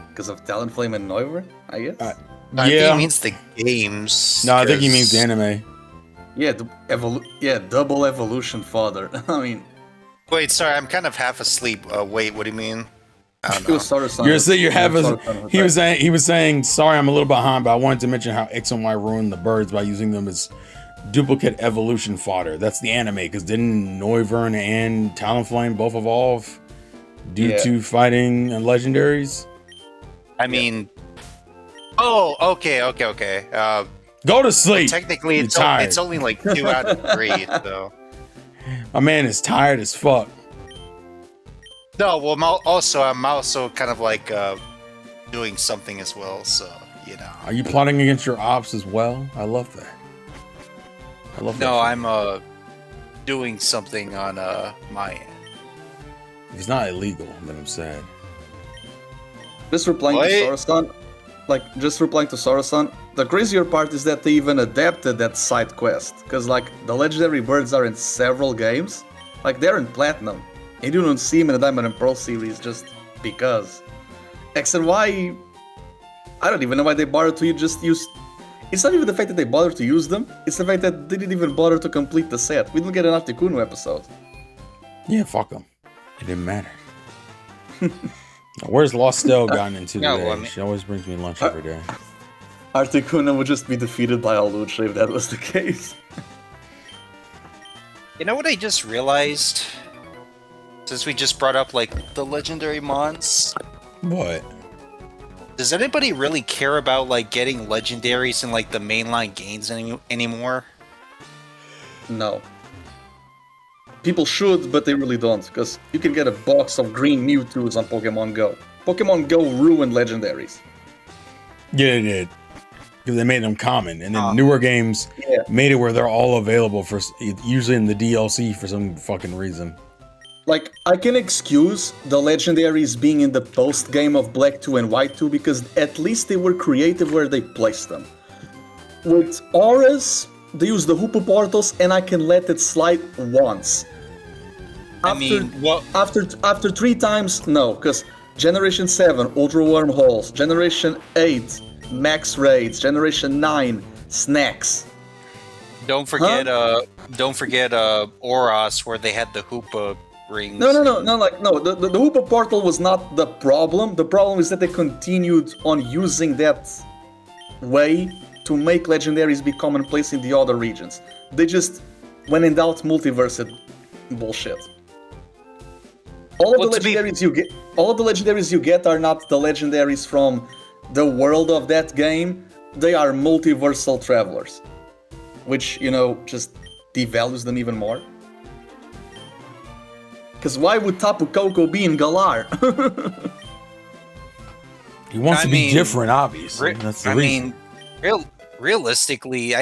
C: Because of Talonflame and Noivern, I guess?
B: I think
A: Yeah.
B: he means the games.
A: No, I think he
B: 'cause-
A: means the anime.
C: Yeah, double evolution father. I mean,
B: Wait, sorry, I'm kind of half asleep. Wait, what do you mean? I don't
C: it was
B: know.
C: Sarusan.
A: You're saying you have
C: It was
A: a.
C: Sarusan
A: He was saying. Sorry, I'm a little behind, but I wanted to mention how X and Y ruined the birds by using them as duplicate evolution fodder. That's the anime, because didn't Noivern and Talonflame both evolve due
C: Yeah.
A: to fighting legendaries?
B: I mean, oh, okay.
A: Go to sleep.
B: Technically,
A: You're
B: it's,
A: tired.
B: it's only like 2 out of 3, so.
A: My man is tired as fuck.
B: No, well, I'm also kind of like doing something as well, so, you know.
A: Are you plotting against your ops as well? I love that. I love that.
B: No,
A: shit.
B: I'm doing something on my end.
A: If it's not illegal, then I'm sad.
C: Just replying
B: What?
C: to Sarusan, the crazier part is that they even adapted that side quest. Because, like, the legendary birds are in several games. Like, they're in Platinum. And you don't see them in the Diamond and Pearl series just because. X and Y, I don't even know why they bothered to just use... It's not even the fact that they bothered to use them, it's the fact that they didn't even bother to complete the set. We didn't get an Articuno episode.
A: Yeah, fuck them. It didn't matter. Now, where's Lost Stell gotten into
B: No,
A: today?
B: well, I mean-
A: She always brings me lunch every day.
C: Articuno would just be defeated by Alucha if that was the case.
B: You know what I just realized? Since we just brought up, like, the legendary mons,
A: What?
B: does anybody really care about, like, getting legendaries in, like, the mainline games anymore?
C: No. People should, but they really don't, because you can get a box of green Mewtwo's on Pokemon Go. Pokemon Go ruined legendaries.
A: Yeah, it did. Because they made them common, and then newer games
C: Yeah.
A: made it where they're all available for usually in the DLC for some fucking reason.
C: Like, I can excuse the legendaries being in the post game of Black 2 and White 2 because at least they were creative where they placed them. With auras, they use the Hoopa portals and I can let it slide once.
B: I mean, well,
C: After 3 times, no, because Generation 7, Ultra Wormholes. Generation 8, Max Raids. Generation 9, Snacks.
B: Don't forget, Oros, where they had the Hoopa rings.
C: No. The Hoopa portal was not the problem. The problem is that they continued on using that way to make legendaries be commonplace in the other regions. They just, when in doubt, multiverse it bullshit. All of the legendaries you get are not the legendaries from the world of that game. They are multiversal travelers, which, just devalues them even more. Because why would Tapu Koko be in Galar?
A: He wants to be different, obviously. That's the reason.
B: Realistically,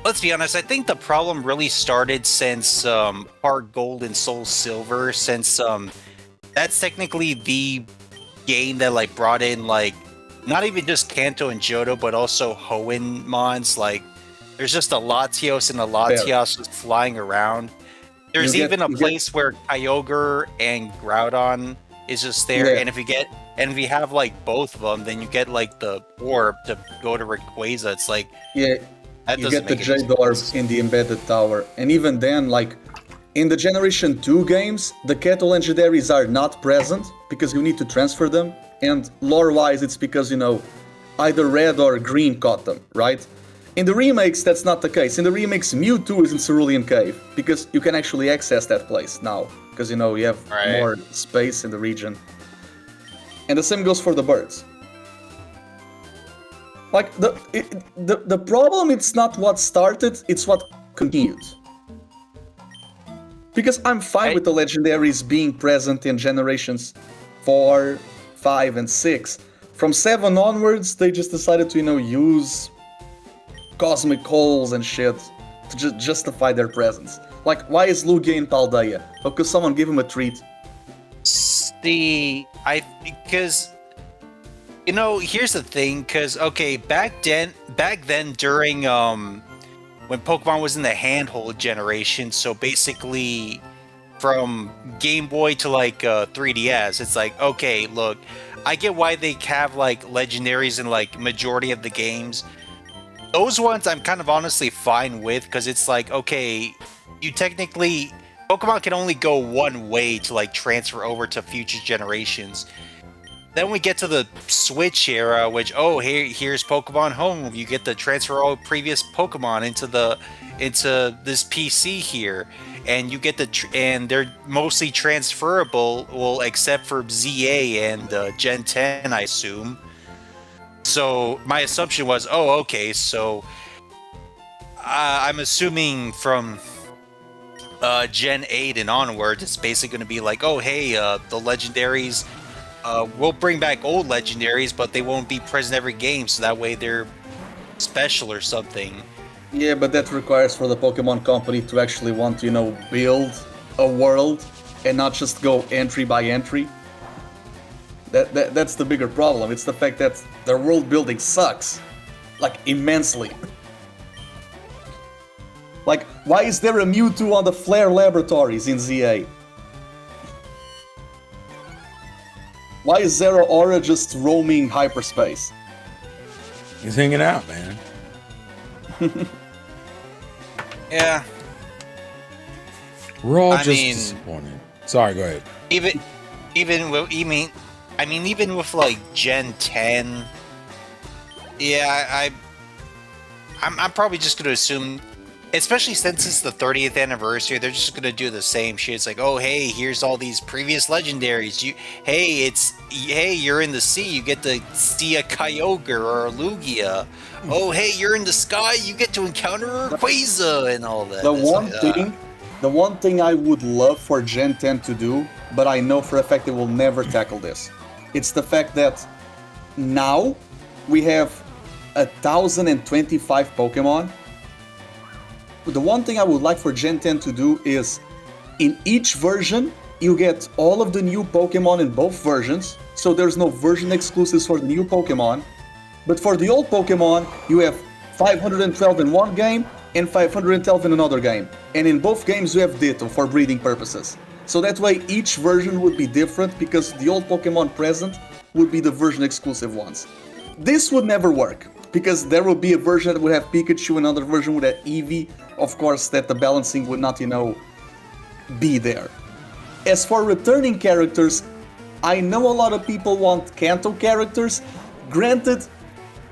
B: let's be honest, I think the problem really started since Heart Gold and Soul Silver, since that's technically the game that brought in not even just Kanto and Johto, but also Hoenn mons. There's just a Latios and a Latias just flying around. There's even a place where Kyogre and Groudon is just there, and if you have both of them, then you get the orb to go to Rayquaza. It's that
C: you get the Jade Orb in the embedded tower, and even then, in the Generation 2 games, the Kato legendaries are not present because you need to transfer them, and lore-wise, it's because either Red or Green caught them, right? In the remakes, that's not the case. In the remakes, Mewtwo is in Cerulean Cave because you can actually access that place now because you have more space in the region. And the same goes for the birds. The problem, it's not what started, it's what continued. Because I'm fine with the legendaries being present in generations 4, 5, and 6. From 7 onwards, they just decided to, use cosmic holes and shit to justify their presence. Why is Lugia in Paldea? Because someone gave him a treat.
B: Because here's the thing, because back then during when Pokemon was in the handhold generation, so basically from Game Boy to 3DS, it's look, I get why they have legendaries in majority of the games. Those ones I'm kind of honestly fine with, because it's you technically, Pokemon can only go one way to transfer over to future generations. Then we get to the Switch era, which here's Pokemon Home. You get to transfer all previous Pokemon into this PC here, and you get and they're mostly transferable, well, except for ZA and Gen 10, I assume. So my assumption was, so I'm assuming from Gen 8 and onwards, it's basically going to be the legendaries, we'll bring back old legendaries, but they won't be present every game, so that way they're special or something.
C: Yeah, but that requires for the Pokemon Company to actually want to, build a world and not just go entry by entry. That's the bigger problem. It's the fact that their world building sucks. Immensely. Why is there a Mewtwo on the Flare Laboratories in ZA? Why is Zero Aura just roaming hyperspace?
A: He's hanging out, man.
B: Yeah.
A: We're all disappointed. Sorry, go ahead.
B: Even with Gen 10, yeah, I'm probably just gonna assume, especially since it's the 30th anniversary, they're just gonna do the same shit. It's here's all these previous legendaries. You're in the sea, you get to see a Kyogre or a Lugia. You're in the sky, you get to encounter a Rayquaza and all that.
C: The one thing I would love for Gen 10 to do, but I know for a fact they will never tackle this. It's the fact that now we have 1,025 Pokemon. The one thing I would like for Gen 10 to do is, in each version, you get all of the new Pokemon in both versions, so there's no version exclusives for the new Pokemon. But for the old Pokemon, you have 512 in one game and 512 in another game. And in both games you have Ditto for breeding purposes. So that way each version would be different because the old Pokemon present would be the version exclusive ones. This would never work because there would be a version that would have Pikachu, another version would have Eevee. Of course, that the balancing would not, be there. As for returning characters, I know a lot of people want Kanto characters. Granted,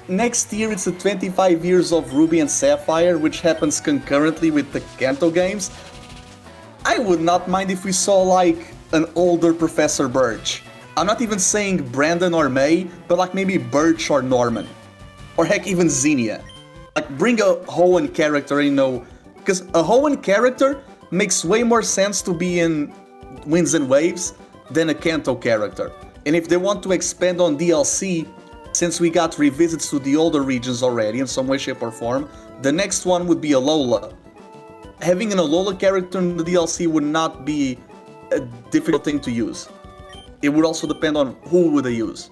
C: next year it's the 25 years of Ruby and Sapphire, which happens concurrently with the Kanto games. I would not mind if we saw like an older Professor Birch. I'm not even saying Brandon or May, but like maybe Birch or Norman. Or heck, even Xenia. Like bring a Hoenn character, because a Hoenn character makes way more sense to be in Winds and Waves than a Kanto character. And if they want to expand on DLC, since we got revisits to the older regions already in some way, shape or form, the next one would be Alola. Having an Alola character in the DLC would not be a difficult thing to use. It would also depend on who would they use.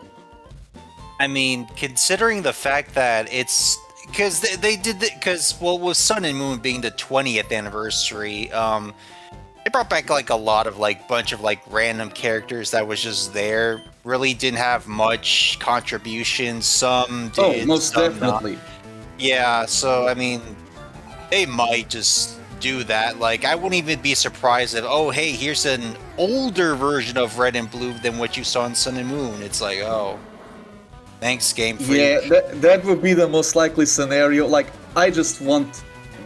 B: I mean, considering the fact that it's because they did because with Sun and Moon being the 20th anniversary, they brought back like a lot of like bunch of like random characters that was just there. Really didn't have much contribution. Some did.
C: Oh, most
B: some
C: definitely.
B: Not. Yeah, so I mean, they might just do that. Like, I wouldn't even be surprised if, oh, hey, here's an older version of Red and Blue than what you saw in Sun and Moon. It's like, oh, thanks, Game Freak.
C: Yeah, that would be the most likely scenario. Like, I just want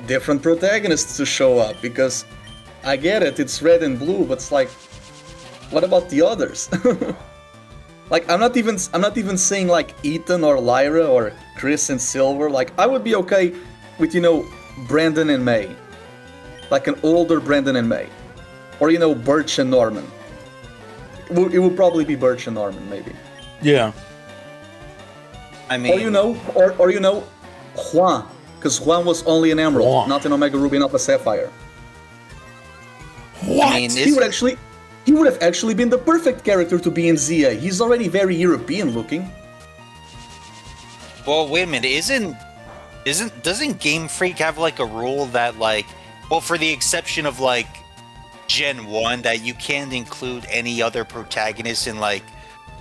C: different protagonists to show up because I get it, it's Red and Blue, but it's like, what about the others? Like, I'm not even saying like Ethan or Lyra or Chris and Silver. Like, I would be okay with, Brandon and May. Like an older Brandon and May. Or, Birch and Norman. It would probably be Birch and Norman, maybe.
A: Yeah.
B: I mean...
C: Or Juan. Because Juan was only an Emerald, not an Omega Ruby, not a Sapphire.
A: What?
B: I mean,
C: He would have actually been the perfect character to be in ZA. He's already very European looking.
B: Well, wait a minute, doesn't Game Freak have like a rule that like, well, for the exception of like Gen 1, that you can't include any other protagonists in like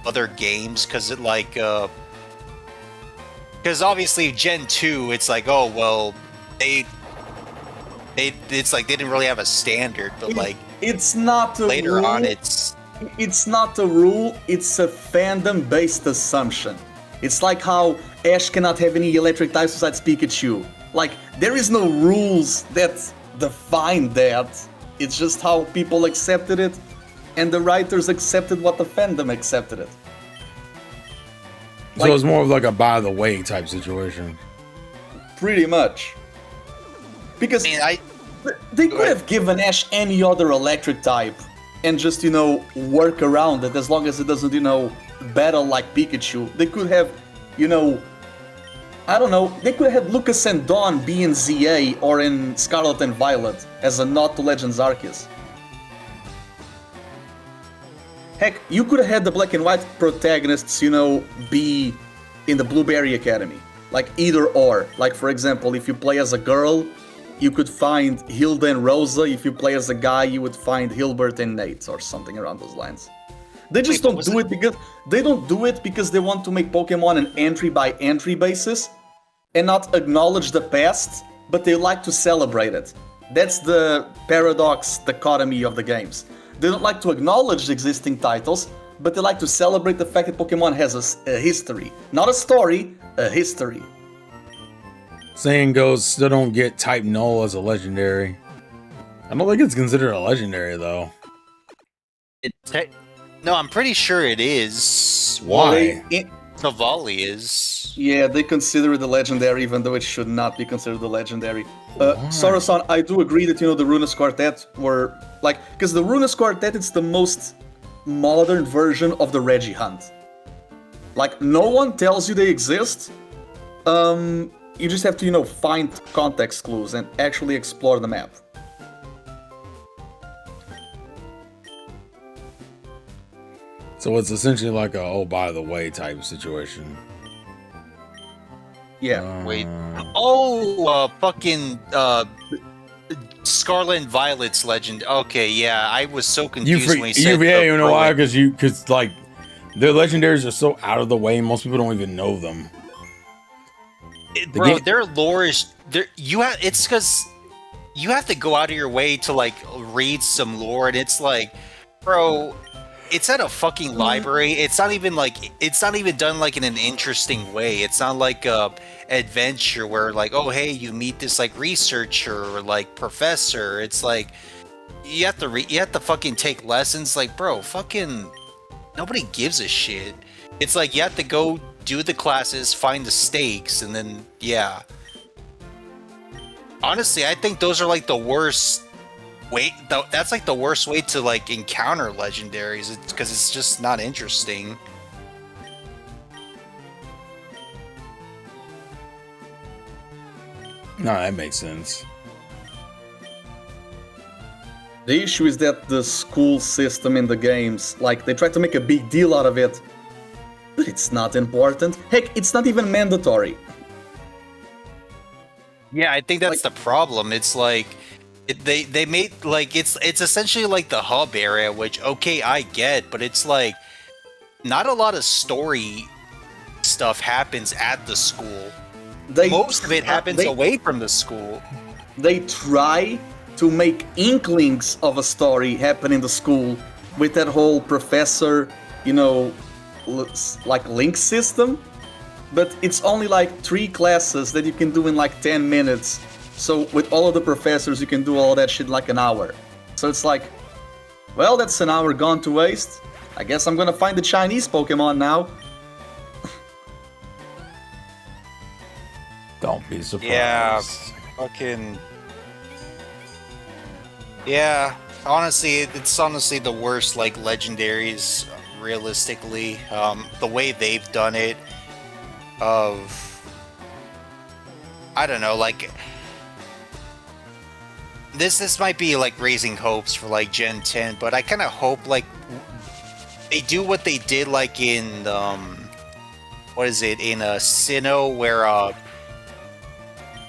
B: other games because it like because obviously Gen 2 it's like, oh well, it's like they didn't really have a standard, but like
C: it's not a
B: later
C: rule.
B: on it's
C: not a rule, it's a fandom based assumption. It's like how Ash cannot have any electric types besides Pikachu. Like, there is no rules that define that. It's just how people accepted it, and the writers accepted what the fandom accepted it.
A: So it's more of like a by the way type situation.
C: Pretty much. Because they could have given Ash any other electric type and just, work around it as long as it doesn't, battle like Pikachu. They could have, I don't know, they could have had Lucas and Dawn be in ZA or in Scarlet and Violet as a nod to Legends Arceus. Heck, you could have had the Black and White protagonists, be in the Blueberry Academy. Like, either or. Like, for example, if you play as a girl, you could find Hilda and Rosa. If you play as a guy, you would find Hilbert and Nate, or something around those lines. They just don't do it because they want to make Pokemon an entry-by-entry basis and not acknowledge the past, but they like to celebrate it. That's the paradox dichotomy of the games. They don't like to acknowledge the existing titles, but they like to celebrate the fact that Pokemon has a history. Not a story, a history.
A: Saying goes, still don't get type null as a legendary. I don't think it's considered a legendary though.
B: No, I'm pretty sure it is.
A: Why?
B: Navali is.
C: Yeah, they consider it a legendary, even though it should not be considered a legendary. Sorosan, I do agree that, the Runus Quartet were, like, because the Runus Quartet, it's the most modern version of the Regihunt. Like, no one tells you they exist. You just have to, find context clues and actually explore the map.
A: So it's essentially like a oh by the way type situation.
C: Yeah.
B: Wait. Oh, fucking Scarlet and Violet's legend. Okay, yeah, I was so confused when he said.
A: You know why? Because like their legendaries are so out of the way, most people don't even know them.
B: Bro, their lore is it's because you have to go out of your way to like read some lore, and it's like, bro, it's at a fucking library. It's not even done like in an interesting way. It's not like a adventure where like, oh hey, you meet this like researcher or like professor. It's like you have to fucking take lessons. Like, bro, fucking nobody gives a shit. It's like you have to go do the classes, find the stakes, and then yeah. Honestly, I think those are like the worst. That's like the worst way to like encounter legendaries. It's because it's just not interesting.
A: No, that makes sense.
C: The issue is that the school system in the games, like, they try to make a big deal out of it, but it's not important. Heck, it's not even mandatory.
B: Yeah, I think that's the problem. It's like they made like it's essentially like the hub area, which okay, I get, but it's like not a lot of story stuff happens at the school. Most of it happens away from the school.
C: They try to make inklings of a story happen in the school with that whole professor, like link system. But it's only like 3 classes that you can do in like 10 minutes. So with all of the professors, you can do all that shit in like an hour. So it's like, well, that's an hour gone to waste. I guess I'm gonna find the Chinese Pokemon now.
A: Don't be surprised.
B: Yeah, fucking. Yeah, honestly, it's honestly the worst, like, legendaries, realistically. The way they've done it, I don't know, like, this might be, like, raising hopes for, like, Gen 10, but I kind of hope, like, they do what they did, like, in, in Sinnoh, where,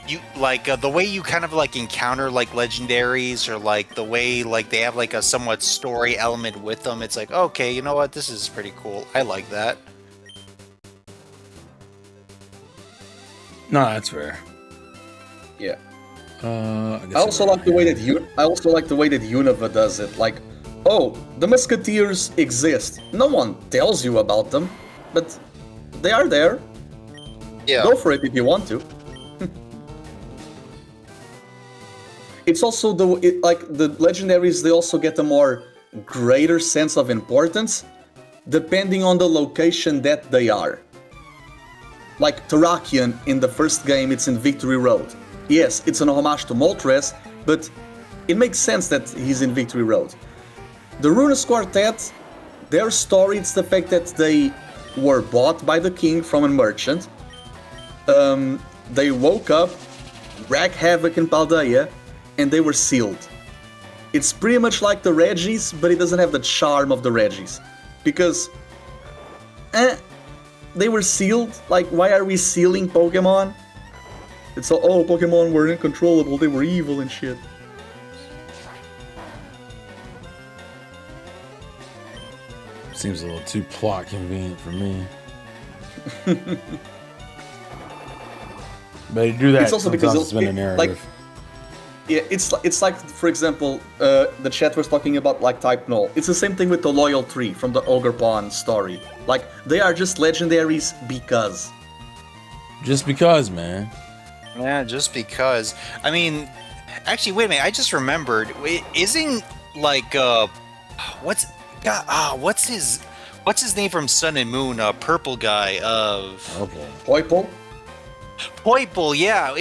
B: you like the way you kind of like encounter like legendaries, or like the way like they have like a somewhat story element with them. It's like, okay, you know what, this is pretty cool. I like that.
A: No, that's fair.
C: Yeah.
A: I
C: also like the way that Unova does it. Like, oh, the Musketeers exist. No one tells you about them, but they are there.
B: Yeah.
C: Go for it if you want to. It's also the legendaries, they also get a more greater sense of importance depending on the location that they are. Like Terrakion in the first game, it's in Victory Road. Yes, it's an homage to Moltres, but it makes sense that he's in Victory Road. The Runes Quartet, their story, it's the fact that they were bought by the king from a merchant. They woke up, wreaked havoc in Paldea, and they were sealed. It's pretty much like the Regis, but it doesn't have the charm of the Regis. Because, they were sealed. Like, why are we sealing Pokemon? It's all, oh, Pokemon were uncontrollable, they were evil and shit.
A: Seems a little too plot convenient for me. But you do that.
C: It's also because
A: it's been a narrative.
C: Like, yeah, it's like, for example, the chat was talking about like Type Null. It's the same thing with the Loyal Tree from the Ogre Pawn story. Like, they are just legendaries because.
A: Just because, man.
B: Yeah, just because. I mean, actually, wait a minute. I just remembered. Isn't like what's his name from Sun and Moon? Purple guy of
C: Poipole.
B: Poipole, yeah.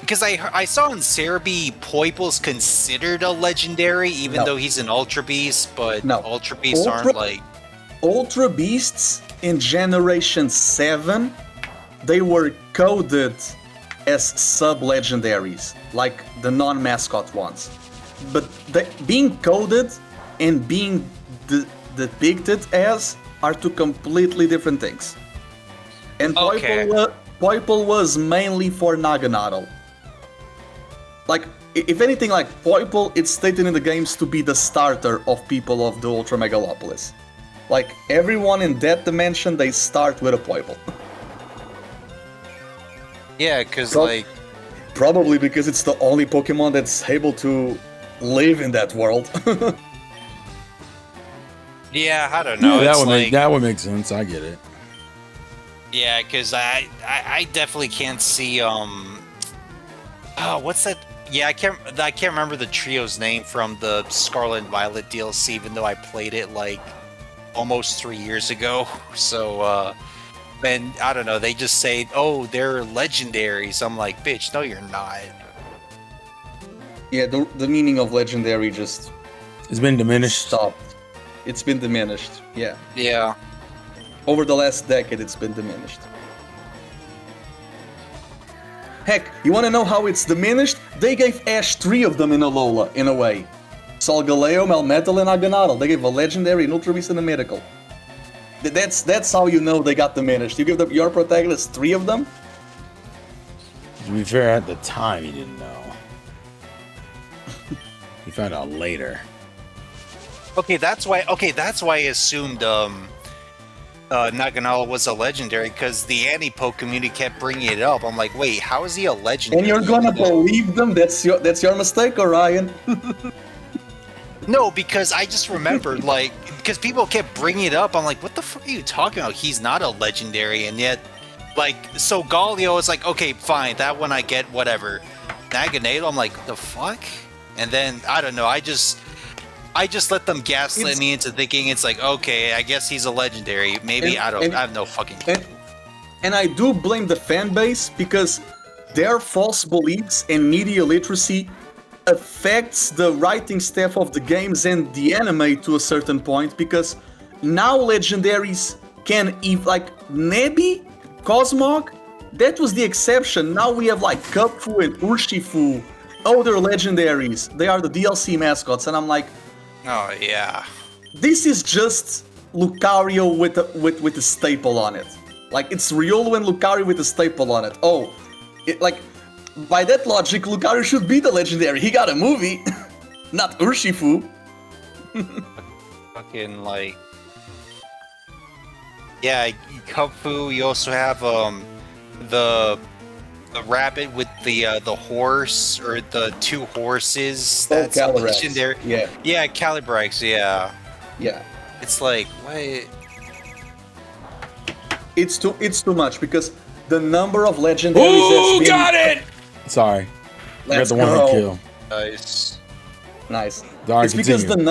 B: Because I saw in Cerebi, Poiple's considered a legendary, even though he's an Ultra Beast, but Ultra Beasts aren't like...
C: Ultra Beasts in Generation 7, they were coded as sub-legendaries, like the non-mascot ones. But being coded and being depicted as are two completely different things. And Poipole was mainly for Naganadel. Like, if anything, like Poiple, it's stated in the games to be the starter of people of the Ultra Megalopolis. Like everyone in that dimension, they start with a Poiple.
B: Yeah, because
C: Pro-
B: like
C: Probably because it's the only Pokemon that's able to live in that world.
B: yeah, I don't know.
A: that
B: it's
A: would
B: like,
A: make that would make sense. I get it.
B: Yeah, because I definitely can't see what's that? Yeah, I can't remember the trio's name from the Scarlet and Violet DLC, even though I played it like almost 3 years ago. So and I don't know, they just say, oh, they're legendaries. I'm like, bitch, no you're not.
C: Yeah, the meaning of legendary just
A: It's been diminished.
C: stopped. It's been diminished. Yeah.
B: Yeah.
C: Over the last decade, it's been diminished. Heck, you wanna know how it's diminished? They gave Ash 3 of them in Alola, in a way. Solgaleo, Melmetal, and Aganadel. They gave a legendary, an Ultra Beast, and a Mythical. That's how you know they got diminished. You give your protagonist 3 of them?
A: To be fair, at the time he didn't know. He found out later.
B: Okay, that's why I assumed Naganala was a legendary, because the anti-poke community kept bringing it up. I'm like, wait, how is he a legendary?
C: And you're gonna believe them? That's your mistake, Orion.
B: No, because I just remembered, like, because people kept bringing it up. I'm like, what the fuck are you talking about? He's not a legendary, and yet, like, so Galio is like, okay, fine, that one I get, whatever. Naganado, I'm like, the fuck? And then I don't know, I just let them gaslight me into thinking it's like, okay, I guess he's a legendary. Maybe I have no fucking clue.
C: And I do blame the fan base because their false beliefs and media literacy affects the writing staff of the games and the anime to a certain point, because now legendaries can like Nebi, Cosmog, that was the exception. Now we have like Kupfu and Urshifu. Oh, they're legendaries. They are the DLC mascots, and I'm like,
B: Oh yeah.
C: this is just Lucario with a staple on it. Like, it's Riolu and Lucario with a staple on it. Oh, like, by that logic, Lucario should be the legendary. He got a movie, not Urshifu.
B: Fucking like, yeah, Kupfu. You also have the rabbit with the horse, or the 2 horses. That's
C: Calyrex.
B: legendary.
C: Yeah.
B: Yeah, Calibrax. Yeah.
C: Yeah.
B: It's like, what?
C: It's too much, because the number of legendaries
A: Ooh,
C: has been...
A: got it! Sorry.
C: Let's
A: I got the one
C: go.
A: kill.
B: Nice.
C: Nice.
A: Sorry,
C: It's because
A: continue.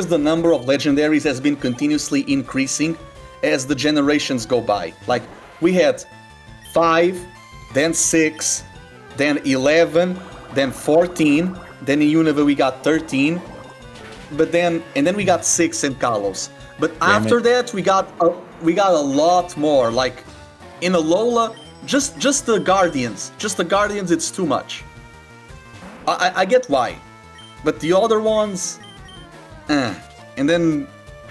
C: the number of legendaries has been continuously increasing as the generations go by. Like, we had 5, then 6, then 11, then 14, then in Unova we got 13, and then we got 6 in Kalos. But after that we got a lot more. Like in Alola, just the Guardians, it's too much. I get why, but the other ones, And then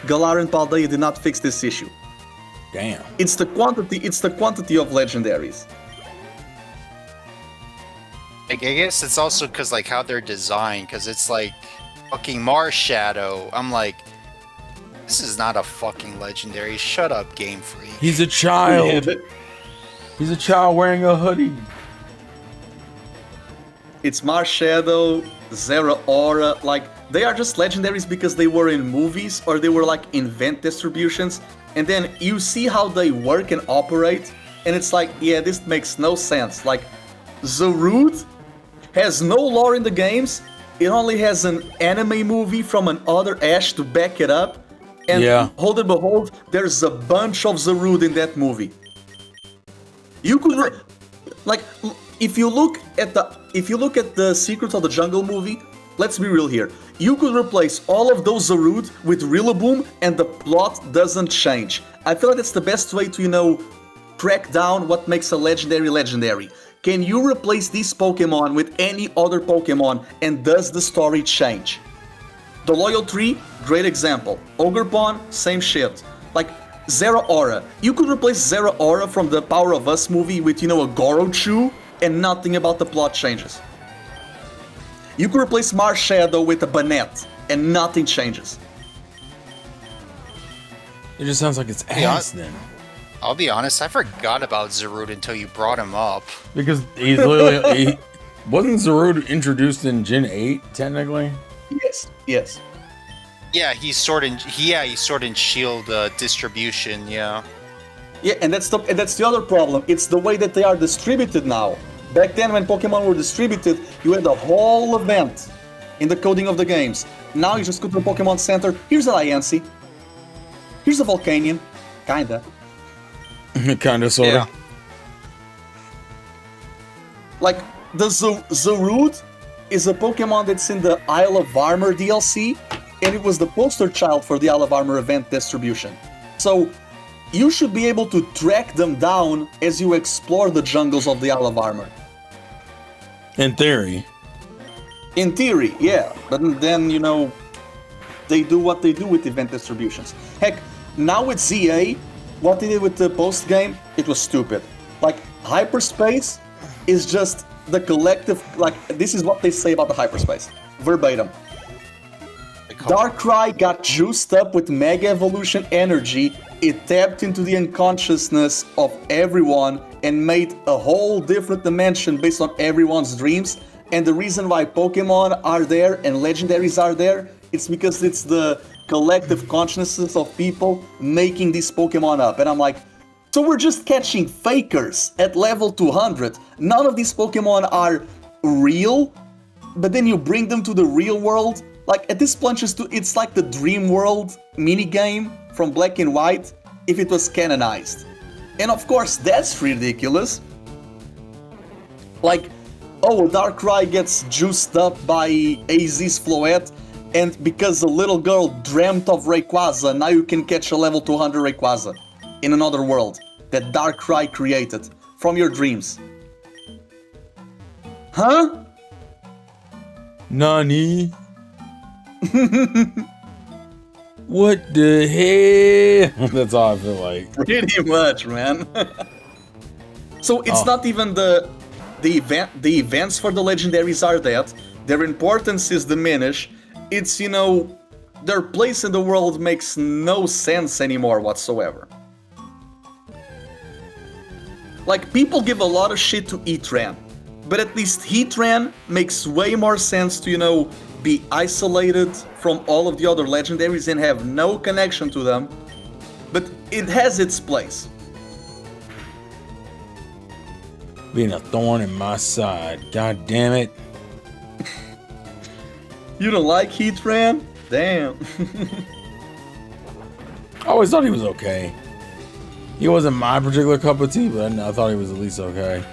C: Galar and Paldea did not fix this issue.
A: Damn.
C: It's the quantity of legendaries.
B: Like, I guess it's also because like how they're designed, because it's like fucking Mars Shadow. I'm like, this is not a fucking legendary. Shut up, Game Freak.
A: He's a child. He's a child wearing a hoodie.
C: It's Marshadow, Zeraora, like, they are just legendaries because they were in movies or they were like in vent distributions, and then you see how they work and operate, and it's like, yeah, this makes no sense. Like, Zarude has no lore in the games, it only has an anime movie from another Ash to back it up, and
A: Yeah.
C: hold and behold, there's a bunch of Zarude in that movie. You could, like, if you look at the Secrets of the Jungle movie, let's be real here. You could replace all of those Zarude with Rillaboom and the plot doesn't change. I feel like that's the best way to, you know, crack down what makes a legendary legendary. Can you replace these Pokemon with any other Pokemon and does the story change? The Loyal Tree, great example. Ogerpon, same shit. Like, Zeraora. You could replace Zeraora from the Power of Us movie with, you know, a Gorochu, and nothing about the plot changes. You could replace Marshadow with a Banette, and nothing changes.
A: It just sounds like it's ass then.
B: I'll be honest, I forgot about Zarude until you brought him up.
A: Because he's literally... wasn't Zarude introduced in Gen 8, technically?
C: Yes.
B: Yeah, he's Sword and Shield distribution. Yeah.
C: Yeah, and that's the other problem. It's the way that they are distributed now. Back then, when Pokemon were distributed, you had a whole event in the coding of the games. Now you just go to the Pokemon Center. Here's an Iancy. Here's a Volcanion. Kinda.
A: Kinda, sorta.
B: Yeah.
C: Like, the Zarude is a Pokemon that's in the Isle of Armor DLC, and it was the poster child for the Isle of Armor event distribution. So, you should be able to track them down as you explore the jungles of the Isle of Armor.
A: In theory.
C: In theory, yeah. But then, you know, they do what they do with event distributions. Heck, now with ZA, what they did with the post-game, it was stupid. Like, hyperspace is just the collective, like, this is what they say about the hyperspace. Verbatim. Darkrai got juiced up with Mega Evolution energy, it tapped into the unconsciousness of everyone and made a whole different dimension based on everyone's dreams. And the reason why Pokemon are there and legendaries are there, it's because it's the collective consciousness of people making these Pokemon up. And I'm like, so we're just catching fakers at level 200. None of these Pokemon are real, but then you bring them to the real world. Like, at this point, it's like the Dream World minigame from Black and White if it was canonized. And of course, that's ridiculous. Like, oh, Darkrai gets juiced up by AZ's Floette, and because a little girl dreamt of Rayquaza, now you can catch a level 200 Rayquaza in another world that Darkrai created from your dreams. Huh?
A: Nani? What the hell? That's all I feel like.
C: Pretty much, man. So it's not even the events for the legendaries are that their importance is diminished. It's, you know, their place in the world makes no sense anymore whatsoever. Like, people give a lot of shit to Heatran, but at least Heatran makes way more sense to, you know, be isolated from all of the other legendaries and have no connection to them, but it has its place.
A: Being a thorn in my side. God damn it.
C: You don't like Heatran? Damn.
A: I always thought he was okay. He wasn't my particular cup of tea, but I thought he was at least okay.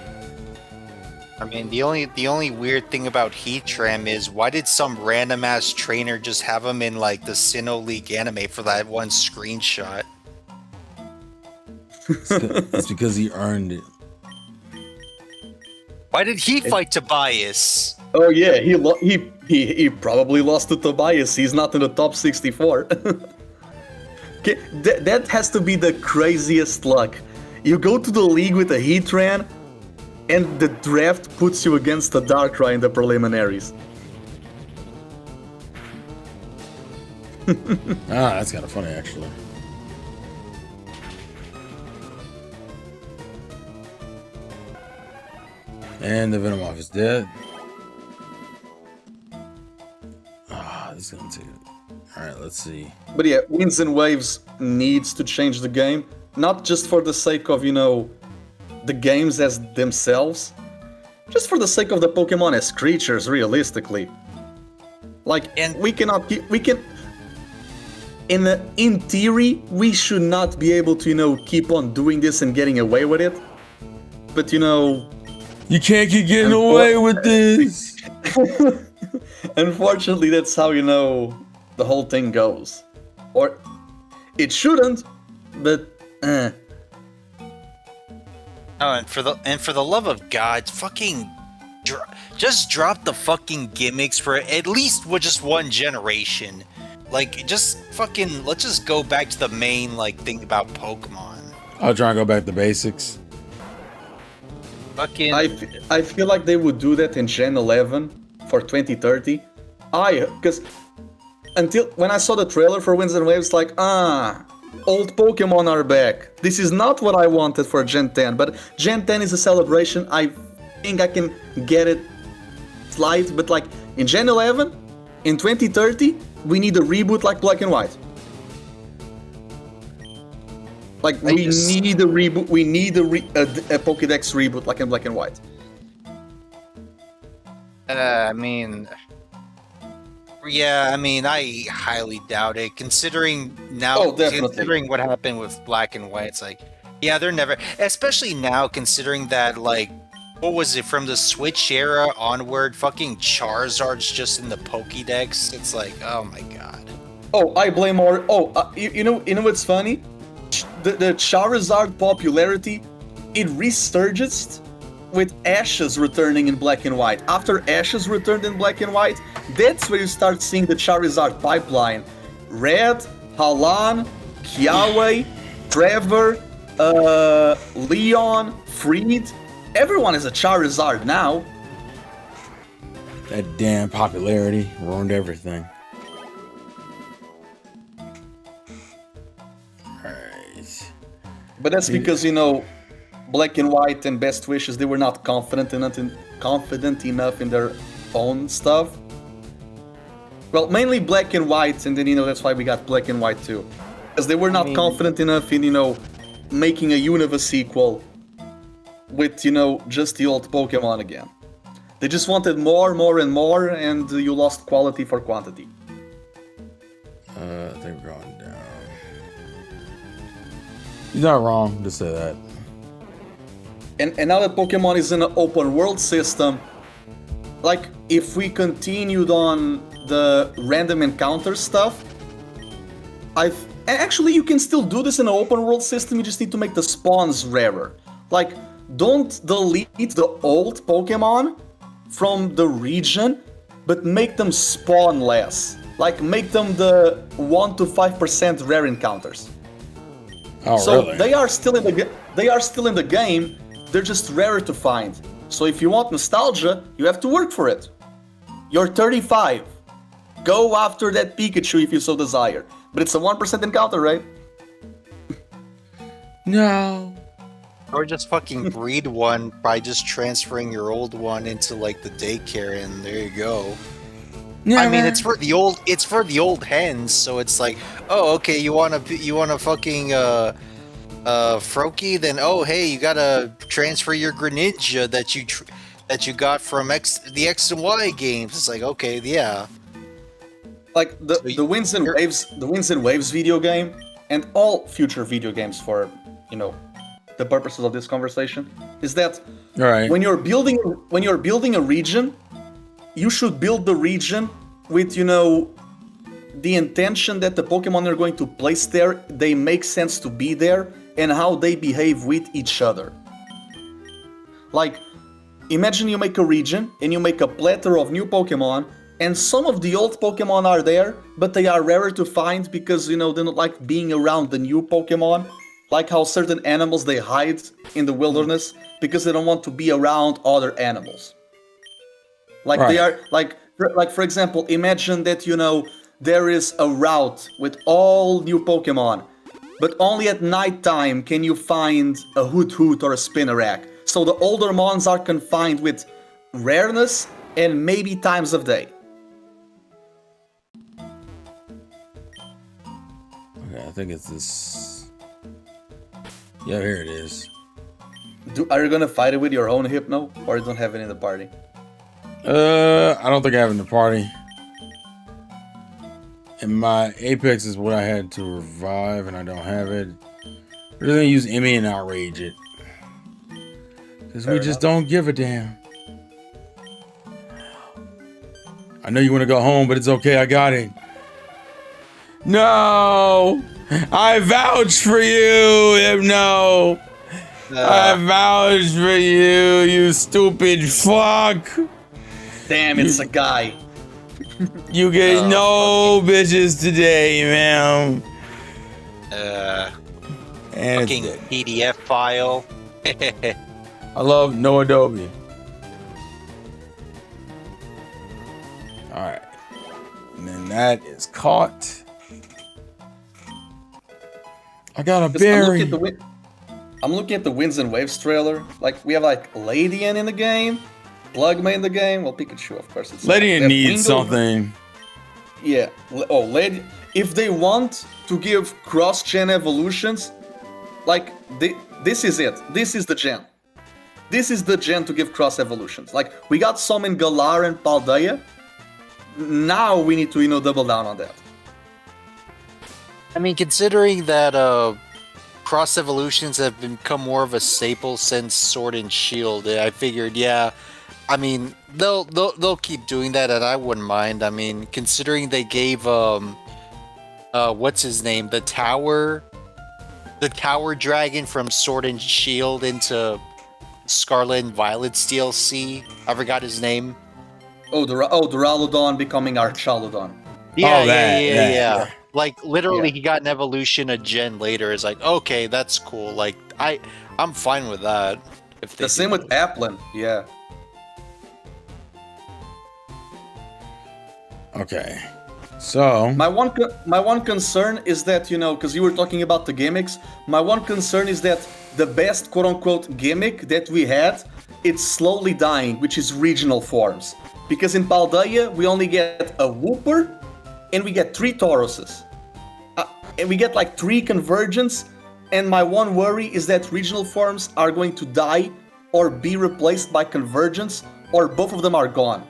B: I mean, the only weird thing about Heatran is why did some random ass trainer just have him in like the Sinnoh League anime for that one screenshot?
A: It's because he earned it.
B: Why did he fight Tobias?
C: Oh yeah, he probably lost to Tobias. He's not in the top 64. Okay, that has to be the craziest luck. You go to the league with a Heatran, and the draft puts you against a Darkrai in the preliminaries.
A: That's kind of funny, actually. And the Venomoth is dead. This is going to... Alright, let's see.
C: But yeah, Winds and Waves needs to change the game. Not just for the sake of, you know, the games as themselves. Just for the sake of the Pokemon as creatures, realistically. Like, and we cannot... In theory, we should not be able to, you know, keep on doing this and getting away with it. But, you know...
A: You can't keep getting away with this!
C: Unfortunately, that's how, you know, the whole thing goes. Or, it shouldn't, but,
B: Oh, and for the love of God, fucking... just drop the fucking gimmicks for at least just one generation. Like, just fucking... Let's just go back to the main, like, thing about Pokemon.
A: I'll try and go back to basics.
B: Fucking...
C: I feel like they would do that in Gen 11 for 2030. Because until when I saw the trailer for Winds and Waves, like, old Pokemon are back. This is not what I wanted for Gen 10, but Gen 10 is a celebration. I think I can get it slight, but like in Gen 11, in 2030, we need a reboot like Black and White. Like, we need a reboot. We need a Pokédex reboot like in Black and White.
B: I mean, yeah, I mean, I highly doubt it. Considering now, considering what happened with Black and White, it's like, yeah, they're never. Especially now, considering that, like, what was it from the Switch era onward? Fucking Charizard's just in the Pokédex. It's like, oh my god.
C: Oh, I blame more. Oh, you know what's funny? The Charizard popularity, it resurged with Ashes returning in Black and White. After Ashes returned in Black and White, that's where you start seeing the Charizard pipeline. Red, Halan, Kiawe, Trevor, Leon, Freed. Everyone is a Charizard now.
A: That damn popularity ruined everything. Alright.
C: But that's because, you know, Black and White and Best Wishes, they were not confident enough in their own stuff. Well, mainly Black and White, and then, you know, that's why we got Black and White too. Because they were not confident enough in, you know, making a Unova sequel with, you know, just the old Pokemon again. They just wanted more, and more, and you lost quality for quantity.
A: They're going down. He's not wrong to say that.
C: And now that Pokemon is in an open world system, like, if we continued on the random encounter stuff, actually, you can still do this in an open world system, you just need to make the spawns rarer. Like, don't delete the old Pokemon from the region, but make them spawn less. Like, make them the 1 to 5% rare encounters.
A: Oh,
C: so
A: really?
C: they are still in the game. They're just rarer to find. So if you want nostalgia, you have to work for it. You're 35. Go after that Pikachu if you so desire. But it's a 1% encounter, right?
A: No.
B: Or just fucking breed one by just transferring your old one into like the daycare, and there you go.
A: Yeah,
B: I mean,
A: man.
B: it's for the old hens, so it's like, oh, okay, you want a fucking Froakie, then oh, hey, you gotta transfer your Greninja that you got from the X and Y games. It's like, okay, yeah.
C: Like the Winds and Waves video game, and all future video games for, you know, the purposes of this conversation, is that when you're building a region, you should build the region with, you know, the intention that the Pokemon are going to place there, they make sense to be there, and how they behave with each other. Like, imagine you make a region, and you make a plethora of new Pokemon, and some of the old Pokemon are there, but they are rarer to find because, you know, they don't like being around the new Pokemon. Like how certain animals, they hide in the wilderness because they don't want to be around other animals. Like they are, like for example, imagine that, you know, there is a route with all new Pokemon, but only at nighttime can you find a Hoot or a Spinarak. So the older mons are confined with rareness and maybe times of day.
A: Okay, I think it's this. Yeah, here it is.
C: Are you gonna fight it with your own Hypno, or you don't have it in the party?
A: I don't think I have it in the party. And my Apex is what I had to revive, and I don't have it. We're just gonna use Emmy and outrage it. Because we just don't give a damn. I know you want to go home, but it's okay, I got it. No! I vouch for you, Hypno! I vouch for you, you stupid fuck!
C: Damn, it's a guy.
A: You get no bitches today, man. And
B: fucking PDF file.
A: I love no Adobe. Alright. And then that is caught. I got a berry.
C: I'm looking at the Winds and Waves trailer. Like, we have like Ladian in the game, Plugma in the game. Well, Pikachu, of course. It's
A: Ladian needs something.
C: Yeah. Oh, Lady. If they want to give cross-gen evolutions, like, this is it. This is the gen. This is the gen to give cross evolutions. Like, we got some in Galar and Paldea. Now we need to, double down on that.
B: I mean, considering that cross evolutions have become more of a staple since Sword and Shield, I figured, yeah. I mean, they'll keep doing that, and I wouldn't mind. I mean, considering they gave what's his name, the tower dragon from Sword and Shield into Scarlet and Violet's DLC. I forgot his name.
C: Oh, the Duraludon becoming Archaludon.
B: Yeah. Like, literally, he got an evolution a gen later. It's like, okay, that's cool. Like, I'm fine with that. If they
C: the same with Applin, yeah.
A: Okay. So
C: my one concern is that, because you were talking about the gimmicks, my one concern is that the best quote-unquote gimmick that we had, it's slowly dying, which is regional forms. Because in Paldea, we only get a Wooper, and we get 3 Tauruses. And we get like 3 Convergence, and my one worry is that regional forms are going to die or be replaced by Convergence, or both of them are gone.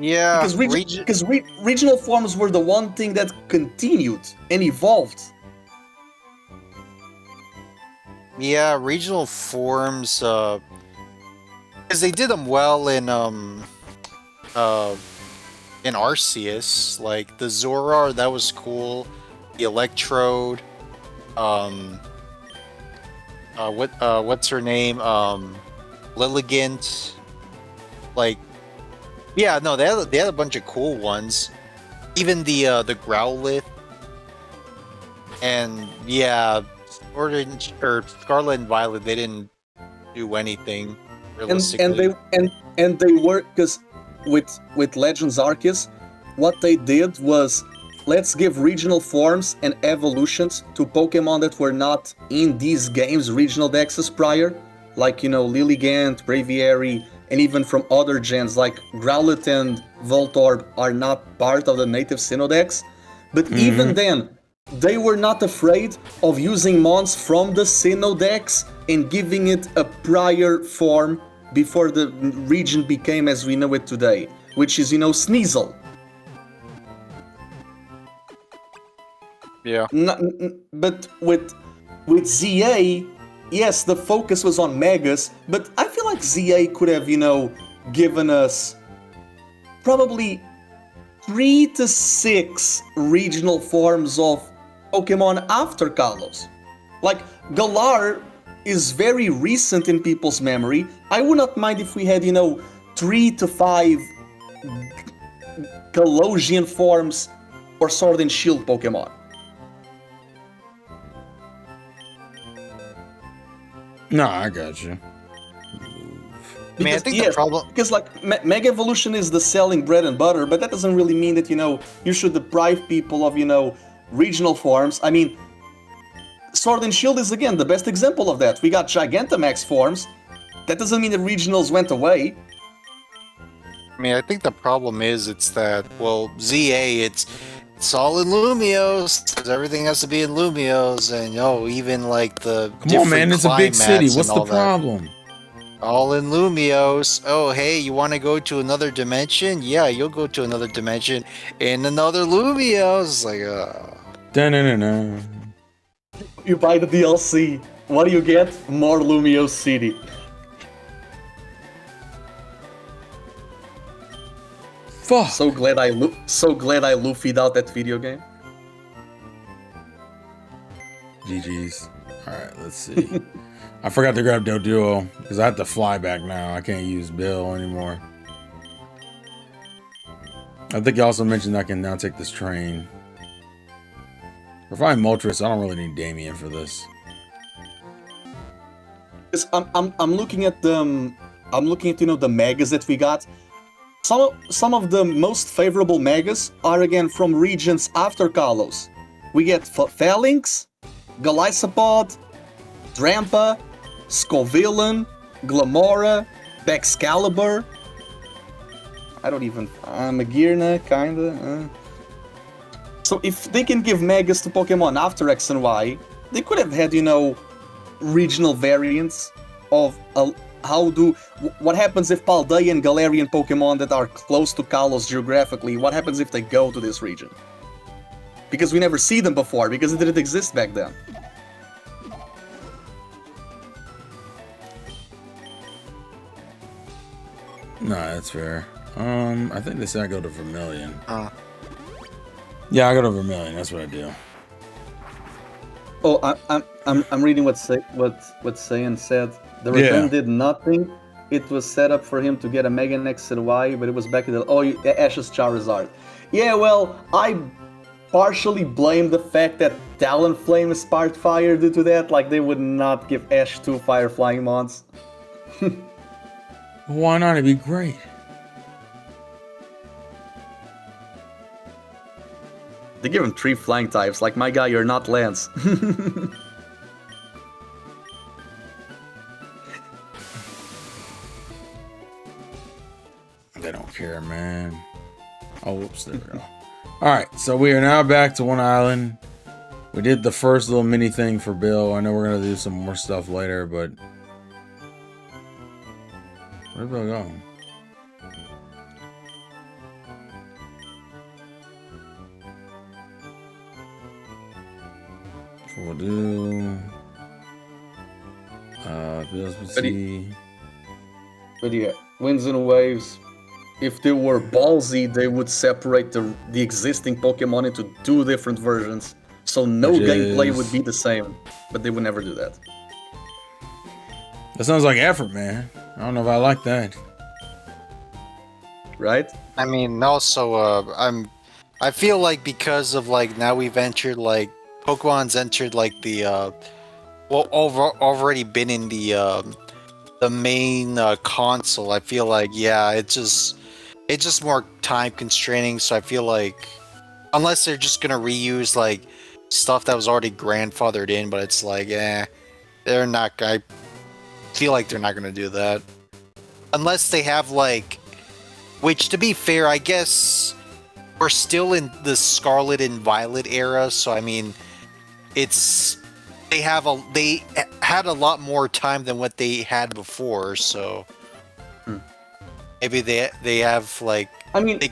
B: Yeah,
C: because regional forms were the one thing that continued and evolved.
B: Yeah, regional forms, because they did them well in Arceus, like the Zorar, that was cool. The Electrode, what's her name? Lilligant, like. Yeah, no, they had a bunch of cool ones. Even the Growlithe. And yeah, Scarlet and Violet, they didn't do anything realistically.
C: And they were, because with Legends Arceus, what they did was, let's give regional forms and evolutions to Pokemon that were not in these games' regional dexes prior, like, Lilligant, Braviary, and even from other gens like Growlithe and Voltorb are not part of the native Sinnoh-Dex. But even then, they were not afraid of using mons from the Sinnoh-Dex and giving it a prior form before the region became as we know it today, which is, Sneasel.
B: Yeah.
C: But with ZA, yes, the focus was on Megas, but I feel like ZA could have, given us probably 3 to 6 regional forms of Pokemon after Kalos. Like, Galar is very recent in people's memory. I would not mind if we had, 3 to 5 Galosian forms for Sword and Shield Pokemon.
A: no, I got you.
B: I mean, I think the problem...
C: Because, like, Mega Evolution is the selling bread and butter, but that doesn't really mean that, you should deprive people of, regional forms. I mean, Sword and Shield is, again, the best example of that. We got Gigantamax forms. That doesn't mean the regionals went away.
B: I mean, I think the problem is, it's that, well, ZA, it's all in Lumios, because everything has to be in Lumios, and, even, like, the
A: Come on, man, it's a big city. What's the problem?
B: All in Lumios. Oh, hey, you want to go to another dimension? Yeah, you'll go to another dimension in another Lumios. Like,
A: Da-na-na-na.
C: You buy the DLC. What do you get? More Lumios City.
A: Fuck.
C: So glad I Luffy'd out that video game.
A: GG's. Alright, let's see. I forgot to grab Doduo, because I have to fly back now. I can't use Bill anymore. I think you also mentioned I can now take this train. If I'm Moltres, I don't really need Damien for this.
C: I'm looking at the I'm looking at the megas that we got. Some of the most favorable megas are again from regions after Kalos. We get Phalanx, Galisopod, Drampa, Scovillain, Glamora, Baxcalibur. Magirna, kinda. So if they can give megas to Pokemon after X and Y, they could have had, regional variants of what happens if Paldea and Galarian Pokemon that are close to Kalos geographically, what happens if they go to this region? Because we never see them before, because it didn't exist back then.
A: No, that's fair. I think they said I go to Vermilion. Yeah, I go to Vermilion. That's what I do.
C: Oh, I'm reading what Saiyan said. The return did nothing. It was set up for him to get a Mega X and Y, but it was back in the Ash's Charizard. Yeah, well, I partially blame the fact that Talonflame sparked fire due to that. Like, they would not give Ash 2 Fire Flying Mons.
A: Why not? It'd be great.
C: They give him 3 flying types. Like, my guy, you're not Lance.
A: They don't care, man. Oh, whoops, there we go. Alright, so we are now back to One Island. We did the first little mini thing for Bill. I know we're going to do some more stuff later, but... Where'd Bill go? So we'll do... Bill's PC.
C: But yeah, Winds and Waves. If they were ballsy, they would separate the existing Pokemon into 2 different versions. So no gameplay would be the same. But they would never do that.
A: That sounds like effort, man. I don't know if I like that.
C: Right?
B: I mean, also, I feel like because of like now we've entered like Pokemon's entered like the already been in the main console. I feel like it's just more time constraining. So I feel like unless they're just gonna reuse like stuff that was already grandfathered in, but it's like they're not. I feel like they're not gonna do that unless they have like. Which, to be fair, I guess we're still in the Scarlet and Violet era, so I mean, they had a lot more time than what they had before, so maybe they have like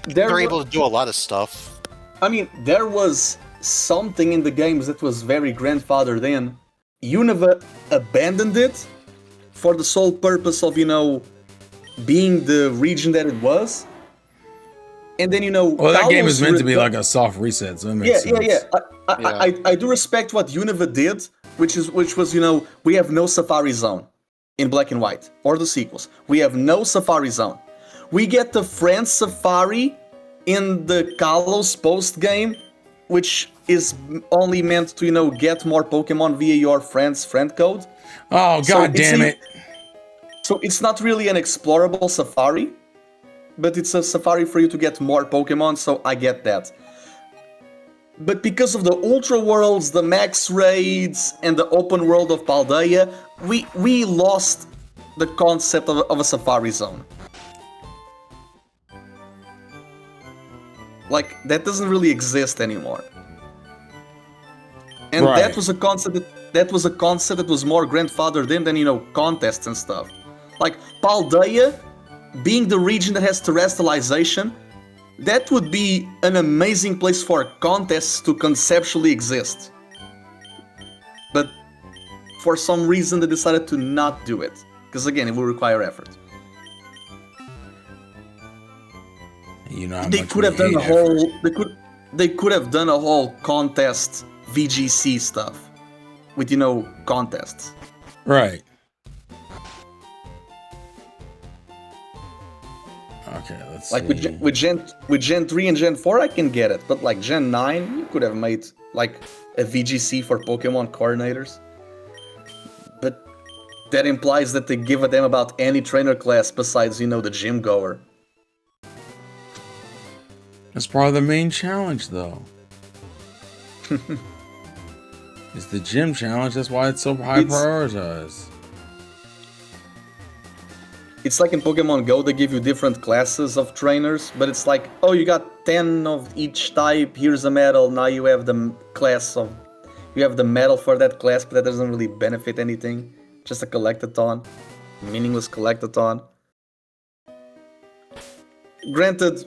B: they're able to do a lot of stuff.
C: I mean, there was something in the games that was very grandfathered in. Unova abandoned it for the sole purpose of being the region that it was, and then
A: well, that game is meant to be like a soft reset, so it makes sense.
C: I do respect what Unova did, which was we have no Safari Zone in Black and White or the sequels. We have no Safari Zone. We get the France Safari in the Kalos post game, which is only meant to get more Pokemon via your friend's friend code.
A: Oh, god damn it.
C: So it's not really an explorable safari, but it's a safari for you to get more Pokemon, so I get that. But because of the Ultra Worlds, the Max Raids, and the open world of Paldea, we lost the concept of a safari zone. Like, that doesn't really exist anymore. And
A: right.
C: that was a concept that was more grandfathered in than, contests and stuff. Like, Paldea, being the region that has terrestrialization, that would be an amazing place for contests to conceptually exist. But for some reason they decided to not do it. Because again, it will require effort. They could have done a whole they could have done a whole contest VGC stuff. With contests.
A: Right. Okay, let's
C: like
A: see.
C: with Gen 3 and Gen 4 I can get it, but like Gen 9 you could have made like a VGC for Pokemon coordinators. But that implies that they give a damn about any trainer class besides, you know, the gym goer.
A: That's part of the main challenge, though. It's the gym challenge. That's why it's so high prioritized.
C: It's like in Pokemon Go, they give you different classes of trainers, but it's like, oh, you got 10 of each type, here's a medal, now you have the class of... You have the medal for that class, but that doesn't really benefit anything. Just a collectathon. Meaningless collectathon. Granted,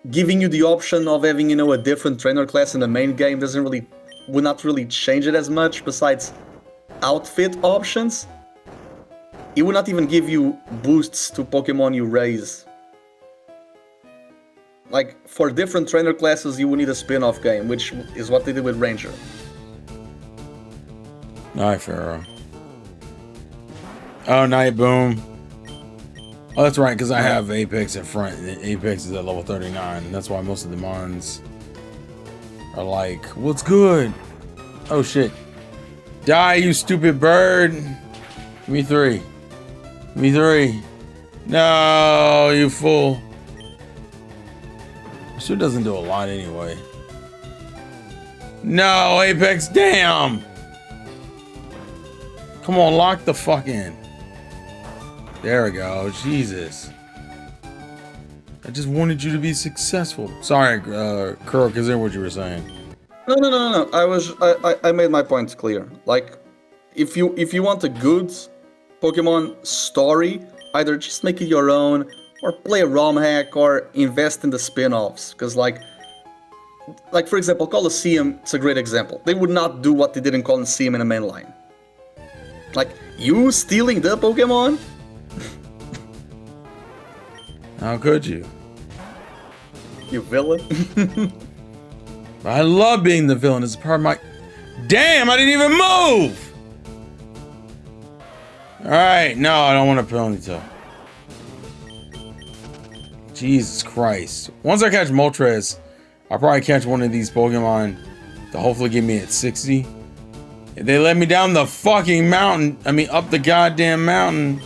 C: giving you the option of having, you know, a different trainer class in the main game would not really change it as much, besides outfit options. It would not even give you boosts to Pokemon you raise. Like, for different trainer classes, you would need a spin-off game, which is what they did with Ranger.
A: Alright, Pharaoh. Oh, Night Boom. Oh, that's right, because I have Apex in front, and Apex is at level 39, and that's why most of the mons are like, what's good? Oh, shit. Die, you stupid bird. Give me 3. Give me 3. No, you fool. Sure doesn't do a lot anyway. No, Apex, damn! Come on, lock the fuck in. There we go, Jesus. I just wanted you to be successful. Sorry, Kurok, is there what you were saying?
C: No. I made my points clear. Like, if you want a good Pokemon story, either just make it your own, or play a ROM hack, or invest in the spin-offs. Because like for example, Colosseum, it's a great example. They would not do what they did in Colosseum in a mainline. Like, you stealing the Pokemon?
A: How could you?
C: You villain.
A: I love being the villain. It's part of my... Damn, I didn't even move! Alright, no, I don't want a Ponytail. Jesus Christ. Once I catch Moltres, I'll probably catch one of these Pokemon to hopefully get me at 60. If they let me down the fucking mountain, I mean up the goddamn mountain.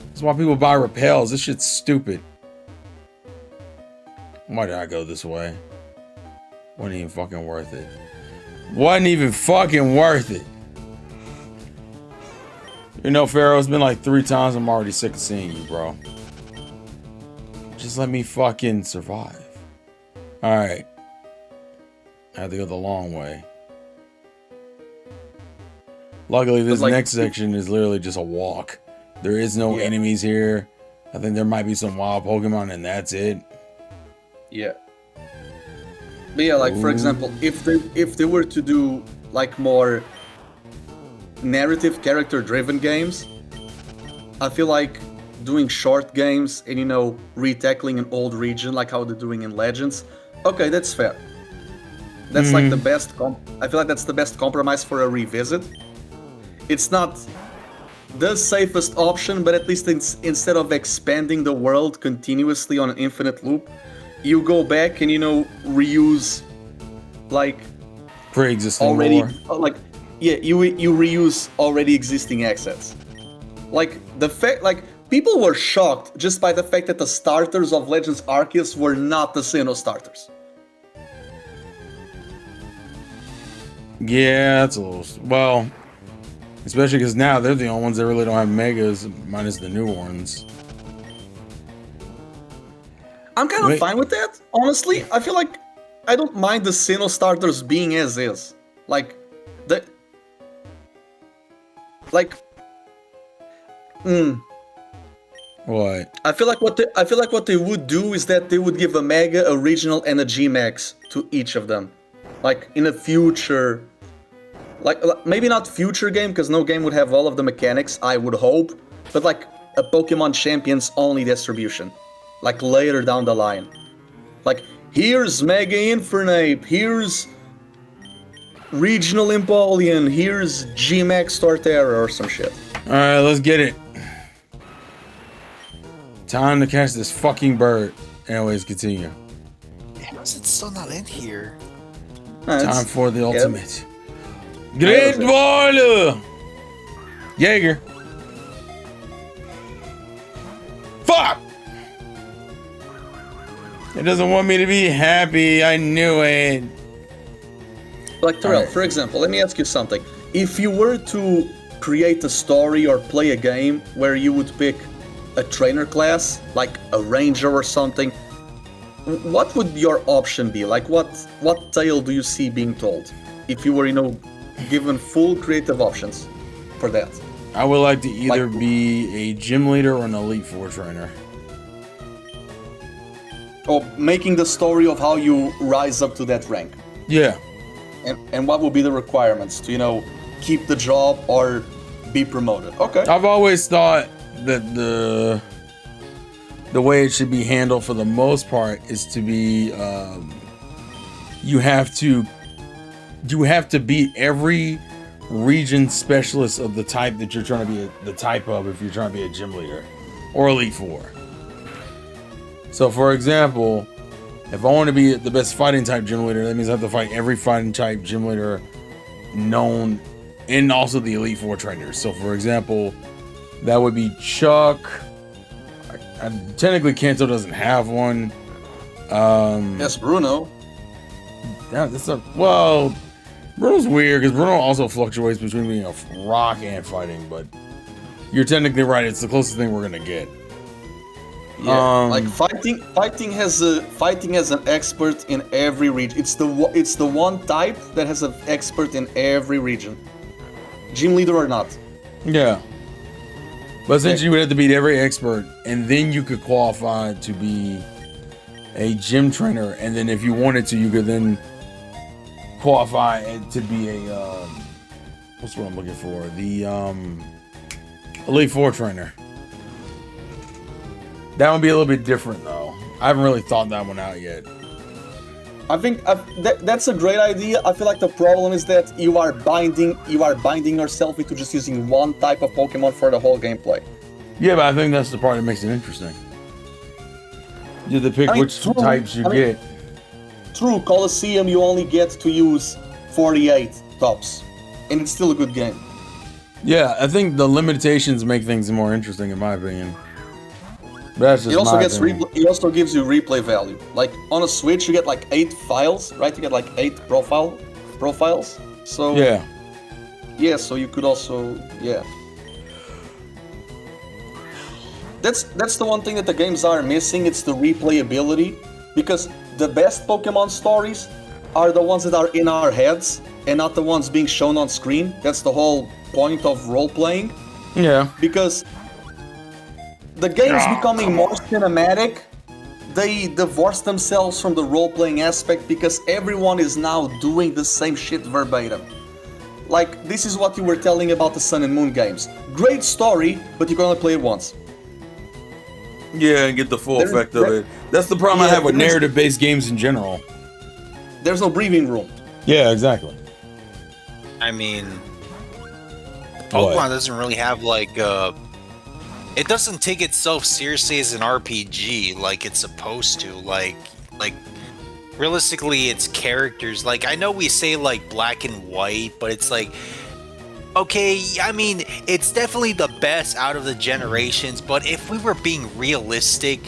A: That's why people buy repels. This shit's stupid. Why did I go this way? Wasn't even fucking worth it. Wasn't even fucking worth it. You know, Pharaoh, it's been like 3 times. I'm already sick of seeing you, bro. Just let me fucking survive. Alright. I have to go the long way. Luckily, this next section is literally just a walk. There is no enemies here. I think there might be some wild Pokemon, and that's it.
C: Yeah. But yeah, like, for example, if they were to do like more narrative character-driven games, I feel like doing short games and, you know, retackling an old region like how they're doing in Legends, okay, that's fair. That's like the best I feel like that's the best compromise for a revisit. It's not the safest option, but at least instead of expanding the world continuously on an infinite loop, you go back and, you know, reuse like
A: pre-existing
C: already
A: lore.
C: Like, yeah, you reuse already existing assets. Like, the fact, like, people were shocked just by the fact that the starters of Legends Arceus were not the Sinnoh starters.
A: Yeah, that's a little... Well, especially because now they're the only ones that really don't have Megas, minus the new ones.
C: I'm kind of fine with that, honestly. I feel like I don't mind the Sinnoh starters being as is. Like,
A: What?
C: I feel like what they would do is that they would give a Mega, a Regional, and a G-Max to each of them. Like, in a future... Like, maybe not future game, because no game would have all of the mechanics, I would hope. But like, a Pokemon Champions only distribution. Like, later down the line. Like, here's Mega Infernape, here's Regional Empoleon, here's G-Max Torterra or some shit.
A: Alright, let's get it. Time to catch this fucking bird. Anyways, continue.
B: How is it still not in here?
A: Time for the ultimate. Great Ball! Jaeger. Fuck! It doesn't want me to be happy. I knew it.
C: Like Terrell, for example, let me ask you something. If you were to create a story or play a game where you would pick a trainer class, like a ranger or something, what would your option be? Like what tale do you see being told? If you were, given full creative options for that.
A: I would like to either be a gym leader or an Elite Four trainer.
C: Or making the story of how you rise up to that rank.
A: Yeah.
C: And what would be the requirements to, keep the job or be promoted? Okay.
A: I've always thought that the way it should be handled for the most part is to be you have to beat every region specialist of the type that you're trying to be the type of if you're trying to be a gym leader or Elite Four. So for example, if I want to be the best fighting type gym leader, that means I have to fight every fighting type gym leader known, and also the Elite Four trainers. So for example, that would be Chuck. Technically Kanto doesn't have one.
C: Yes, Bruno.
A: Bruno's weird because Bruno also fluctuates between being a rock and fighting, but you're technically right. It's the closest thing we're gonna get.
C: Yeah, like fighting has an expert in every region. It's the one type that has an expert in every region, gym leader or not.
A: Yeah, but essentially you would have to beat every expert, and then you could qualify to be a gym trainer. And then if you wanted to, you could then qualify to be a what's what I'm looking for? The Elite Four trainer. That would be a little bit different, though. I haven't really thought that one out yet.
C: I think that's a great idea. I feel like the problem is that you are binding yourself into just using one type of Pokemon for the whole gameplay.
A: Yeah, but I think that's the part that makes it interesting. You have to pick which types you get.
C: True, Colosseum you only get to use 48 tops, and it's still a good game.
A: Yeah, I think the limitations make things more interesting, in my opinion. That's just
C: it also
A: it
C: also gives you replay value. Like on a Switch, you get like 8 files, right? You get like 8 profiles. So yeah. So you could also That's the one thing that the games are missing. It's the replayability, because the best Pokemon stories are the ones that are in our heads and not the ones being shown on screen. That's the whole point of role playing.
A: Yeah.
C: Because the games becoming more cinematic, they divorce themselves from the role-playing aspect because everyone is now doing the same shit verbatim. Like, this is what you were telling about the Sun and Moon games. Great story, but you can only play it once.
A: Yeah, and get the full effect of it. That's the problem I have with narrative-based games in general.
C: There's no breathing room.
A: Yeah, exactly.
B: I mean, Pokemon doesn't really have like it doesn't take itself seriously as an RPG like it's supposed to. Like realistically, it's characters. Like, I know we say like black and white, but it's like, okay, I mean, it's definitely the best out of the generations, but if we were being realistic,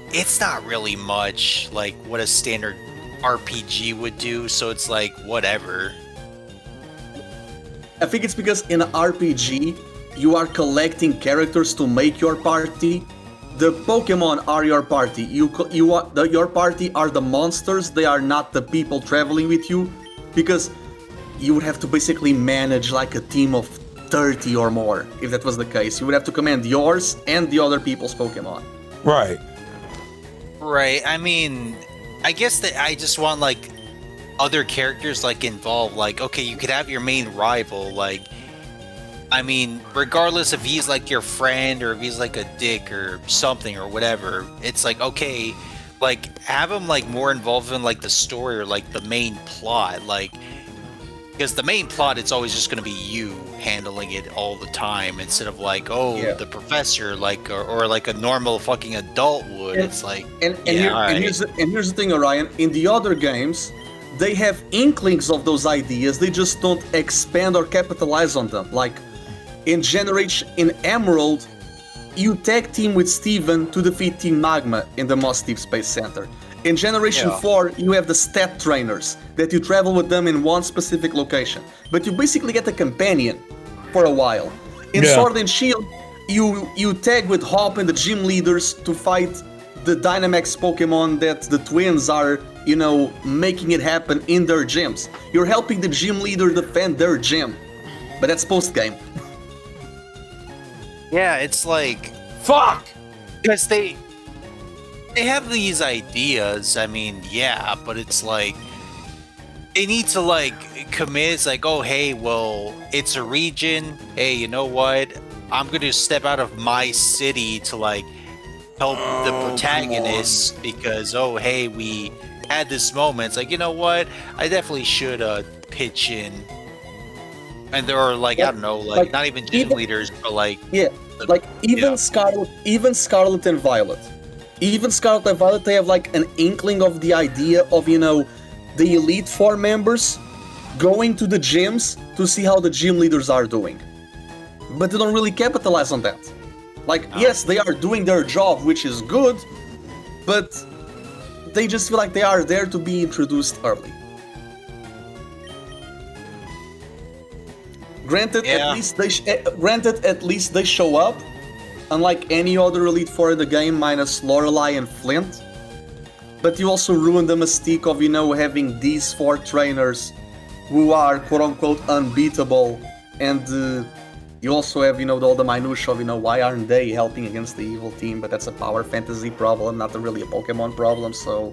B: it's not really much like what a standard RPG would do, so it's like, whatever.
C: I think it's because in an RPG, you are collecting characters to make your party. The Pokemon are your party. Your party are the monsters. They are not the people traveling with you, because you would have to basically manage like a team of 30 or more. If that was the case, you would have to command yours and the other people's Pokemon.
A: Right.
B: Right. I mean, I guess that I just want like other characters like involved. Like, okay, you could have your main rival, like, I mean, regardless if he's like your friend or if he's like a dick or something or whatever, it's like, okay, like have him like more involved in like the story or like the main plot, like, because the main plot, it's always just going to be you handling it all the time instead of like, the professor, like, or like a normal fucking adult would. It's like,
C: here's the thing, Orion. In the other games, they have inklings of those ideas. They just don't expand or capitalize on them. Like, In Generation in Emerald, you tag team with Steven to defeat Team Magma in the Moss Deep Space Center. In Generation 4, you have the stat trainers that you travel with them in one specific location. But you basically get a companion for a while. In Sword and Shield, you tag with Hop and the gym leaders to fight the Dynamax Pokemon that the twins are, you know, making it happen in their gyms. You're helping the gym leader defend their gym. But that's post-game.
B: Yeah, it's like
A: Fuck!
B: because they have these ideas. I mean, yeah, but it's like they need to like commit. It's like, oh, hey, well, it's a region. Hey, you know what? I'm gonna step out of my city to like help the protagonists because, oh, hey, we had this moment. It's like, you know what? I definitely should pitch in. And there are like, I don't know, like not even gym leaders, but like
C: Scarlet and Violet. Even Scarlet and Violet, they have like an inkling of the idea of, you know, the Elite Four members going to the gyms to see how the gym leaders are doing. But they don't really capitalize on that. Like, yes, they are doing their job, which is good, but they just feel like they are there to be introduced early. Granted, at least they show up, unlike any other Elite Four in the game, minus Lorelei and Flint. But you also ruin the mystique of, you know, having these 4 trainers who are quote-unquote unbeatable, and you also have, you know, all the minutiae of, you know, why aren't they helping against the evil team? But that's a power fantasy problem, not really a Pokemon problem, so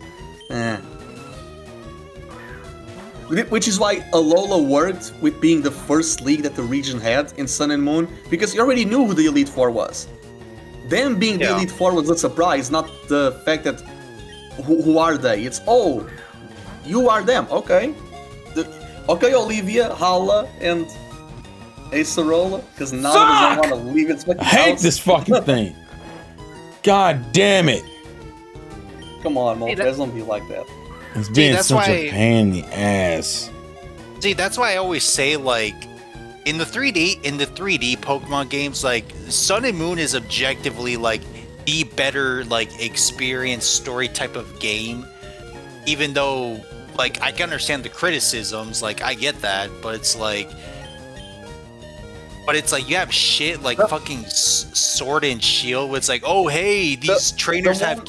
C: Which is why Alola worked with being the first league that the region had in Sun and Moon, because you already knew who the Elite Four was. Them being the Elite Four was a surprise, not the fact that who are they? It's, oh, you are them, okay. Okay, Olivia, Hala, and Acerola, because now it doesn't want to leave its fucking
A: I hate
C: house.
A: this fucking thing. God damn it.
C: Come on, Moltres, don't be like that.
A: It's being
B: that's
A: such a
B: why-
A: pain in the ass.
B: See, that's why I always say, like, in the 3D Pokemon games, like, Sun and Moon is objectively like the better like experience story type of game. Even though, like, I can understand the criticisms, like I get that, but it's like you have shit like fucking Sword and Shield, where it's like, oh hey, these trainers have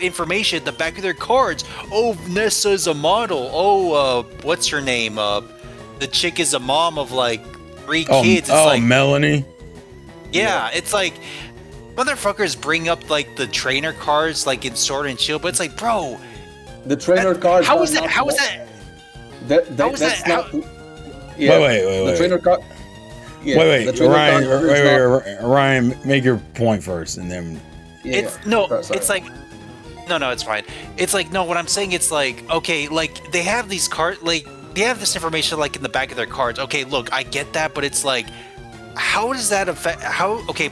B: information at the back of their cards. Oh, Nessa's a model. Oh, what's her name? The chick is a mom of like 3 kids. It's like
A: Melanie.
B: Yeah, it's like motherfuckers bring up like the trainer cards like in Sword and Shield, but it's like, bro,
C: the trainer cards.
B: How is that? How is that?
C: That's not.
A: Yeah, wait.
C: The trainer card. Yeah,
A: Wait, Ryan, make your point first, and then.
B: It's like no, it's fine. It's like, no, what I'm saying, it's like, okay, like they have these cards, like they have this information like in the back of their cards. Okay, look, I get that, but it's like, how does that affect?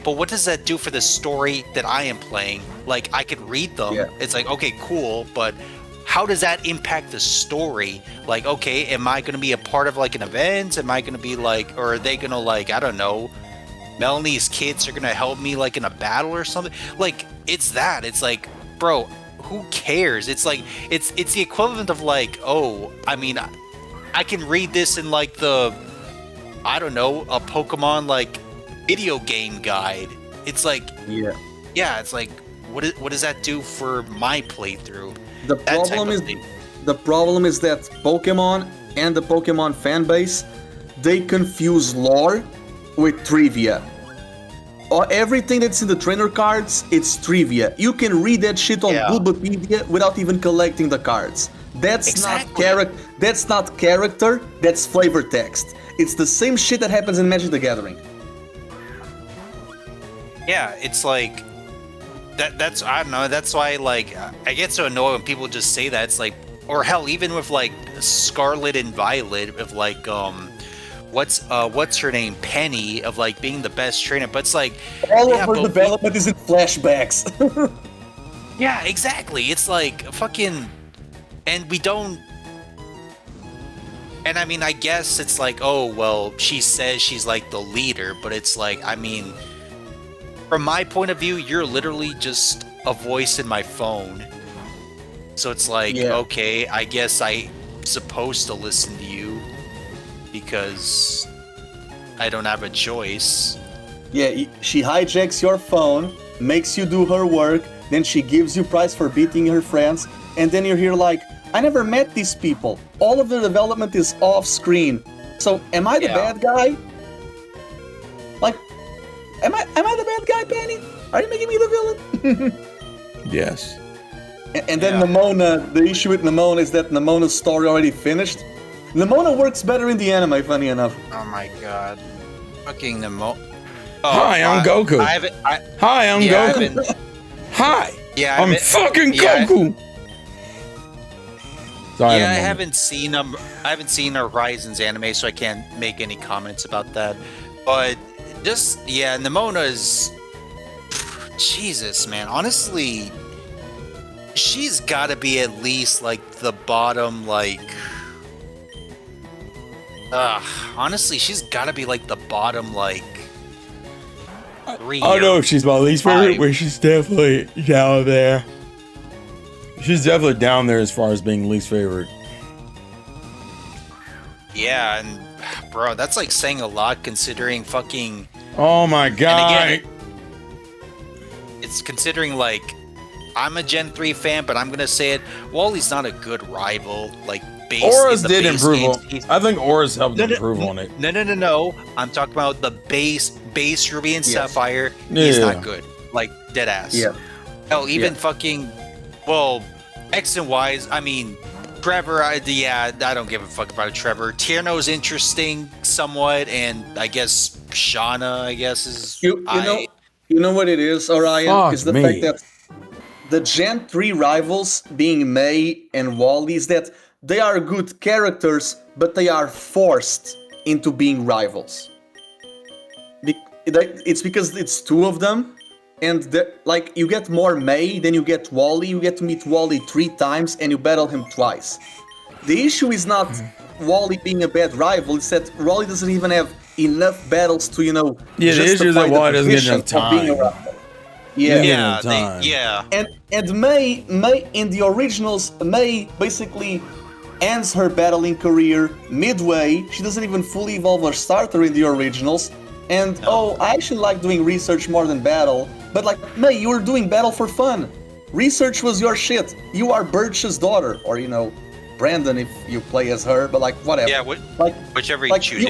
B: But what does that do for the story that I am playing? Like, I can read them. Yeah. It's like, okay, cool, but how does that impact the story? Like, okay, am I gonna be a part of like an event? Am I gonna be like, or are they gonna like, I don't know, Melanie's kids are gonna help me like in a battle or something? Like, it's that. It's like, bro, who cares? It's like it's the equivalent of like, oh, I mean, I can read this in like the, I don't know, a Pokemon like video game guide. It's like, yeah, it's like, what does that do for my playthrough?
C: The problem is that Pokemon and the Pokemon fan base, they confuse lore with trivia. Everything that's in the trainer cards, it's trivia. You can read that shit on Bulbapedia without even collecting the cards. That's not character, that's flavor text. It's the same shit that happens in Magic the Gathering.
B: Yeah, it's like that's I don't know, that's why like I get so annoyed when people just say that. It's like, or hell, even with like Scarlet and Violet, of like what's her name, Penny, of like being the best trainer, but it's like
C: all of her development is in flashbacks.
B: Yeah, exactly. It's like fucking, and we don't. And I mean, I guess it's like, oh, well, she says she's like the leader, but it's like, I mean, from my point of view, you're literally just a voice in my phone. So it's like, okay, I guess I'm supposed to listen to you because I don't have a choice.
C: Yeah, she hijacks your phone, makes you do her work, then she gives you prize for beating her friends, and then you're here like, I never met these people. All of the development is off screen. So am I the bad guy? Like, am I the bad guy, Penny? Are you making me the villain?
A: Yes.
C: And then Nemona, the issue with Nemona is that Nemona's story already finished. Nemona works better in the anime, funny enough.
B: Oh my god. Fucking Nemo.
A: Hi, I'm Goku. Hi, I'm Goku. Hi.
B: Yeah,
A: I'm fucking Goku. Sorry,
B: I haven't seen Horizons anime, so I can't make any comments about that. But just Nemona is Jesus, man. Honestly, she's got to be at least like the bottom, like. Honestly, she's got to be like the bottom, like. 3
A: I don't know if she's my least favorite, but she's definitely down there. She's definitely down there as far as being least favorite.
B: Yeah, and bro, that's like saying a lot considering fucking.
A: Oh my god!
B: And again, it's considering like I'm a Gen 3 fan, but I'm gonna say it. Wally's not a good rival. Like
A: Aura's did improve. I think Aura's helped improve on it.
B: No. I'm talking about the base Ruby and Sapphire. He's not good. Like dead ass.
C: Yeah.
B: Hell, even fucking. Well, X and Y's. I mean, Trevor. I don't give a fuck about Trevor. Tierno's interesting somewhat, and I guess Shauna. I guess is.
C: You know what it is, Orion? Is the fact that the Gen 3 rivals, being May and Wally, is that they are good characters, but they are forced into being rivals. It's because it's two of them, and like you get more May than you get Wally. You get to meet Wally 3 times, and you battle him twice. The issue is not Wally being a bad rival; it's that Wally doesn't even have enough battles to,
A: Yeah, the issue is that Wally doesn't get enough time. And May in the originals, May basically ends her battling career midway. She doesn't even fully evolve her starter in the originals. And I actually like doing research more than battle. But like, May, you were doing battle for fun. Research was your shit. You are Birch's daughter, or Brandon if you play as her. But like, whatever.
B: Yeah, whichever you choose.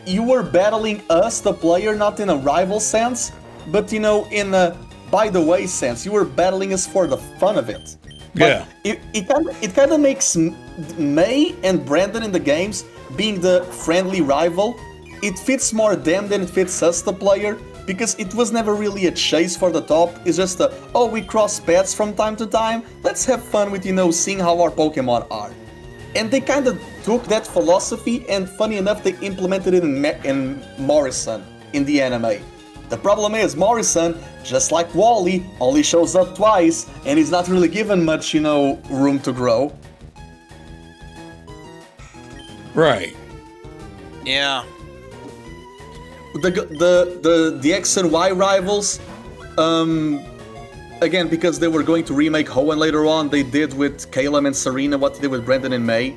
C: You were battling us, the player, not in a rival sense, but in a by the way sense. You were battling us for the fun of it. But it kind of makes May and Brandon in the games being the friendly rival. It fits more them than it fits us, the player, because it was never really a chase for the top. It's just we cross paths from time to time. Let's have fun with seeing how our Pokemon are. And they kind of took that philosophy, and funny enough, they implemented it in Morrison in the anime. The problem is, Morrison, just like Wally, only shows up twice, and he's not really given much, room to grow.
A: Right.
B: Yeah.
C: The X and Y rivals, again, because they were going to remake Hoenn later on, they did with Caleb and Serena what they did with Brandon and May,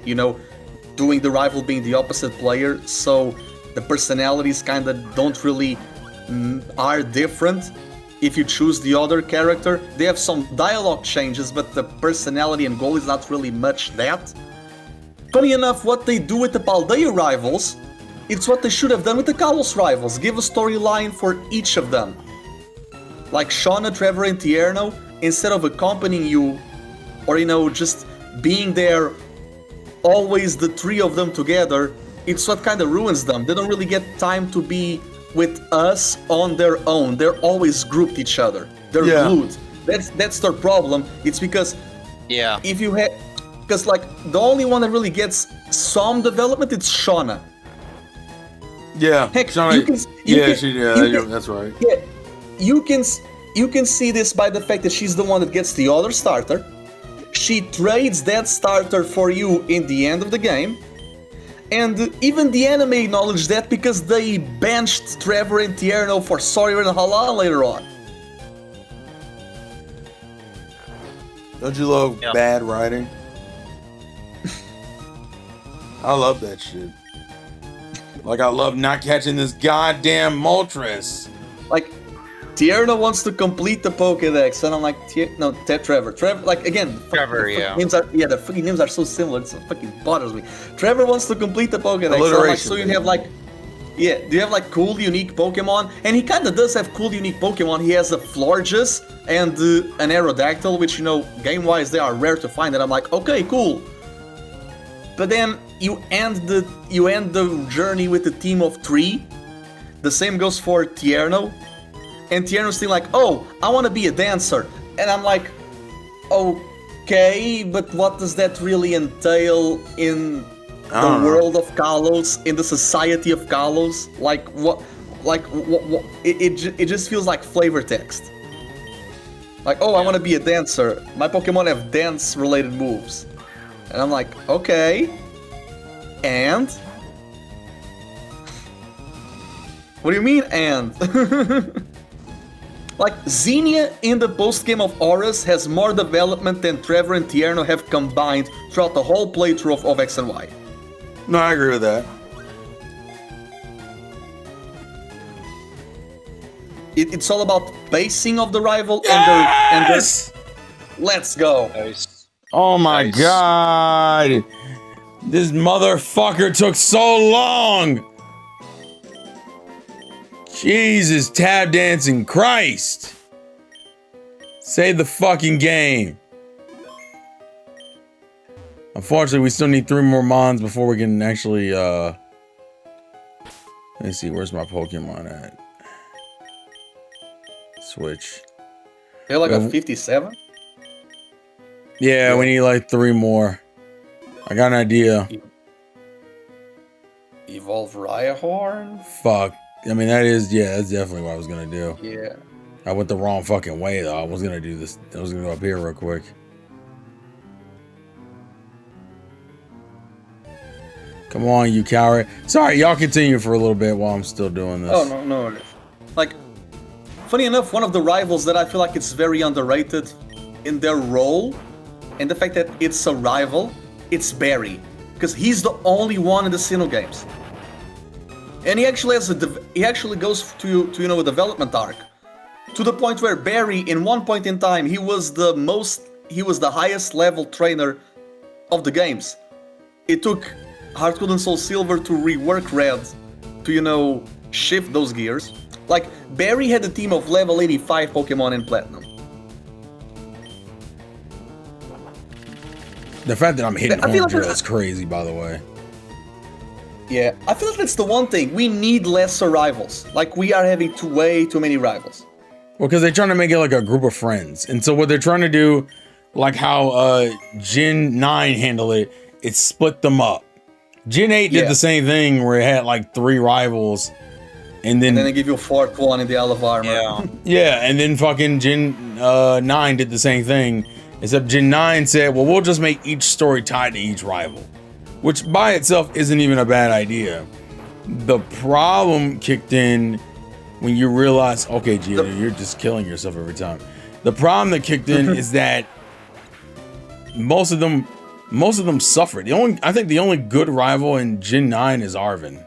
C: doing the rival being the opposite player, so the personalities kind of don't really are different if you choose the other character. They have some dialogue changes, but the personality and goal is not really much that. Funny enough, what they do with the Paldea rivals, it's what they should have done with the Kalos rivals. Give a storyline for each of them. Like Shauna, Trevor, and Tierno, instead of accompanying you, or just being there, always the 3 of them together, it's what kind of ruins them. They don't really get time to be with us on their own. They're always grouped each other. They're glued. That's their problem. It's because if you have, because like the only one that really gets some development, it's Shauna.
A: Yeah,
C: heck,
A: Shauna, that's right.
C: Yeah, you can see this by the fact that she's the one that gets the other starter. she trades that starter for you in the end of the game. And even the anime acknowledged that because they benched Trevor and Tierno for Sawyer and Halal later on.
A: Don't you love bad writing? I love that shit. Like, I love not catching this goddamn Moltres.
C: Like, Tierno wants to complete the Pokédex, and I'm like, Trevor. Trevor, like, again,
B: Trevor,
C: the
B: yeah.
C: names are, the fucking names are so similar, it fucking bothers me. Trevor wants to complete the Pokédex, so you have, like, do you have, like, cool, unique Pokemon? And he kinda does have cool, unique Pokemon. He has a Florges and an Aerodactyl, which, game-wise, they are rare to find, and I'm like, okay, cool. But then you end the journey with a team of 3. The same goes for Tierno. And Tierno's still like, oh, I want to be a dancer. And I'm like, okay, but what does that really entail in the world of Kalos, in the society of Kalos? Like, what? It just feels like flavor text. Like, oh, I want to be a dancer. My Pokemon have dance-related moves. And I'm like, okay. And? What do you mean, and? Like, Xenia in the post-game of Auras has more development than Trevor and Tierno have combined throughout the whole playthrough of X and Y.
A: No, I agree with that.
C: It's all about pacing of the rival
A: Yes!
C: and their... Let's go.
B: Nice.
A: Oh my
B: Nice.
A: god! This motherfucker took so long! Jesus, tab dancing Christ! Save the fucking game. Unfortunately, we still need 3 more Mons before we can actually, Let me see, where's my Pokemon at? Switch.
C: They're like a 57?
A: Yeah, we need like 3 more. I got an idea.
C: Evolve Rhyhorn?
A: Fuck. I mean, that's definitely what I was gonna do.
C: Yeah.
A: I went the wrong fucking way, though. I was gonna do this. I was gonna go up here real quick. Come on, you coward. Sorry, y'all continue for a little bit while I'm still doing this.
C: Oh, no. Like, funny enough, one of the rivals that I feel like it's very underrated in their role, and the fact that it's a rival, it's Barry. Because he's the only one in the Sinnoh games. And he actually goes to a development arc. To the point where Barry, in one point in time, he was the highest level trainer of the games. It took Heart Gold and Soul Silver to rework Red to, shift those gears. Like, Barry had a team of level 85 Pokemon in Platinum.
A: The fact that I'm hitting
C: I feel
A: home
C: like
A: drill is crazy, by the way.
C: Yeah, I feel like that's the one thing. We need lesser rivals. Like, we are having way too many rivals.
A: Well, because they're trying to make it like a group of friends. And so what they're trying to do, like how Gen 9 handled it, it's split them up. Gen 8 did the same thing where it had like 3 rivals. And then
C: they give you a 4th one in the Isle of Armor.
B: Yeah.
A: Yeah, and then fucking Gen 9 did the same thing. Except Gen 9 said, well, we'll just make each story tied to each rival. Which by itself isn't even a bad idea. The problem kicked in when you realize, okay, Gio, you're just killing yourself every time. The problem that kicked in is that most of them suffered. I think the only good rival in Gen 9 is Arven.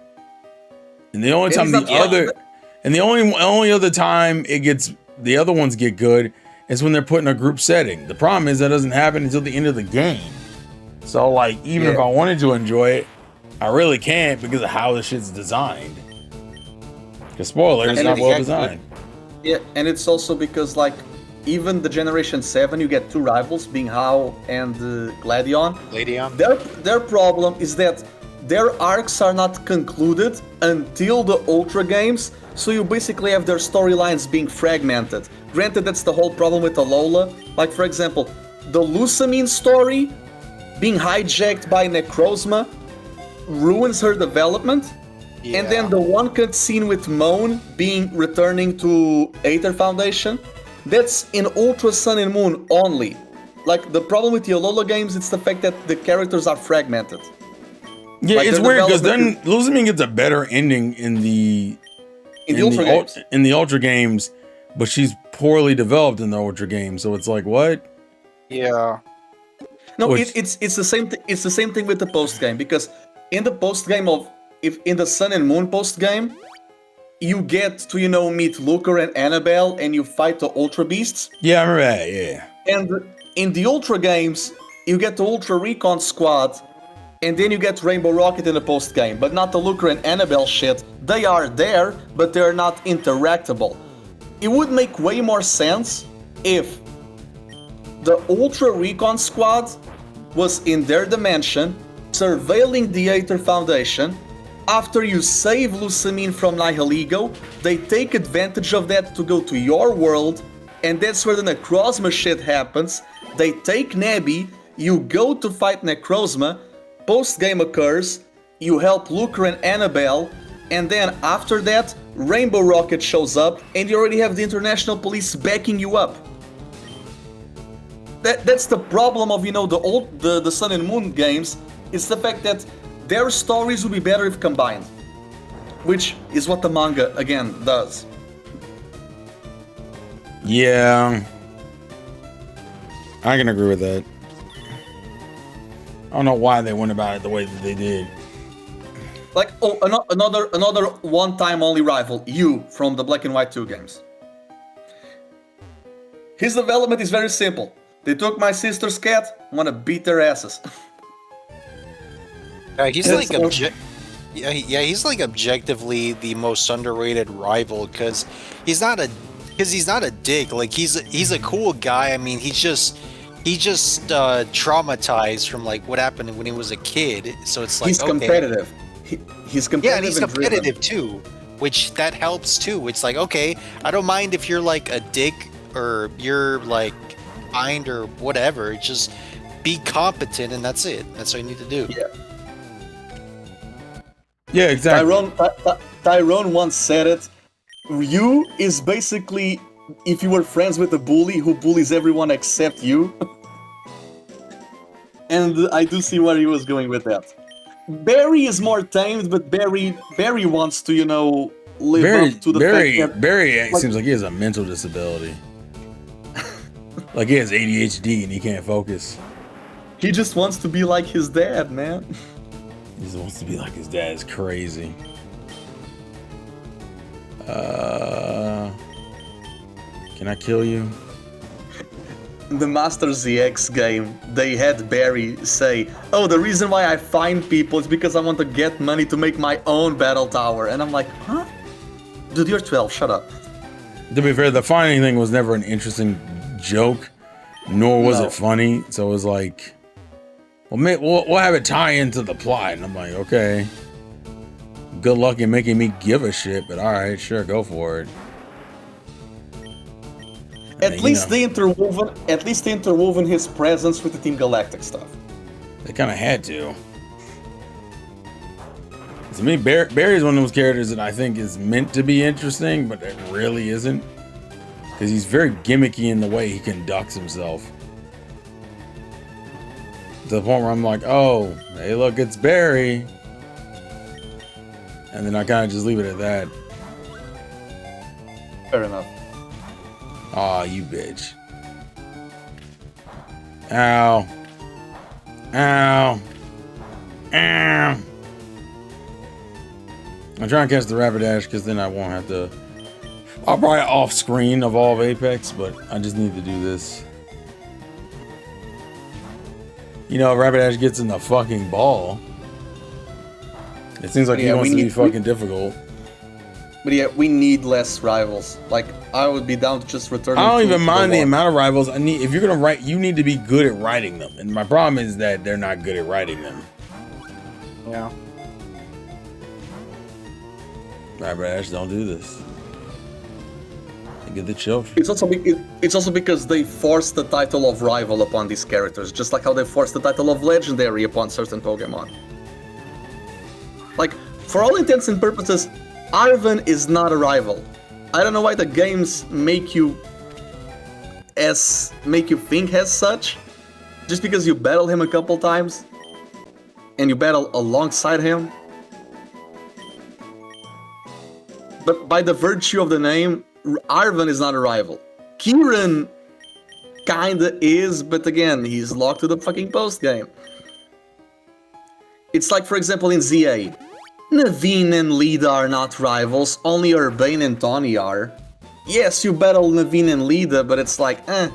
A: And the only time the only other time the other ones get good is when they're put in a group setting. The problem is that doesn't happen until the end of the game. So, like, even if I wanted to enjoy it, I really can't because of how the shit's designed. Because spoiler, it's not well designed.
C: Yeah, and it's also because, like, even the Generation 7, you get 2 rivals, being Hao and Gladion. Their problem is that their arcs are not concluded until the Ultra games, so you basically have their storylines being fragmented. Granted, that's the whole problem with Alola. Like, for example, the Lusamine story being hijacked by Necrozma ruins her development. Yeah. And then the one cutscene with Moan returning to Aether Foundation, that's in Ultra Sun and Moon only. like the problem with the Alola games, it's the fact that the characters are fragmented.
A: Yeah,
C: Like,
A: it's
C: their
A: weird because then
C: development
A: Lusamine gets a better ending in the
C: Ultra games.
A: in the Ultra games, but she's poorly developed in the Ultra games. So it's like, what?
B: Yeah.
C: No,
A: Which-
C: it's the same. It's the same thing with the post game, because in the post game in the Sun and Moon post game, you get to meet Luca and Annabelle, and you fight the Ultra Beasts.
A: Yeah, I remember that. Yeah.
C: And in the Ultra games, you get the Ultra Recon Squad, and then you get Rainbow Rocket in the post game, but not the Luca and Annabelle shit. They are there, but they're not interactable. It would make way more sense if the Ultra Recon Squad was in their dimension, surveilling the Aether Foundation. After you save Lusamine from Nihilego, they take advantage of that to go to your world, and that's where the Necrozma shit happens. They take Nebby, you go to fight Necrozma, post-game occurs, you help Luca and Annabelle, and then after that, Rainbow Rocket shows up, and you already have the International Police backing you up. That's the problem of the Sun and Moon games. It's the fact that their stories would be better if combined, which is what the manga again does.
A: Yeah. I can agree with that. I don't know why they went about it the way that they did.
C: Like, another one-time only rival, you from the Black and White 2 games. His development is very simple. They took my sister's cat, wanna beat their asses.
B: He's
C: Yes,
B: like he's like objectively the most underrated rival because he's not a dick. Like he's a cool guy. I mean, he's just traumatized from like what happened when he was a kid. So it's like
C: He's competitive. He's competitive.
B: Yeah, and he's
C: and driven.
B: competitive too, which that helps too. It's like, okay, I don't mind if you're like a dick or you're like kind or whatever. Just be competent and that's it. That's what you need to do.
C: Yeah.
A: Yeah, exactly.
C: Tyrone once said it. You is basically if you were friends with a bully who bullies everyone except you. And I do see where he was going with that. Barry is more tamed, but Barry wants to, live up to the fact that
A: Barry seems like he has a mental disability. Like he has ADHD and he can't focus.
C: he just wants to be like his dad, man.
A: He just wants to be like his dad. It's crazy. Can I kill you?
C: In the Master ZX game, they had Barry say, "Oh, the reason why I find people is because I want to get money to make my own battle tower." And I'm like, huh? Dude, you're 12, shut up.
A: To be fair, the finding thing was never an interesting joke, nor was
C: No.
A: it funny. So it was like, well, we'll have it tie into the plot. And I'm like, okay. Good luck in making me give a shit, but all right, sure, go for it.
C: At least they interwoven his presence with the Team Galactic stuff.
A: They kind of had to. To me, Barry's one of those characters that I think is meant to be interesting, but it really isn't. Because he's very gimmicky in the way he conducts himself. To the point where I'm like, oh, hey, look, it's Barry. And then I kind of just leave it at that.
C: Fair enough.
A: Aw, you bitch. Ow. Ow. Ow. I'm trying to catch the Rapidash because then I won't have to... I'll probably off screen evolve Apex, but I just need to do this. You know, if Rapidash gets in the fucking ball, it seems like he wants to be fucking difficult.
C: But yeah, we need less rivals. Like, I would be down to just return.
A: I don't even mind the amount of rivals. If you're gonna write, you need to be good at writing them. And my problem is that they're not good at writing them.
B: Yeah.
A: Rapidash, don't do this. Get the children.
C: It's also because they forced the title of rival upon these characters, just like how they forced the title of legendary upon certain Pokemon. Like, for all intents and purposes, Arven is not a rival. I don't know why the games make you think as such, just because you battle him a couple times, and you battle alongside him. But by the virtue of the name, Arven is not a rival. Kieran kinda is, but again, he's locked to the fucking post game. It's like, for example, in ZA. Naveen and Lida are not rivals, only Urbane and Tawny are. Yes, you battle Naveen and Lida, but it's like, eh.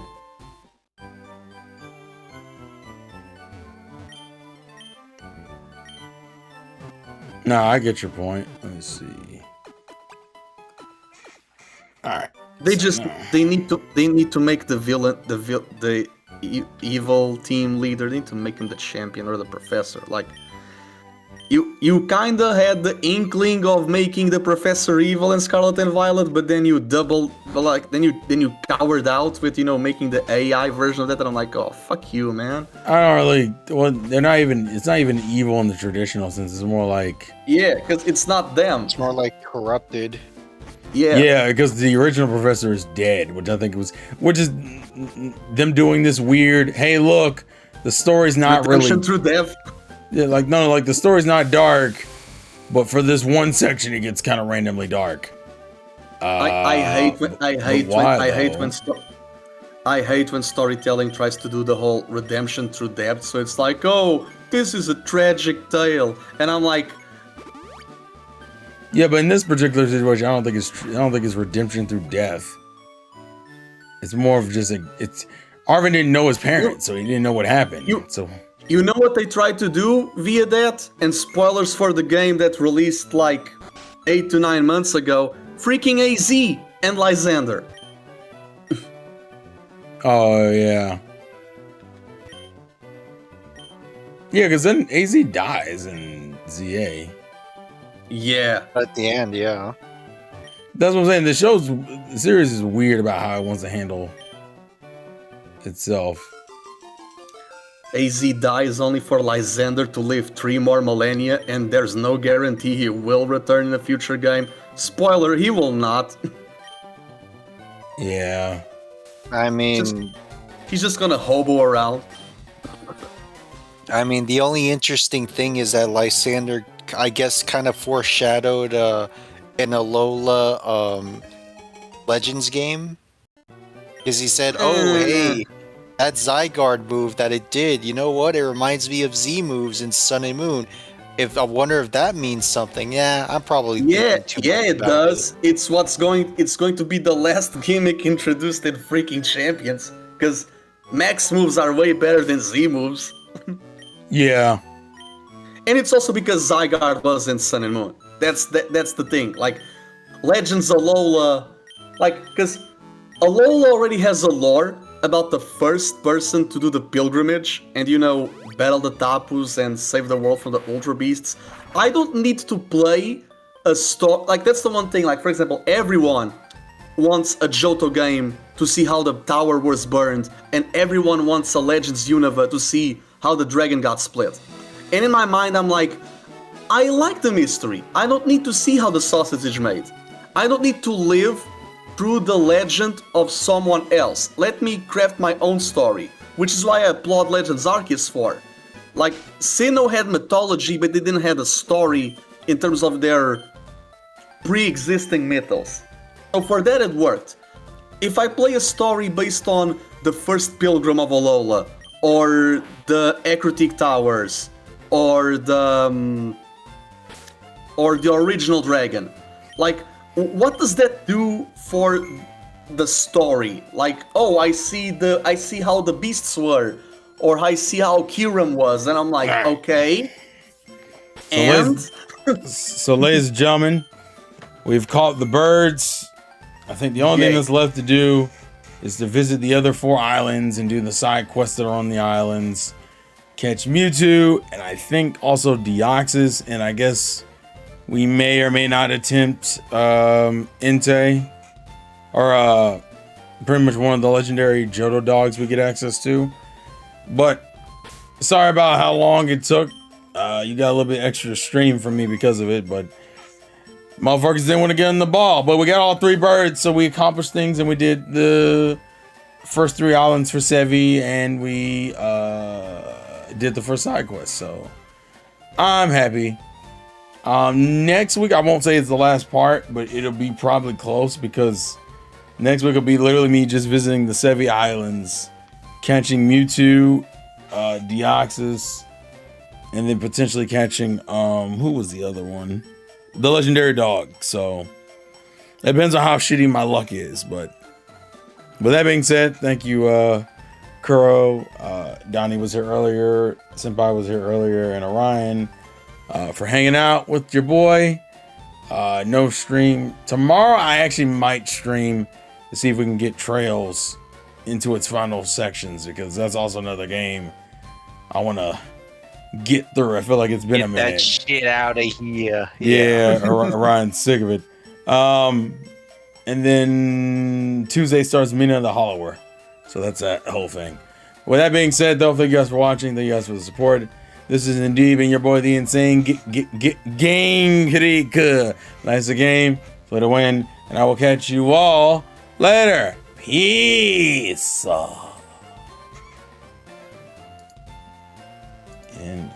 A: No, I get your point. Let me see. Alright.
C: They need to make the villain, the evil team leader, they need to make him the champion or the professor. Like, you kinda had the inkling of making the professor evil in Scarlet and Violet, but then you then you cowered out with, making the AI version of that, and I'm like, oh, fuck you, man.
A: I don't really. Well, it's not even evil in the traditional sense. It's more like.
C: Yeah, because it's not them.
B: It's more like corrupted.
C: Yeah.
A: Yeah, because the original professor is dead, which is them doing this weird. Hey, look, the story's not
C: Redemption
A: really.
C: through death.
A: Yeah, like the story's not dark, but for this one section, it gets kind of randomly dark.
C: I hate when storytelling tries to do the whole redemption through depth. So it's like, oh, this is a tragic tale, and I'm like,
A: yeah, but in this particular situation, I don't think it's redemption through death. It's more of just Arven didn't know his parents, so he didn't know what happened.
C: You know what they tried to do via that? And spoilers for the game that released like 8 to 9 months ago. Freaking AZ and Lysander.
A: Oh, yeah. Yeah, because then AZ dies in ZA.
C: Yeah.
B: At the end, yeah.
A: That's what I'm saying. The series is weird about how it wants to handle itself.
C: AZ dies only for Lysander to live 3 more millennia, and there's no guarantee he will return in a future game. Spoiler, he will not.
A: Yeah.
B: I mean,
C: he's just gonna hobo around.
B: I mean, the only interesting thing is that Lysander, I guess, kind of foreshadowed an Alola Legends game. Because he said, oh, hey, that Zygarde move that it did, you know what? It reminds me of Z moves in Sun and Moon. I wonder if that means something. Yeah, I'm probably
C: it does. It's going to be the last gimmick introduced in freaking Champions, because Max moves are way better than Z moves.
A: Yeah.
C: And it's also because Zygarde was in Sun and Moon. That's the thing. Like, Legends Alola, because Alola already has a lore about the first person to do the pilgrimage and, battle the Tapus and save the world from the Ultra Beasts. I don't need to play a story. Like, that's the one thing. Like, for example, everyone wants a Johto game to see how the tower was burned, and everyone wants a Legends Unova to see how the dragon got split. And in my mind, I'm like, I like the mystery. I don't need to see how the sausage is made. I don't need to live through the legend of someone else. Let me craft my own story, which is why I applaud Legends Arceus for. Like, Sinnoh had mythology, but they didn't have a story in terms of their pre-existing mythos. So for that it worked. If I play a story based on the first pilgrim of Alola, or the Ecruteak Towers, or the original dragon, like, what does that do for the story? Like, oh, I see how the beasts were, or I see how Kiram was, and I'm like, okay.
A: So, ladies and gentlemen, we've caught the birds. I think the only thing that's left to do is to visit the other 4 islands and do the side quests that are on the islands. Catch Mewtwo, and I think also Deoxys, and I guess we may or may not attempt Entei, or pretty much one of the legendary Johto dogs we get access to. But sorry about how long it took. You got a little bit extra stream from me because of it, but motherfuckers didn't want to get in the ball. But we got all 3 birds, so we accomplished things, and we did the first 3 islands for Sevi, and we did the first side quest. So I'm happy. Next week, I won't say it's the last part, but it'll be probably close because next week will be literally me just visiting the Sevi Islands, catching Mewtwo, Deoxys, and then potentially catching, who was the other one? The legendary dog. So it depends on how shitty my luck is, but with that being said, thank you, Kuro. Donnie was here earlier, Senpai was here earlier, and Orion, for hanging out with your boy. No stream tomorrow. I actually might stream to see if we can get Trails into its final sections, because that's also another game I want to get through. I feel like it's been a minute.
B: Get that shit out of here.
A: Yeah, Orion's sick of it. And then Tuesday starts Mina the Hollower. So that's that whole thing. With that being said, though, thank you guys for watching. Thank you guys for the support. This is indeed been your boy, the Insane Gang Krieg. Nice game for the win. And I will catch you all later. Peace. And